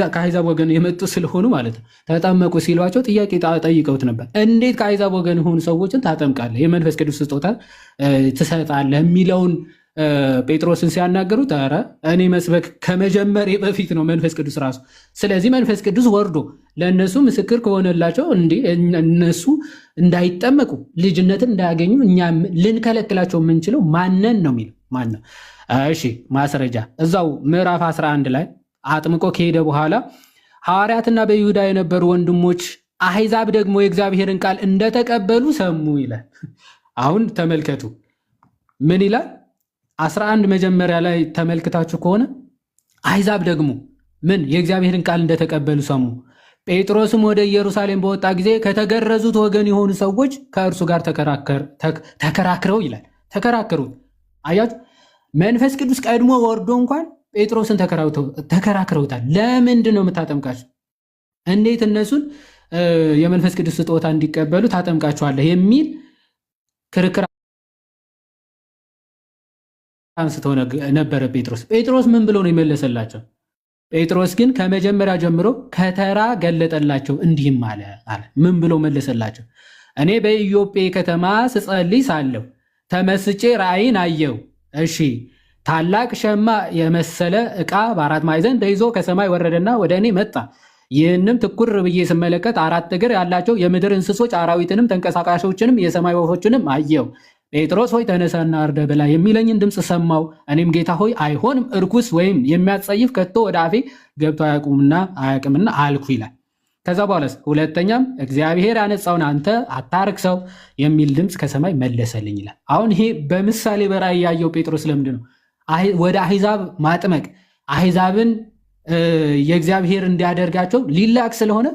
ከአሕዛብ ወገን የመጡ ስለሆኑ ማለት ነው። ተጠመቁ ሲሏቸው ጥያቄ ጠይቀውት ነበር። እንዴት ከአሕዛብ ወገን የሆኑ ሰዎችን ታጠምቃለህ፣ የመንፈስ ቅዱስ ስጦታ ትሰጣለህ የሚለውን ጴጥሮስን ሲያናገሩት፣ ኧረ እኔ መስበክ ከመጀመሬ በፊት ነው መንፈስ ቅዱስ ራሱ። ስለዚህ መንፈስ ቅዱስ ወርዶ ለእነሱ ምስክር ከሆነላቸው እነሱ እንዳይጠመቁ ልጅነትን እንዳያገኙ እኛ ልንከለክላቸው የምንችለው ማንን ነው የሚለው ማን ነው? እሺ ማስረጃ እዛው ምዕራፍ 11 ላይ አጥምቆ ከሄደ በኋላ ሐዋርያትና በይሁዳ የነበሩ ወንድሞች አሕዛብ ደግሞ የእግዚአብሔርን ቃል እንደተቀበሉ ሰሙ ይላል። አሁን ተመልከቱ ምን ይላል? 11 መጀመሪያ ላይ ተመልክታችሁ ከሆነ አሕዛብ ደግሞ ምን የእግዚአብሔርን ቃል እንደተቀበሉ ሰሙ። ጴጥሮስም ወደ ኢየሩሳሌም በወጣ ጊዜ ከተገረዙት ወገን የሆኑ ሰዎች ከእርሱ ጋር ተከራክረው ይላል። ተከራከሩት። አያችሁ፣ መንፈስ ቅዱስ ቀድሞ ወርዶ እንኳን ጴጥሮስን ተከራክረውታል። ለምንድን ነው የምታጠምቃቸው? እንዴት እነሱን የመንፈስ ቅዱስ ስጦታ እንዲቀበሉ ታጠምቃቸዋለህ? የሚል ክርክር አንስተው ነበረ ጴጥሮስ። ጴጥሮስ ምን ብሎ ነው የመለሰላቸው? ጴጥሮስ ግን ከመጀመሪያ ጀምሮ ከተራ ገለጠላቸው፣ እንዲህም አለ። ምን ብሎ መለሰላቸው? እኔ በኢዮጴ ከተማ ስጸልይ ሳለሁ ተመስጬ ራእይን አየው። እሺ፣ ታላቅ ሸማ የመሰለ ዕቃ በአራት ማዕዘን ተይዞ ከሰማይ ወረደና ወደ እኔ መጣ። ይህንም ትኩር ብዬ ስመለከት 4 እግር ያላቸው የምድር እንስሶች አራዊትንም ተንቀሳቃሾችንም የሰማይ ወፎችንም አየው። ጴጥሮስ ሆይ ተነሳና አርደ ብላ የሚለኝን ድምፅ ሰማው። እኔም ጌታ ሆይ አይሆንም፣ እርኩስ ወይም የሚያጸይፍ ከቶ ወደ አፌ ገብቶ አያውቅምና አልኩ ይላል። ከዛ በኋላስ ሁለተኛም እግዚአብሔር ያነጻውን አንተ አታርክሰው የሚል ድምፅ ከሰማይ መለሰልኝ ይላል። አሁን ይሄ በምሳሌ በራእይ ያየው ጴጥሮስ ለምንድን ነው ወደ አሕዛብ ማጥመቅ አሕዛብን የእግዚአብሔር እንዲያደርጋቸው ሊላክ ስለሆነ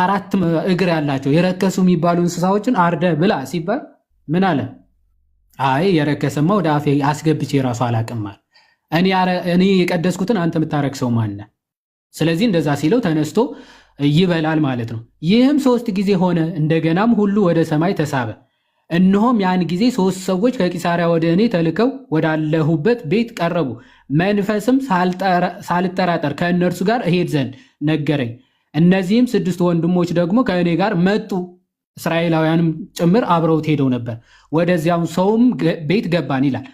አራት እግር ያላቸው የረከሱ የሚባሉ እንስሳዎችን አርደ ብላ ሲባል ምን አለ? አይ የረከሰማ ወደ አፌ አስገብቼ ራሱ አላቅም አለ። እኔ የቀደስኩትን አንተ የምታረክሰው ማን ነህ? ስለዚህ እንደዛ ሲለው ተነስቶ ይበላል ማለት ነው። ይህም 3 ጊዜ ሆነ። እንደገናም ሁሉ ወደ ሰማይ ተሳበ። እነሆም ያን ጊዜ 3 ሰዎች ከቂሳሪያ ወደ እኔ ተልከው ወዳለሁበት ቤት ቀረቡ። መንፈስም ሳልጠራጠር ከእነርሱ ጋር እሄድ ዘንድ ነገረኝ። እነዚህም 6 ወንድሞች ደግሞ ከእኔ ጋር መጡ። እስራኤላውያንም ጭምር አብረውት ሄደው ነበር። ወደዚያም ሰውም ቤት ገባን ይላል።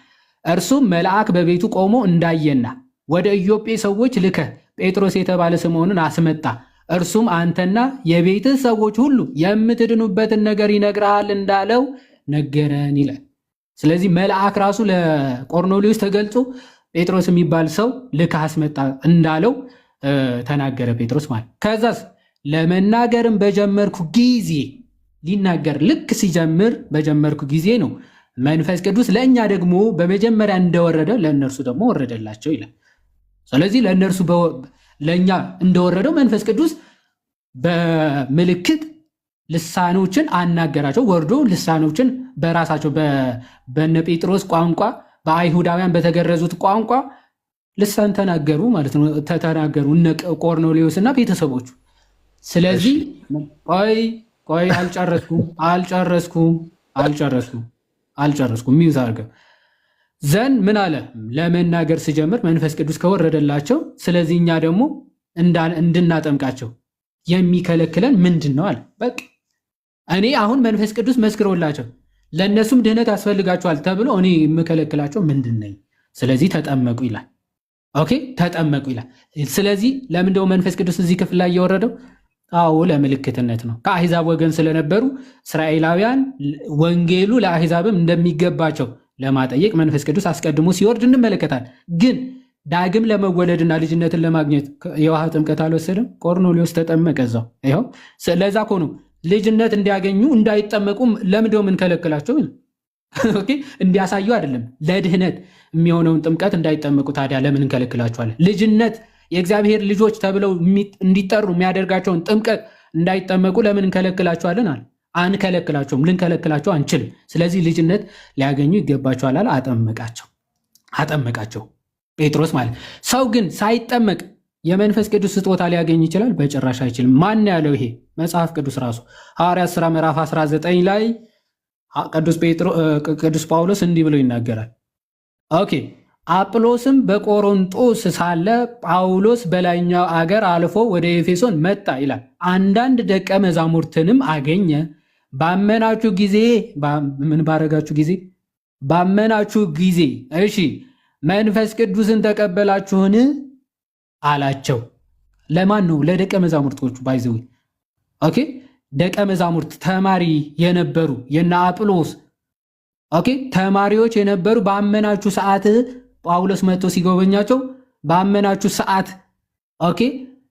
እርሱም መልአክ በቤቱ ቆሞ እንዳየና ወደ ኢዮጴ ሰዎች ልከ ጴጥሮስ የተባለ ስምዖንን አስመጣ፣ እርሱም አንተና የቤትህ ሰዎች ሁሉ የምትድኑበትን ነገር ይነግርሃል እንዳለው ነገረን ይላል። ስለዚህ መልአክ ራሱ ለቆርኔሌዎስ ተገልጾ ጴጥሮስ የሚባል ሰው ልከ አስመጣ እንዳለው ተናገረ ጴጥሮስ ማለት። ከዛስ ለመናገርም በጀመርኩ ጊዜ ሊናገር ልክ ሲጀምር በጀመርኩ ጊዜ ነው መንፈስ ቅዱስ ለእኛ ደግሞ በመጀመሪያ እንደወረደ ለእነርሱ ደግሞ ወረደላቸው ይላል። ስለዚህ ለእነርሱ ለእኛ እንደወረደው መንፈስ ቅዱስ በምልክት ልሳኖችን አናገራቸው። ወርዶ ልሳኖችን በራሳቸው በነ ጴጥሮስ ቋንቋ በአይሁዳውያን በተገረዙት ቋንቋ ልሳን ተናገሩ ማለት ነው። ተናገሩ እነ ቆርኔሌዎስ እና ቤተሰቦቹ። ስለዚህ ቆይ አልጨረስኩም ሚውት አድርገው ዘን ምን አለ? ለመናገር ሲጀምር መንፈስ ቅዱስ ከወረደላቸው፣ ስለዚህ እኛ ደግሞ እንድናጠምቃቸው የሚከለክለን ምንድን ነው አለ። በቃ እኔ አሁን መንፈስ ቅዱስ መስክሮላቸው ለእነሱም ድህነት ያስፈልጋቸዋል ተብሎ እኔ የምከለክላቸው ምንድን ነኝ? ስለዚህ ተጠመቁ ይላል። ኦኬ ተጠመቁ ይላል። ስለዚህ ለምንድነው መንፈስ ቅዱስ እዚህ ክፍል ላይ የወረደው? አዎ ለምልክትነት ነው። ከአሕዛብ ወገን ስለነበሩ እስራኤላውያን ወንጌሉ ለአሕዛብም እንደሚገባቸው ለማጠየቅ መንፈስ ቅዱስ አስቀድሞ ሲወርድ እንመለከታል። ግን ዳግም ለመወለድና ልጅነትን ለማግኘት የውሃ ጥምቀት አልወሰድም። ቆርኔሌዎስ ተጠመቀ እዛው። ይኸው ለዛ እኮ ነው ልጅነት እንዲያገኙ እንዳይጠመቁ ለምንድነው የምንከለክላቸው? ኦኬ እንዲያሳዩ አይደለም፣ ለድህነት የሚሆነውን ጥምቀት እንዳይጠመቁ ታዲያ ለምን እንከለክላቸዋለን? ልጅነት የእግዚአብሔር ልጆች ተብለው እንዲጠሩ የሚያደርጋቸውን ጥምቀት እንዳይጠመቁ ለምን እንከለክላቸዋለን? አለ አንከለክላቸውም፣ ልንከለክላቸው አንችልም። ስለዚህ ልጅነት ሊያገኙ ይገባቸዋል አለ። አጠመቃቸው ጴጥሮስ ማለት። ሰው ግን ሳይጠመቅ የመንፈስ ቅዱስ ስጦታ ሊያገኝ ይችላል? በጭራሽ አይችልም። ማን ያለው? ይሄ መጽሐፍ ቅዱስ ራሱ ሐዋርያት ሥራ ምዕራፍ 19 ላይ ቅዱስ ጳውሎስ እንዲህ ብሎ ይናገራል። ኦኬ አጵሎስም በቆሮንጦስ ሳለ ጳውሎስ በላይኛው አገር አልፎ ወደ ኤፌሶን መጣ ይላል። አንዳንድ ደቀ መዛሙርትንም አገኘ። ባመናችሁ ጊዜ ምን ባረጋችሁ ጊዜ? ባመናችሁ ጊዜ እሺ መንፈስ ቅዱስን ተቀበላችሁን አላቸው። ለማን ነው? ለደቀ መዛሙርቶቹ ባይዘው። ኦኬ ደቀ መዛሙርት ተማሪ የነበሩ የነ አጵሎስ ኦኬ ተማሪዎች የነበሩ ባመናችሁ ሰዓት ጳውሎስ መጥቶ ሲጎበኛቸው ባመናችሁ ሰዓት ኦኬ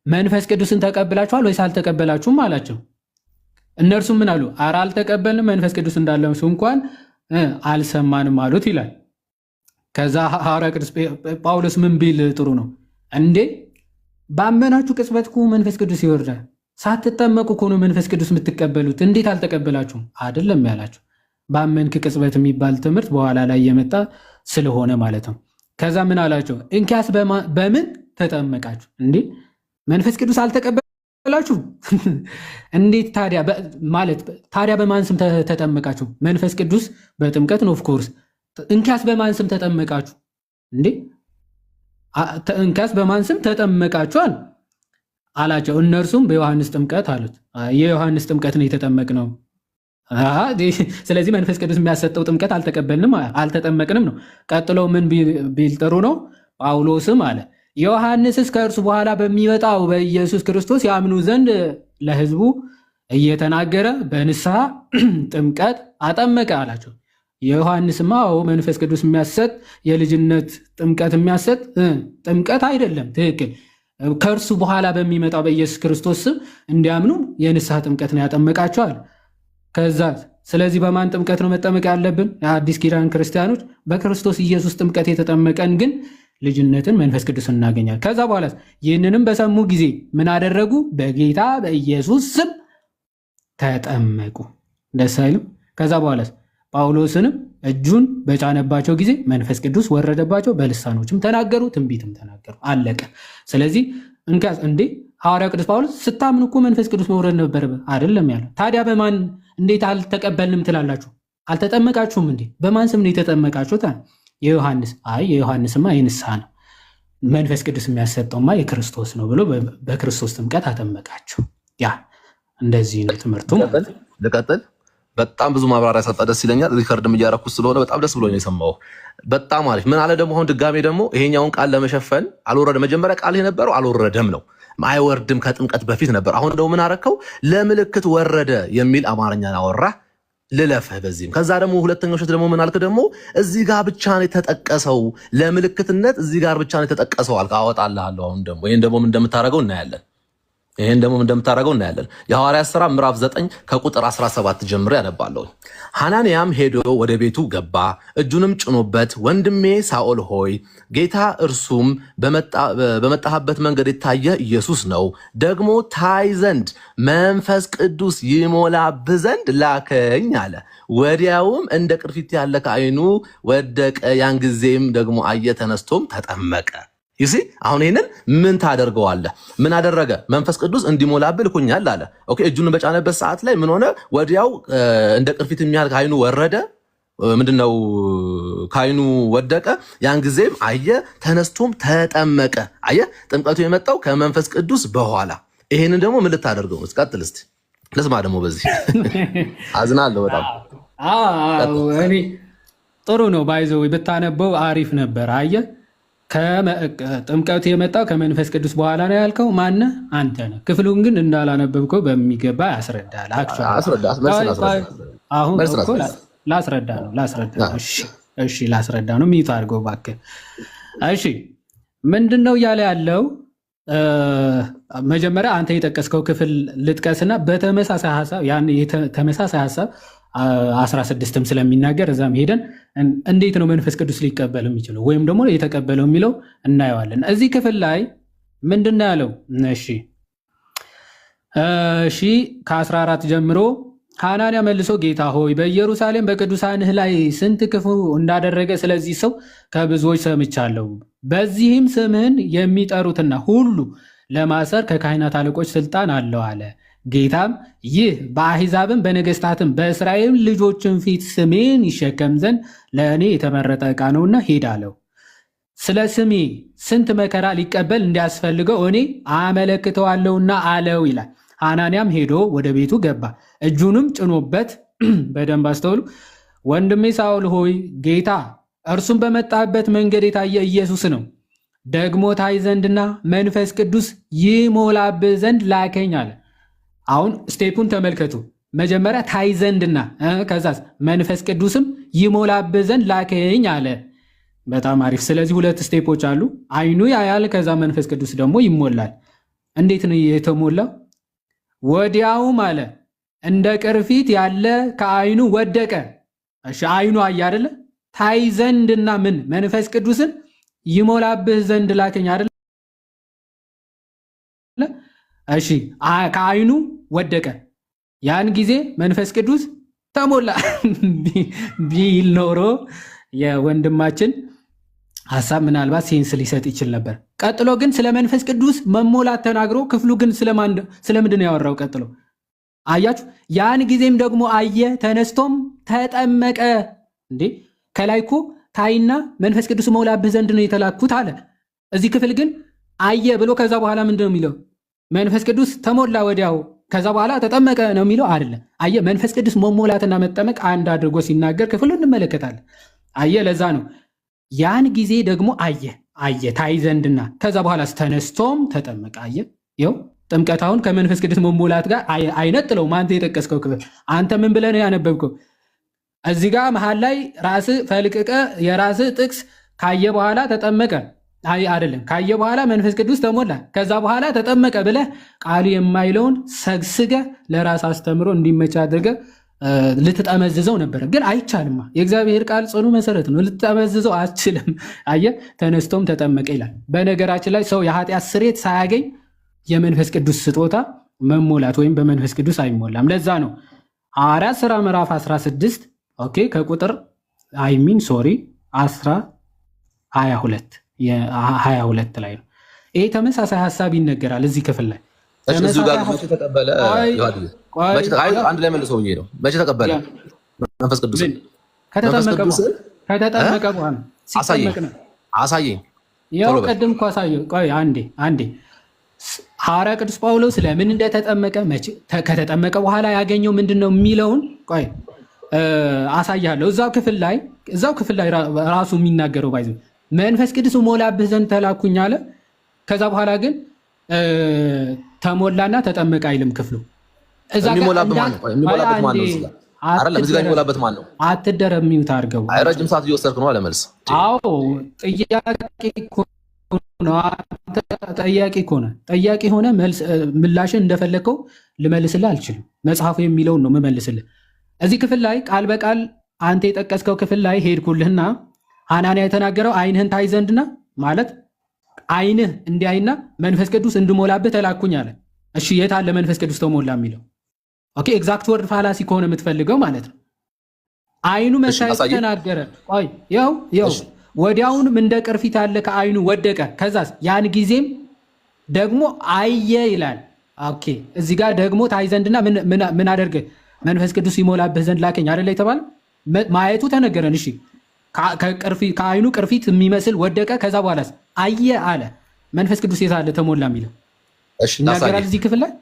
መንፈስ ቅዱስን ተቀብላችኋል ወይስ አልተቀበላችሁም አላቸው። እነርሱም ምን አሉ? ኧረ አልተቀበልንም፣ መንፈስ ቅዱስ እንዳለው እንኳን አልሰማንም አሉት ይላል። ከዛ ሐዋርያ ቅዱስ ጳውሎስ ምን ቢል ጥሩ ነው እንዴ? ባመናችሁ ቅጽበት እኮ መንፈስ ቅዱስ ይወርዳል። ሳትጠመቁ እኮ ነው መንፈስ ቅዱስ የምትቀበሉት። እንዴት አልተቀበላችሁም? አይደለም ያላችሁ ባመንክ ቅጽበት የሚባል ትምህርት በኋላ ላይ የመጣ ስለሆነ ማለት ነው። ከዛ ምን አላቸው? እንኪያስ በምን ተጠመቃችሁ? እንዴ መንፈስ ቅዱስ አልተቀበላችሁ? እንዴት ታዲያ ማለት ታዲያ በማን ስም ተጠመቃችሁ? መንፈስ ቅዱስ በጥምቀት ነው ኦፍኮርስ። እንኪያስ በማን ስም ተጠመቃችሁ? እንዴ እንኪያስ በማን ስም ተጠመቃችኋል አላቸው። እነርሱም በዮሐንስ ጥምቀት አሉት። የዮሐንስ ጥምቀት ነው የተጠመቅነው። ስለዚህ መንፈስ ቅዱስ የሚያሰጠው ጥምቀት አልተቀበልንም አልተጠመቅንም ነው። ቀጥሎ ምን ቢል ጥሩ ነው? ጳውሎስም አለ ዮሐንስስ ከእርሱ በኋላ በሚመጣው በኢየሱስ ክርስቶስ ያምኑ ዘንድ ለሕዝቡ እየተናገረ በንስሐ ጥምቀት አጠመቀ አላቸው። የዮሐንስማ መንፈስ ቅዱስ የሚያሰጥ የልጅነት ጥምቀት የሚያሰጥ ጥምቀት አይደለም። ትክክል። ከእርሱ በኋላ በሚመጣው በኢየሱስ ክርስቶስ ስም እንዲያምኑ የንስሐ ጥምቀት ነው ያጠመቃቸዋል። ከዛ ስለዚህ በማን ጥምቀት ነው መጠመቅ ያለብን? የአዲስ ኪዳን ክርስቲያኖች በክርስቶስ ኢየሱስ ጥምቀት የተጠመቀን ግን ልጅነትን መንፈስ ቅዱስ እናገኛል። ከዛ በኋላ ይህንንም በሰሙ ጊዜ ምን አደረጉ? በጌታ በኢየሱስ ስም ተጠመቁ። ደስ አይልም? ከዛ በኋላ ጳውሎስንም እጁን በጫነባቸው ጊዜ መንፈስ ቅዱስ ወረደባቸው፣ በልሳኖችም ተናገሩ፣ ትንቢትም ተናገሩ። አለቀ። ስለዚህ እንዴ ሐዋርያው ቅዱስ ጳውሎስ ስታምኑ እኮ መንፈስ ቅዱስ መውረድ ነበር አይደለም ያለው? ታዲያ በማን እንዴት አልተቀበልንም ትላላችሁ? አልተጠመቃችሁም እንዴ? በማን ስም ነው የተጠመቃችሁት? የዮሐንስ። አይ የዮሐንስማ የንስሐ ነው፣ መንፈስ ቅዱስ የሚያሰጠውማ የክርስቶስ ነው ብሎ በክርስቶስ ጥምቀት አጠመቃችሁ። ያ እንደዚህ ነው ትምህርቱ። ልቀጥል። በጣም ብዙ ማብራሪያ ሰጠ። ደስ ይለኛል። ሪከርድም እያረኩት ስለሆነ በጣም ደስ ብሎኝ ነው የሰማው። በጣም አሪፍ። ምን አለ ደግሞ አሁን ድጋሜ ደግሞ ይሄኛውን ቃል ለመሸፈን አልወረደም። መጀመሪያ ቃል የነበረው አልወረደም ነው፣ አይወርድም ከጥምቀት በፊት ነበር። አሁን ደግሞ ምን አረከው? ለምልክት ወረደ የሚል አማርኛን አወራ። ልለፍህ በዚህም። ከዛ ደግሞ ሁለተኛው ሸት ደግሞ ምን አልክ? ደግሞ እዚህ ጋር ብቻ ነው የተጠቀሰው፣ ለምልክትነት እዚህ ጋር ብቻ ነው የተጠቀሰው አልክ። አወጣልሃለሁ። አሁን ደግሞ ይሄን ደግሞ እንደምታረገው እናያለን። የሐዋርያት ሥራ ምዕራፍ 9 ከቁጥር 17 ጀምሮ ያነባለሁ። ሐናንያም ሄዶ ወደ ቤቱ ገባ፣ እጁንም ጭኖበት ወንድሜ ሳኦል ሆይ ጌታ እርሱም በመጣህበት መንገድ የታየ ኢየሱስ ነው፣ ደግሞ ታይ ዘንድ መንፈስ ቅዱስ ይሞላብህ ዘንድ ላከኝ አለ። ወዲያውም እንደ ቅርፊት ያለ ከዓይኑ ወደቀ። ያን ጊዜም ደግሞ አየ፣ ተነስቶም ተጠመቀ። ይሲ አሁን ይሄንን ምን ታደርገዋለህ? ምን አደረገ? መንፈስ ቅዱስ እንዲሞላብህ ልኮኛል አለ። ኦኬ እጁን በጫነበት ሰዓት ላይ ምን ሆነ? ወዲያው እንደ ቅርፊት የሚያህል ከዓይኑ ወረደ። ምንድነው? ከዓይኑ ወደቀ። ያን ጊዜም አየ፣ ተነስቶም ተጠመቀ። አየ ጥምቀቱ የመጣው ከመንፈስ ቅዱስ በኋላ። ይሄንን ደግሞ ምን ልታደርገው? ቀጥል እስቲ ለስማ። ደግሞ በዚህ አዝናለሁ በጣም እኔ ጥሩ ነው ባይዘው ብታነበው አሪፍ ነበር። አየ ጥምቀቱ የመጣው ከመንፈስ ቅዱስ በኋላ ነው ያልከው ማነህ? አንተ ነህ። ክፍሉን ግን እንዳላነበብከው በሚገባ ያስረዳል። አሁን ላስረዳ ነው። እሺ ላስረዳ ነው። ሚዩት አድርገው እባክህ። እሺ ምንድን ነው እያለ ያለው? መጀመሪያ አንተ የጠቀስከው ክፍል ልጥቀስና በተመሳሳይ ሀሳብ 16ም ስለሚናገር እዛም ሄደን እንዴት ነው መንፈስ ቅዱስ ሊቀበል የሚችለው ወይም ደግሞ የተቀበለው የሚለው እናየዋለን። እዚህ ክፍል ላይ ምንድን ያለው? እሺ ከ14 ጀምሮ ሐናንያ መልሶ ጌታ ሆይ በኢየሩሳሌም በቅዱሳንህ ላይ ስንት ክፉ እንዳደረገ ስለዚህ ሰው ከብዙዎች ሰምቻለሁ። በዚህም ስምህን የሚጠሩትና ሁሉ ለማሰር ከካህናት አለቆች ስልጣን አለው አለ። ጌታም ይህ በአሕዛብም በነገሥታትም በእስራኤል ልጆችን ፊት ስሜን ይሸከም ዘንድ ለእኔ የተመረጠ ዕቃ ነውና ሂድ አለው። ስለ ስሜ ስንት መከራ ሊቀበል እንዲያስፈልገው እኔ አመለክተዋለሁና አለው ይላል። ሐናንያም ሄዶ ወደ ቤቱ ገባ፣ እጁንም ጭኖበት በደንብ አስተውሉ። ወንድሜ ሳኦል ሆይ ጌታ እርሱም በመጣበት መንገድ የታየ ኢየሱስ ነው፣ ደግሞ ታይ ዘንድና መንፈስ ቅዱስ ይሞላብህ ዘንድ ላከኝ አለ። አሁን ስቴፑን ተመልከቱ። መጀመሪያ ታይ ዘንድና ከዛስ መንፈስ ቅዱስም ይሞላብህ ዘንድ ላከኝ አለ። በጣም አሪፍ። ስለዚህ ሁለት ስቴፖች አሉ። አይኑ ያያል፣ ከዛ መንፈስ ቅዱስ ደግሞ ይሞላል። እንዴት ነው የተሞላው? ወዲያውም አለ እንደ ቅርፊት ያለ ከአይኑ ወደቀ። እሺ አይኑ አየ አይደለ? ታይ ዘንድና ምን መንፈስ ቅዱስን ይሞላብህ ዘንድ ላከኝ አይደለ? እሺ ከአይኑ ወደቀ። ያን ጊዜ መንፈስ ቅዱስ ተሞላ ቢል ኖሮ የወንድማችን ሐሳብ ምናልባት ሴንስ ሊሰጥ ይችል ነበር። ቀጥሎ ግን ስለ መንፈስ ቅዱስ መሞላት ተናግሮ ክፍሉ ግን ስለምንድን ነው ያወራው? ቀጥሎ አያችሁ። ያን ጊዜም ደግሞ አየ፣ ተነስቶም ተጠመቀ። እንዴ ከላይ እኮ ታይና መንፈስ ቅዱስ መውላብህ ዘንድ ነው የተላኩት አለ። እዚህ ክፍል ግን አየ ብሎ ከዛ በኋላ ምንድን ነው የሚለው? መንፈስ ቅዱስ ተሞላ ወዲያው ከዛ በኋላ ተጠመቀ ነው የሚለው አይደለም። አየ መንፈስ ቅዱስ መሞላትና መጠመቅ አንድ አድርጎ ሲናገር ክፍሉ እንመለከታለን። አየ ለዛ ነው ያን ጊዜ ደግሞ አየ ታይ ዘንድና ከዛ በኋላ ተነስቶም ተጠመቀ። አየ ይኸው ጥምቀት አሁን ከመንፈስ ቅዱስ መሞላት ጋር አይነጥለውም። አንተ የጠቀስከው ክፍል አንተ ምን ብለህ ነው ያነበብከው? እዚህ ጋር መሀል ላይ ራስህ ፈልቅቀ የራስህ ጥቅስ ካየ በኋላ ተጠመቀ አይደለም፣ ካየ በኋላ መንፈስ ቅዱስ ተሞላ ከዛ በኋላ ተጠመቀ ብለህ ቃሉ የማይለውን ሰግስገ ለራስ አስተምሮ እንዲመቻ አድርገህ ልትጠመዝዘው ነበረ። ግን አይቻልማ። የእግዚአብሔር ቃል ጽኑ መሰረት ነው። ልትጠመዝዘው አትችልም። አየህ፣ ተነስቶም ተጠመቀ ይላል። በነገራችን ላይ ሰው የኃጢአት ስርየት ሳያገኝ የመንፈስ ቅዱስ ስጦታ መሞላት ወይም በመንፈስ ቅዱስ አይሞላም። ለዛ ነው ሐዋርያት ሥራ ምዕራፍ 16 ኦኬ ከቁጥር 22 ላይ ነው። ይሄ ተመሳሳይ ሀሳብ ይነገራል እዚህ ክፍል ላይ። እዚሁ ጋር መቼ ተቀበለ? አንድ ላይ መልሰው ነው። መቼ ተቀበለ መንፈስ ቅዱስ? ከተጠመቀ በኋላ ሲጠመቅ ነው። አሳየኝ። ያው ቀደም እኮ አሳየው። ቆይ አንዴ ሐዋርያ ቅዱስ ጳውሎስ ለምን እንደተጠመቀ ከተጠመቀ በኋላ ያገኘው ምንድነው የሚለውን ቆይ አሳያለሁ። እዛው ክፍል ላይ ራሱ የሚናገረው ባይዘ መንፈስ ቅዱስ ሞላብህ ዘንድ ተላኩኝ አለ። ከዛ በኋላ ግን ተሞላና ተጠመቀ አይልም ክፍሉ። አትደረሚውት አድርገው። ረጅም ሰዓት እየወሰድክ ነው አለመልስ። አዎ ጠያቂ ሆነ ምላሽን እንደፈለግከው ልመልስልህ አልችልም። መጽሐፉ የሚለውን ነው የምመልስልህ። እዚህ ክፍል ላይ ቃል በቃል አንተ የጠቀስከው ክፍል ላይ ሄድኩልህና ሐናንያ የተናገረው ዓይንህን ታይ ዘንድና ማለት ዓይንህ እንዲያይና መንፈስ ቅዱስ እንድሞላብህ ተላኩኝ አለ። እሺ የት አለ መንፈስ ቅዱስ ተሞላ የሚለው? ኦኬ ኤግዛክት ወርድ ፋላሲ ከሆነ የምትፈልገው ማለት ነው። ዓይኑ መታየት ተናገረ። ቆይ ያው ወዲያውንም እንደ ቅርፊት ያለ ከዓይኑ ወደቀ። ከዛስ ያን ጊዜም ደግሞ አየ ይላል። ኦኬ እዚህ ጋር ደግሞ ታይ ዘንድና ምን አደርገ መንፈስ ቅዱስ ይሞላብህ ዘንድ ላከኝ አይደለ የተባለ ማየቱ ተነገረን። እሺ ከዓይኑ ቅርፊት የሚመስል ወደቀ። ከዛ በኋላስ አየ አለ። መንፈስ ቅዱስ የት አለ ተሞላ የሚለው? እሺ ይናገራል እዚህ ክፍል ላይ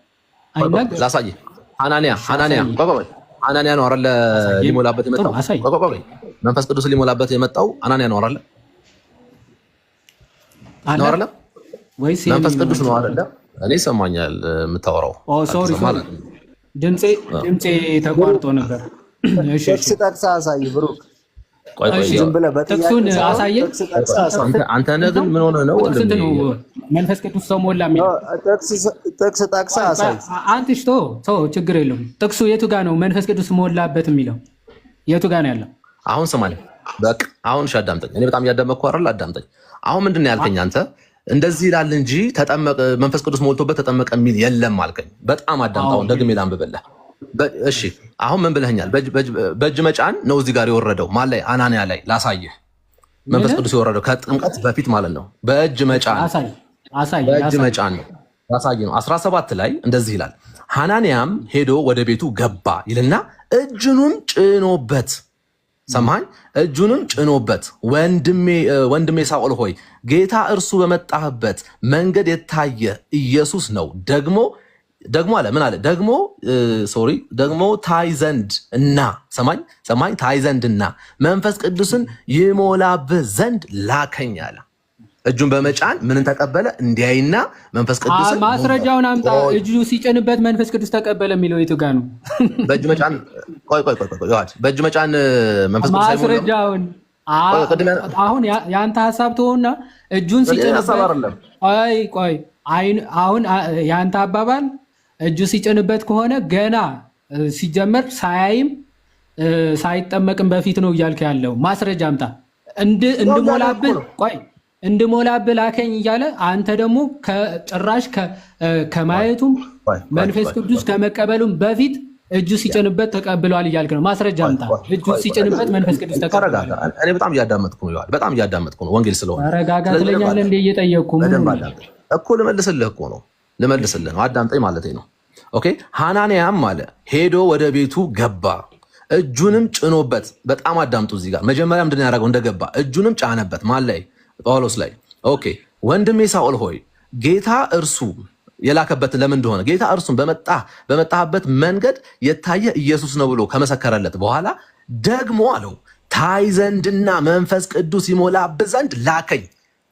ላሳይ። ሐናንያ ነው አይደለ ሊሞላበት የመጣው? መንፈስ ቅዱስ ሊሞላበት የመጣው ሐናንያ ነው አይደለ? ወይስ መንፈስ ቅዱስ ነው አይደለ? እኔ ይሰማኛል የምታወራው። ሶሪ ድምጼ ተቋርጦ ነበር። ጥቅስ ጠቅሰህ አሳይ ብሩክ። ጥቅሱን አሳየኝ። አንተ ነህ ግን ምን ሆነህ ነው? መንፈስ ቅዱስ ተሞላ የሚለው ጥቅስ ጠቅሰህ አሳይ። አንተሽ ችግር የለውም። ጥቅሱ የቱ ጋ ነው መንፈስ ቅዱስ ሞላበት የሚለው? የቱ ጋ ነው ያለው? አሁን ስማኝ በቃ አሁን አዳምጠኝ። እኔ በጣም እያዳመጥኩ አይደል? አዳምጠኝ። አሁን ምንድን ነው ያልከኝ አንተ? እንደዚህ ይላል እንጂ ተጠመቀ መንፈስ ቅዱስ ሞልቶበት ተጠመቀ የሚል የለም አልከኝ። በጣም አዳምጣውን ደግሜ ላንብብልህ። እሺ አሁን ምን ብለኸኛል? በእጅ መጫን ነው እዚህ ጋር የወረደው ማን ላይ? ሐናንያ ላይ ላሳየህ። መንፈስ ቅዱስ የወረደው ከጥምቀት በፊት ማለት ነው። በእጅ መጫን ነው ላሳየህ ነው። 17 ላይ እንደዚህ ይላል። ሐናንያም ሄዶ ወደ ቤቱ ገባ ይልና እጁንም ጭኖበት ሰማኝ እጁንም ጭኖበት ወንድሜ ሳኦል ሆይ ጌታ እርሱ በመጣህበት መንገድ የታየ ኢየሱስ ነው። ደግሞ አለ ምን አለ? ደግሞ ታይ ዘንድ እና ሰማኝ ታይ ዘንድ እና መንፈስ ቅዱስን ይሞላብህ ዘንድ ላከኝ አለ። እጁን በመጫን ምንን ተቀበለ? እንዲያይና መንፈስ ቅዱስን ማስረጃውን አምጣ። እጁ ሲጭንበት መንፈስ ቅዱስ ተቀበለ የሚለው የቱ ጋር ነው? በእጅ መጫን በእጅ መጫን መንፈስ ቅዱስ ማስረጃውን አሁን የአንተ ሀሳብ ተሆና እጁን ሲጭንበት አሁን የአንተ አባባል እጁ ሲጭንበት ከሆነ ገና ሲጀመር ሳያይም ሳይጠመቅም በፊት ነው እያልክ ያለው። ማስረጃ አምጣ። እንድሞላብህ ላከኝ እያለ አንተ ደግሞ ጭራሽ ከማየቱም መንፈስ ቅዱስ ከመቀበሉም በፊት እጁ ሲጭንበት ተቀብሏል እያልክ ነው። ማስረጃ አምጣ። እጁ ሲጭንበት መንፈስ ቅዱስ ተቀብሏል። እኔ በጣም እያዳመጥኩ ነው ወንጌል ስለሆነ። ተረጋጋ ትለኛለህ እንደ እየጠየቅኩ እኮ ልመልስልህ ነው አዳምጠኝ ማለቴ ነው። ኦኬ ሐናንያም አለ ሄዶ ወደ ቤቱ ገባ እጁንም ጭኖበት። በጣም አዳምጡ እዚህ ጋር መጀመሪያ ምንድን ያደረገው? እንደገባ እጁንም ጫነበት ማን ላይ? ጳውሎስ ላይ። ኦኬ ወንድሜ ሳኦል ሆይ ጌታ እርሱ የላከበት ለምን እንደሆነ ጌታ እርሱን በመጣህበት መንገድ የታየ ኢየሱስ ነው ብሎ ከመሰከረለት በኋላ ደግሞ አለው ታይ ዘንድና መንፈስ ቅዱስ ይሞላብህ ዘንድ ላከኝ።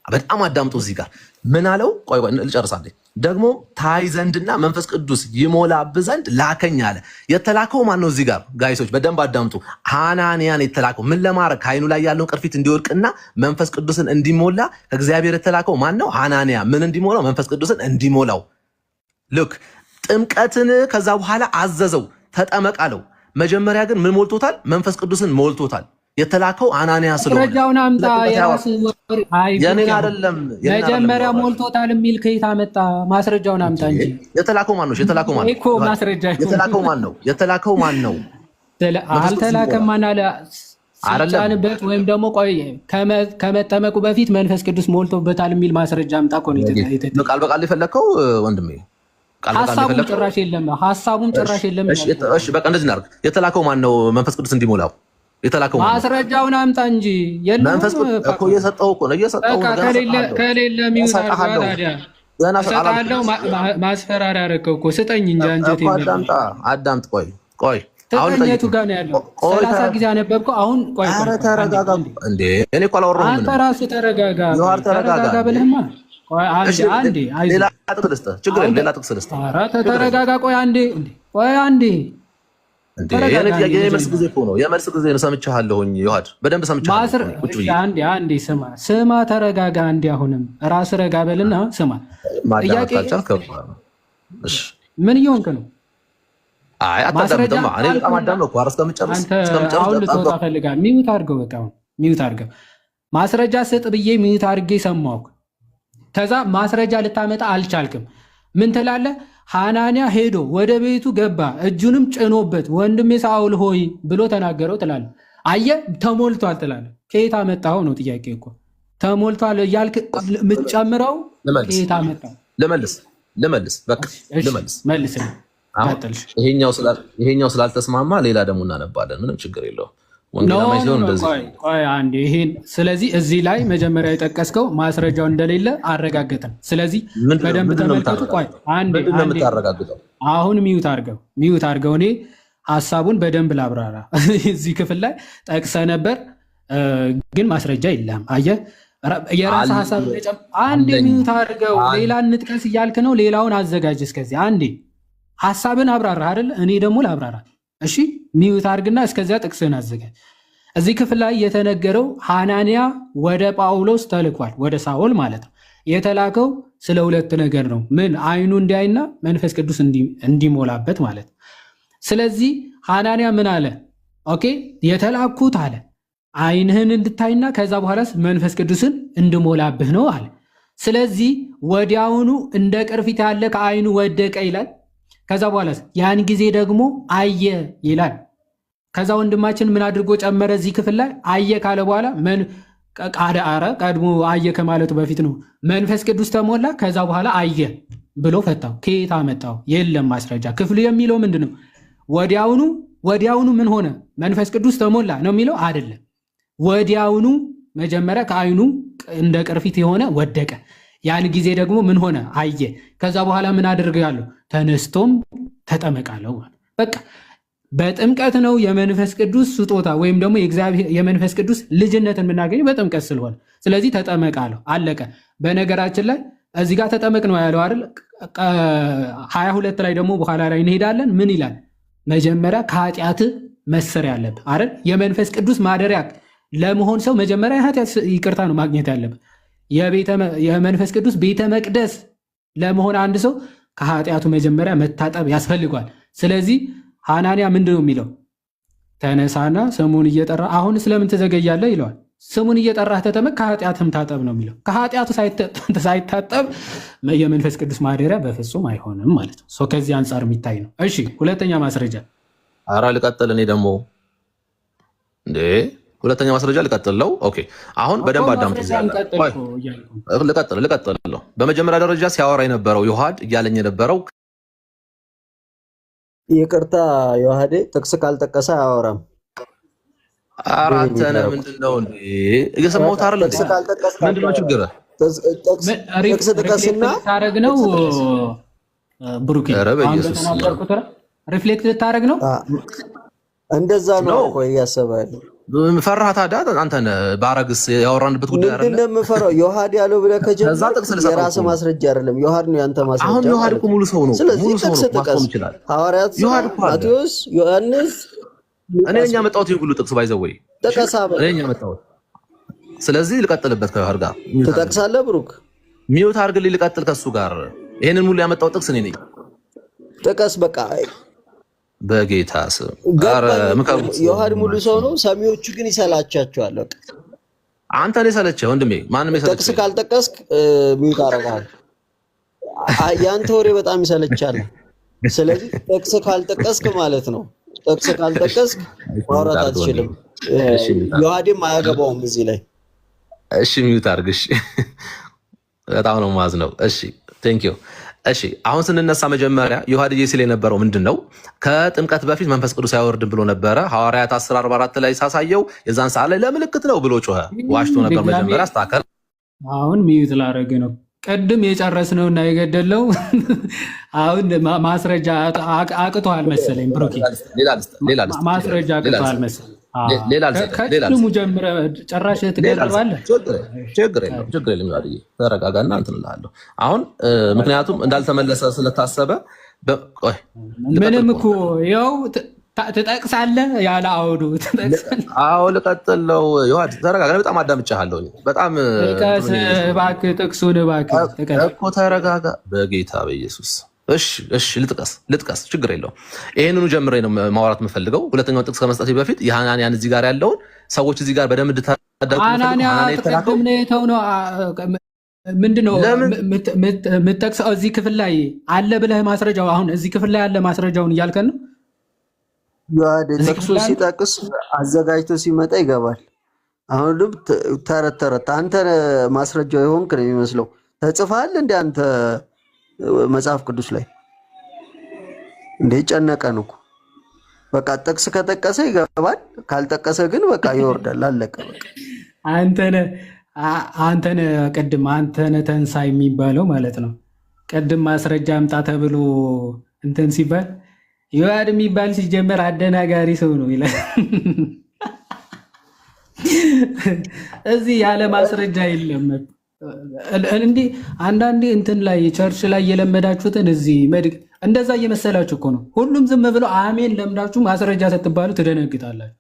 በጣም አዳምጡ። እዚህ ጋር ምን አለው? ቆይ ልጨርሳለሁ። ደግሞ ታይ ዘንድና መንፈስ ቅዱስ ይሞላብ ዘንድ ላከኝ አለ። የተላከው ማን ነው? እዚህ ጋር ጋይሶች በደንብ አዳምጡ። ሐናንያን የተላከው ምን ለማድረግ? ከዓይኑ ላይ ያለውን ቅርፊት እንዲወድቅና መንፈስ ቅዱስን እንዲሞላ ከእግዚአብሔር የተላከው ማን ነው? ሐናንያ። ምን እንዲሞላው? መንፈስ ቅዱስን እንዲሞላው። ልክ ጥምቀትን ከዛ በኋላ አዘዘው፣ ተጠመቅ አለው። መጀመሪያ ግን ምን ሞልቶታል? መንፈስ ቅዱስን ሞልቶታል። የተላከው አናንያ ስለሆነ ማስረጃውን አምጣ። የኔ አይደለም መጀመሪያ ሞልቶታል የሚል ከየት አመጣ? ማስረጃውን አምጣ እንጂ። የተላከው ማን ነው? የተላከው ማን ነው? እኮ ማስረጃ የተላከው ማን ነው? የተላከው ማን ነው? አልተላከም ማን አለ? ሲጫንበት ወይም ደግሞ ቆይ ከመጠመቁ በፊት መንፈስ ቅዱስ ሞልቶበታል የሚል ማስረጃ አምጣ እኮ ነው። ቃል በቃል የፈለከው ወንድሜ። ሐሳቡም ጭራሽ የለም። ሐሳቡም ጭራሽ የለም። እሺ በቃ እንደዚህ እናድርግ። የተላከው ማን ነው? መንፈስ ቅዱስ እንዲሞላው የተላከው ማስረጃውን አምጣ እንጂ። የለም መንፈስ እኮ እየሰጠው እኮ ነው እየሰጠው ነው። ከሌለ ሚውት አድርጋ ታዲያ ሰጣለው። ማስፈራሪያ አደረገው እኮ ስጠኝ እንጂ አንጀቴ ነው። አዳምጥ። ቆይ አሁን የቱ ጋር ነው ያለው? 30 ጊዜ አነበብከው። አሁን ቆይ ተረጋጋ እንዴ። እኔ እኮ አላወራሁም። አንተ ራስህ ተረጋጋ። ተረጋጋ ብለህማ አንዴ ሌላ ጥቅስ ልስጥህ። ችግር የለም ሌላ ጥቅስ ልስጥህ። ኧረ ተረጋጋ። ቆይ አንዴ እንዴ የመልስ ጊዜ እኮ ነው። የመልስ ጊዜ ነው። ሰምቻለሁኝ ዮሐድ በደንብ ሰምቻለሁ። አንዴ ስማ ተረጋጋ። አንዴ አሁንም ራስህ ረጋ በልና ስማ። ጥያቄ ምን እየሆንክ ነው? አይ አታዳምጥማ። እኔ በጣም አዳምጥ እኮ እስከምጨርስ አሁን ልትወጣ ፈልጋለህ። ሚውት አድርገው። በቃ አሁን ሚውት አድርገው። ማስረጃ ስጥ ብዬ ሚውት አድርጌ ሰማሁህ። ከዛ ማስረጃ ልታመጣ አልቻልክም። ምን ትላለህ? ሐናንያ ሄዶ ወደ ቤቱ ገባ፣ እጁንም ጭኖበት ወንድሜ ሳውል ሆይ ብሎ ተናገረው ትላለህ። አየህ ተሞልቷል ትላለህ። ከየት አመጣኸው ነው ጥያቄ እኮ። ተሞልቷል እያልክ የምትጨምረው ከየት አመጣኸው? ልመልስ በቃ መልስ። ይሄኛው ስላልተስማማ ሌላ ደግሞ እናነባለን። ምንም ችግር የለውም። ስለዚህ እዚህ ላይ መጀመሪያ የጠቀስከው ማስረጃው እንደሌለ አረጋገጥን። ስለዚህ በደንብ ተመልከቱ። አሁን ሚዩት አድርገው። እኔ ሀሳቡን በደንብ ላብራራ። እዚህ ክፍል ላይ ጠቅሰ ነበር ግን ማስረጃ የለም። አየህ የራስ ሀሳብ አንዴ ሚዩት አድርገው። ሌላ እንጥቀስ እያልክ ነው። ሌላውን አዘጋጅ። እስከዚህ አንዴ ሀሳብን አብራራ አይደል? እኔ ደግሞ ላብራራ። እሺ ሚዩት አድርግና እስከዚያ ጥቅስን አዘጋጅ። እዚህ ክፍል ላይ የተነገረው ሐናንያ ወደ ጳውሎስ ተልኳል፣ ወደ ሳኦል ማለት ነው። የተላከው ስለ ሁለት ነገር ነው። ምን? አይኑ እንዲያይና መንፈስ ቅዱስ እንዲሞላበት ማለት ነው። ስለዚህ ሐናንያ ምን አለ? ኦኬ የተላኩት አለ አይንህን እንድታይና ከዛ በኋላ መንፈስ ቅዱስን እንድሞላብህ ነው አለ። ስለዚህ ወዲያውኑ እንደ ቅርፊት ያለ ከአይኑ ወደቀ ይላል። ከዛ በኋላ ያን ጊዜ ደግሞ አየ ይላል። ከዛ ወንድማችን ምን አድርጎ ጨመረ? እዚህ ክፍል ላይ አየ ካለ በኋላ ቀድሞ አየ ከማለቱ በፊት ነው መንፈስ ቅዱስ ተሞላ፣ ከዛ በኋላ አየ ብሎ ፈታው። ከየት አመጣው? የለም ማስረጃ። ክፍሉ የሚለው ምንድን ነው? ወዲያውኑ ምን ሆነ? መንፈስ ቅዱስ ተሞላ ነው የሚለው አይደለም። ወዲያውኑ መጀመሪያ ከአይኑ እንደ ቅርፊት የሆነ ወደቀ። ያን ጊዜ ደግሞ ምን ሆነ? አየ። ከዛ በኋላ ምን አድርጋለሁ? ተነስቶም ተጠመቃለሁ። በቃ በጥምቀት ነው የመንፈስ ቅዱስ ስጦታ ወይም ደግሞ የመንፈስ ቅዱስ ልጅነትን የምናገኘው በጥምቀት ስለሆነ፣ ስለዚህ ተጠመቃለሁ። አለቀ። በነገራችን ላይ እዚህ ጋር ተጠመቅ ነው ያለው አይደል? 22 ላይ ደግሞ በኋላ ላይ እንሄዳለን። ምን ይላል? መጀመሪያ ከኃጢአት መሰር ያለብህ አይደል? የመንፈስ ቅዱስ ማደሪያ ለመሆን ሰው መጀመሪያ የኃጢአት ይቅርታ ነው ማግኘት ያለብህ። የመንፈስ ቅዱስ ቤተ መቅደስ ለመሆን አንድ ሰው ከኃጢአቱ መጀመሪያ መታጠብ ያስፈልጓል። ስለዚህ ሐናንያ ምንድን ነው የሚለው? ተነሳና ስሙን እየጠራ አሁን ስለምን ትዘገያለህ ይለዋል። ስሙን እየጠራህ ተጠመቅ ከኃጢአትም ታጠብ ነው የሚለው። ከኃጢአቱ ሳይታጠብ የመንፈስ ቅዱስ ማደሪያ በፍጹም አይሆንም ማለት ነው። ከዚህ አንጻር የሚታይ ነው። እሺ ሁለተኛ ማስረጃ። ኧረ ልቀጥል። እኔ ደግሞ ሁለተኛ ማስረጃ ልቀጥለው። ኦኬ አሁን በደንብ አዳምጡ። ልቀጥለው። በመጀመሪያ ደረጃ ሲያወራ የነበረው ዮሐድ እያለኝ የነበረው ይቅርታ ዮሐዴ ጥቅስ ካልጠቀሰ አያወራም። አራንተ ነህ ምንድነው እንዴ? እየሰማሁት አይደል? ጥቅስ ካልጠቀሰ ምንድነው ችግር? ጥቅስ ጥቀስና ታረግ ነው ብሩኬ። ሪፍሌክት ልታረግ ነው። እንደዛ ነው እኮ እያሰበ ያለው ፈራህ ታዲያ አንተ ባረግስ ያወራንበት ጉዳይ አይደለም። ምንድን ነው የምፈራው? ዮሐድ ያለው ብለህ ከጀመርክ የራስህ ማስረጃ አይደለም። ዮሐድ ነው ያንተ ማስረጃ። አሁን ዮሐድ እኮ ሙሉ ሰው ነው። ስለዚህ ሙሉ ሰው ጥቅስ ነው ጥቀስ። ማስቆም ይችላል። ሐዋርያት ማቴዎስ፣ ዮሐንስ እኔ ነኝ ያመጣሁት ይሁን ሁሉ ጥቅስ ባይዘው ወይ ጥቀስ አበል። እኔ ነኝ ያመጣሁት። ስለዚህ ልቀጥልበት ከዮሐድ ጋር ትጠቅሳለህ። ብሩክ ሚውት አድርግልኝ ልቀጥል ከሱ ጋር። ይሄንን ሙሉ ያመጣው ጥቅስ እኔ ነኝ። ጥቀስ በቃ በጌታ ስም ጋር ምከሩት። ዮሐድ ሙሉ ሰው ነው። ሰሚዎቹ ግን ይሰላቻቸዋል። በቃ አንተ ነህ የሰለቸህ ወንድሜ። ማንም የሰለቸህ ጥቅስ ካልጠቀስክ ሚውት አደርግሃለሁ። ያንተ ወሬ በጣም ይሰለቻል። ስለዚህ ጥቅስ ካልጠቀስክ ማለት ነው። ጥቅስ ካልጠቀስክ ማውራት አትችልም። ዮሐድም አያገባውም እዚህ ላይ። እሺ ሚውት አድርግ። እሺ በጣም ነው የማዝነው። እሺ ቴንክ ዩ። እሺ አሁን ስንነሳ መጀመሪያ ዮሐድዬ ሲል የነበረው ምንድነው? ከጥምቀት በፊት መንፈስ ቅዱስ አይወርድም ብሎ ነበረ። ሐዋርያት 10:44 ላይ ሳሳየው የዛን ሰዓት ላይ ለምልክት ነው ብሎ ጮኸ። ዋሽቶ ነበር መጀመሪያ። አስተካከል። አሁን ሚዩት ላደርግ ነው። ቅድም የጨረስነውና የገደለው አሁን ማስረጃ አቅቷል መሰለኝ። ብሩኬ ማስረጃ አቅቷል መሰለኝ። ከቅድሙ ጀምረህ ጭራሽ ትገድባለህ። ችግር የለም ተረጋጋና እንትን እልሃለሁ። አሁን ምክንያቱም እንዳልተመለሰ ስለታሰበ ምንም እኮ ያው ትጠቅሳለህ ያለ አውዱ ትጠቅሳለህ። አዎ ልቀጥለው። ዮሐድ ተረጋጋ። በጣም አዳምጬሃለሁ። በጣም ጥቀስ እባክህ፣ ጥቅሱን እባክህ እኮ ተረጋጋ በጌታ በኢየሱስ። እሺ ልጥቀስ፣ ችግር የለውም። ይሄንኑ ጀምሬ ነው ማውራት የምፈልገው። ሁለተኛውን ጥቅስ ከመስጠቴ በፊት የሐናንያን እዚህ ጋር ያለውን ሰዎች እዚህ ጋር በደንብ እንድታደርጉ ሐናንያ ተቀደም ነው የተው ነው። ምንድነው የምትጠቅሰው? እዚህ ክፍል ላይ አለ ብለህ ማስረጃው፣ አሁን እዚህ ክፍል ላይ ያለ ማስረጃውን እያልከን ነው። ዮሐድ ጥቅሱ ሲጠቅስ አዘጋጅቶ ሲመጣ ይገባል። አሁንም ተረት አንተ ማስረጃው የሆንክ ነው የሚመስለው። ተጽፈሃል እንደ አንተ መጽሐፍ ቅዱስ ላይ እንደ ጨነቀን እኮ። በቃ ጥቅስ ከጠቀሰ ይገባል፣ ካልጠቀሰ ግን በቃ ይወርዳል። አለቀ በቃ። አንተነ ቅድም አንተነ ተንሳ የሚባለው ማለት ነው። ቅድም ማስረጃ አምጣ ተብሎ እንትን ሲባል ዮሐድ የሚባል ሲጀመር አደናጋሪ ሰው ነው ይላል። እዚህ ያለ ማስረጃ የለም። እንዲህ አንዳንዴ እንትን ላይ ቸርች ላይ የለመዳችሁትን እዚህ እንደዛ እየመሰላችሁ እኮ ነው። ሁሉም ዝም ብሎ አሜን ለምዳችሁ ማስረጃ ስትባሉ ትደነግጣላችሁ።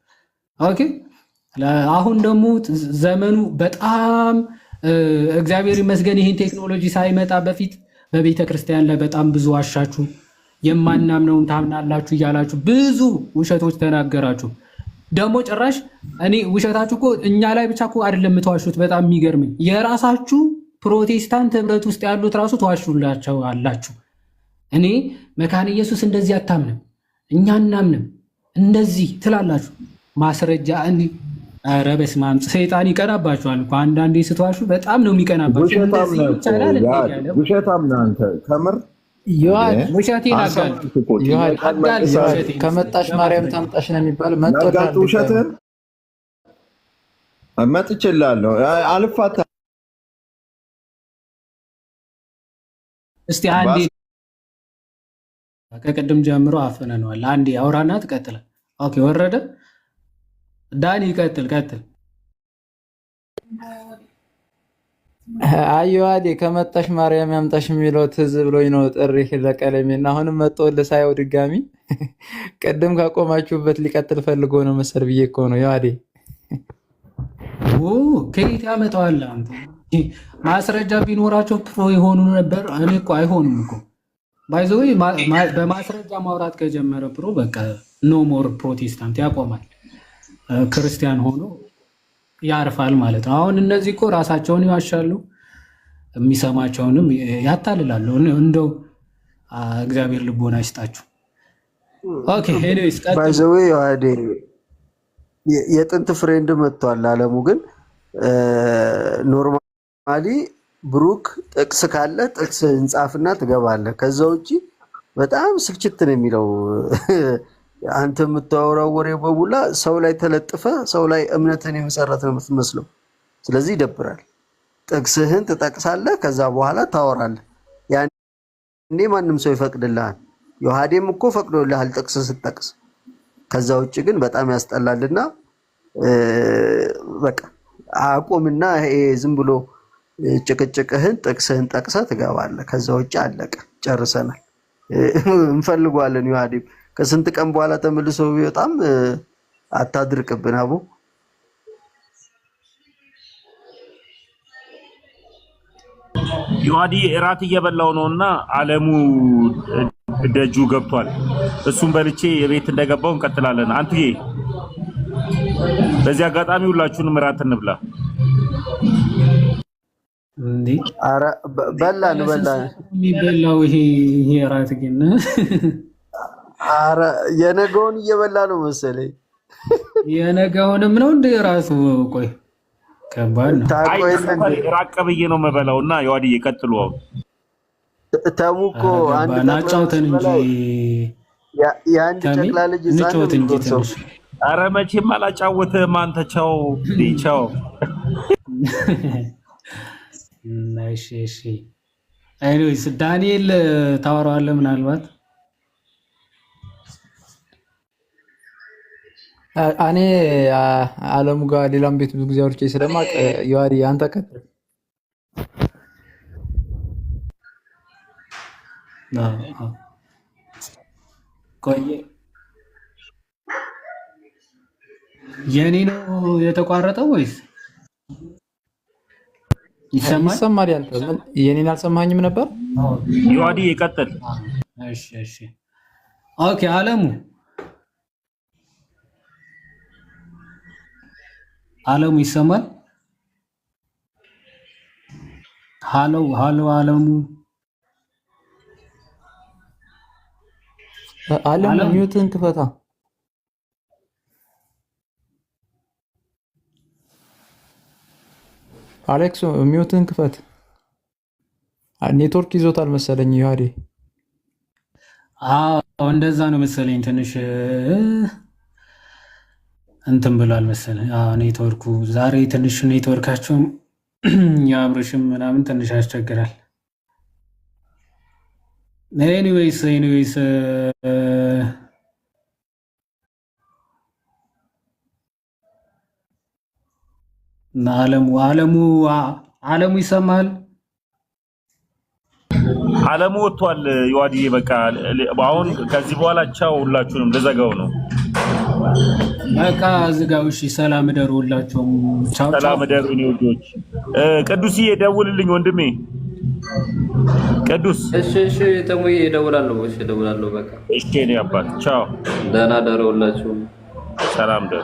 ኦኬ አሁን ደግሞ ዘመኑ በጣም እግዚአብሔር ይመስገን ይህን ቴክኖሎጂ ሳይመጣ በፊት በቤተ ክርስቲያን ላይ በጣም ብዙ ዋሻችሁ፣ የማናምነውን ታምናላችሁ እያላችሁ ብዙ ውሸቶች ተናገራችሁ። ደግሞ ጭራሽ እኔ ውሸታችሁ እኮ እኛ ላይ ብቻ እኮ አይደለም የምትዋሹት። በጣም የሚገርመኝ የራሳችሁ ፕሮቴስታንት ህብረት ውስጥ ያሉት ራሱ ተዋሹላቸው አላችሁ። እኔ መካነ ኢየሱስ እንደዚህ አታምንም፣ እኛ እናምንም እንደዚህ ትላላችሁ። ማስረጃ ኧረ በስመ አብ ሰይጣን ይቀናባችኋል እኮ አንዳንዴ ስትዋሹ በጣም ነው የሚቀናባችሁ። ውሸታም ነህ አንተ ከምር። ውሸቴን አጋል ከመጣሽ ማርያም ታምጣሽ ነው የሚባለው። ውሸትህን መጥቼልሃለሁ አልፋታ። እስቲ አንዴ ከቅድም ጀምሮ አፍነነዋል። አንዴ አውራና ትቀጥላል። ኦኬ ወረደ። ዳኒ ቀጥል። አየዋዴ ከመጣሽ ማርያም ያምጣሽ የሚለው ትዝ ብሎኝ ነው ጥሪ ለቀለሜና አሁንም መጥቶልህ ሳየው ድጋሚ ቅድም ካቆማችሁበት ሊቀጥል ፈልጎ ነው መሰል ብዬ እኮ ነው። የዋዴ ከየት ያመጣዋል? ማስረጃ ቢኖራቸው ፕሮ የሆኑ ነበር። እኔ እኮ አይሆንም እኮ ባይዘው በማስረጃ ማውራት ከጀመረ ፕሮ በቃ ኖ ሞር ፕሮቴስታንት ያቆማል፣ ክርስቲያን ሆኖ ያርፋል ማለት ነው። አሁን እነዚህ እኮ ራሳቸውን ይዋሻሉ፣ የሚሰማቸውንም ያታልላሉ። እንደው እግዚአብሔር ልቦና ይስጣችሁ። ኦኬ ኤኒዌይስ ባይዘው ያዴ የጥንት ፍሬንድ መጥቷል። አለሙ ግን ኖርማሊ ብሩክ ጥቅስ ካለ ጥቅስ እንጻፍና ትገባለህ። ከዛ ውጪ በጣም ስልችት ነው የሚለው። አንተ የምታወራው ወሬ በሙላ ሰው ላይ ተለጥፈ ሰው ላይ እምነትን የመሰረት ነው የምትመስለው። ስለዚህ ይደብራል። ጥቅስህን ትጠቅሳለህ፣ ከዛ በኋላ ታወራለህ። ያኔ ማንም ሰው ይፈቅድልሃል። ዮሐዴም እኮ ፈቅዶልሃል ጥቅስ ስትጠቅስ። ከዛ ውጭ ግን በጣም ያስጠላልና በቃ አቁምና ይሄ ዝም ብሎ ጭቅጭቅህን ጥቅስህን ጠቅሰህ ትገባለህ። ከዛ ውጭ አለቀ፣ ጨርሰናል። እንፈልገዋለን ዮሐዴም ከስንት ቀን በኋላ ተመልሶ ቢወጣም አታድርቅብን አቦ። ዮሐዲ እራት እየበላው ነውና አለሙ ደጁ ገብቷል። እሱን በልቼ የቤት እንደገባው እንቀጥላለን። አንቱዬ በዚህ አጋጣሚ ሁላችሁንም እራት እንብላ። እንዴ አረ በላን የሚበላው ይሄ እራት ግን አረ የነገውን እየበላ ነው መሰለኝ። የነገውንም ነው እንደ ራሱ ቆይ ከባድ ነው። ራቅ ብዬ ነው የምበላውና ዮሐዲ ቀጥሉ። ተሙኮ አንድ ናጫውተን እንጂ የአንድ ጨቅላ ልጅ ጻን አረ መቼም አላጫወትህም አንተ። ቻው ቻው። እሺ አይኖይስ ዳንኤል ታወራዋለህ ምናልባት እኔ አለሙ ጋር ሌላም ቤት ብዙ ጊዜ አውርቼ ስለማቅ ዮሐዲ አንተ ቀጥል። ቆይ የኔ ነው የተቋረጠው ወይስ ይሰማል? ያንተ የኔን አልሰማኝም ነበር። ዮሐዲ ይቀጥል። እሺ ኦኬ አለሙ ይሰማል? ሃሎ አለሙ ሚውትን ክፈታ። አሌክስ ሚውትን ክፈት። ኔትወርክ ይዞታል መሰለኝ ዮሐዲ። አዎ እንደዛ ነው መሰለኝ ትንሽ እንትን ብሏል መሰለኝ። ኔትወርኩ ዛሬ ትንሽ ኔትወርካቸው የአብርሽም ምናምን ትንሽ ያስቸግራል። ኤኒዌይስ አለሙ ይሰማል? አለሙ ወጥቷል። ዮሐዲ በቃ አሁን ከዚህ በኋላ ቻው ሁላችሁንም ልዘጋው ነው። በቃ ዝጋው። እሺ ሰላም እደሩ ሁላችሁም። ቻው ሰላም እደሩ። እኔ ወዶች ቅዱስዬ ደውልልኝ ወንድሜ ቅዱስ። እሺ ተሙዬ እደውላለሁ። በቃ እሺ እኔ አባት ቻው። ደህና ደሩ ሁላችሁም። ሰላም ደሩ።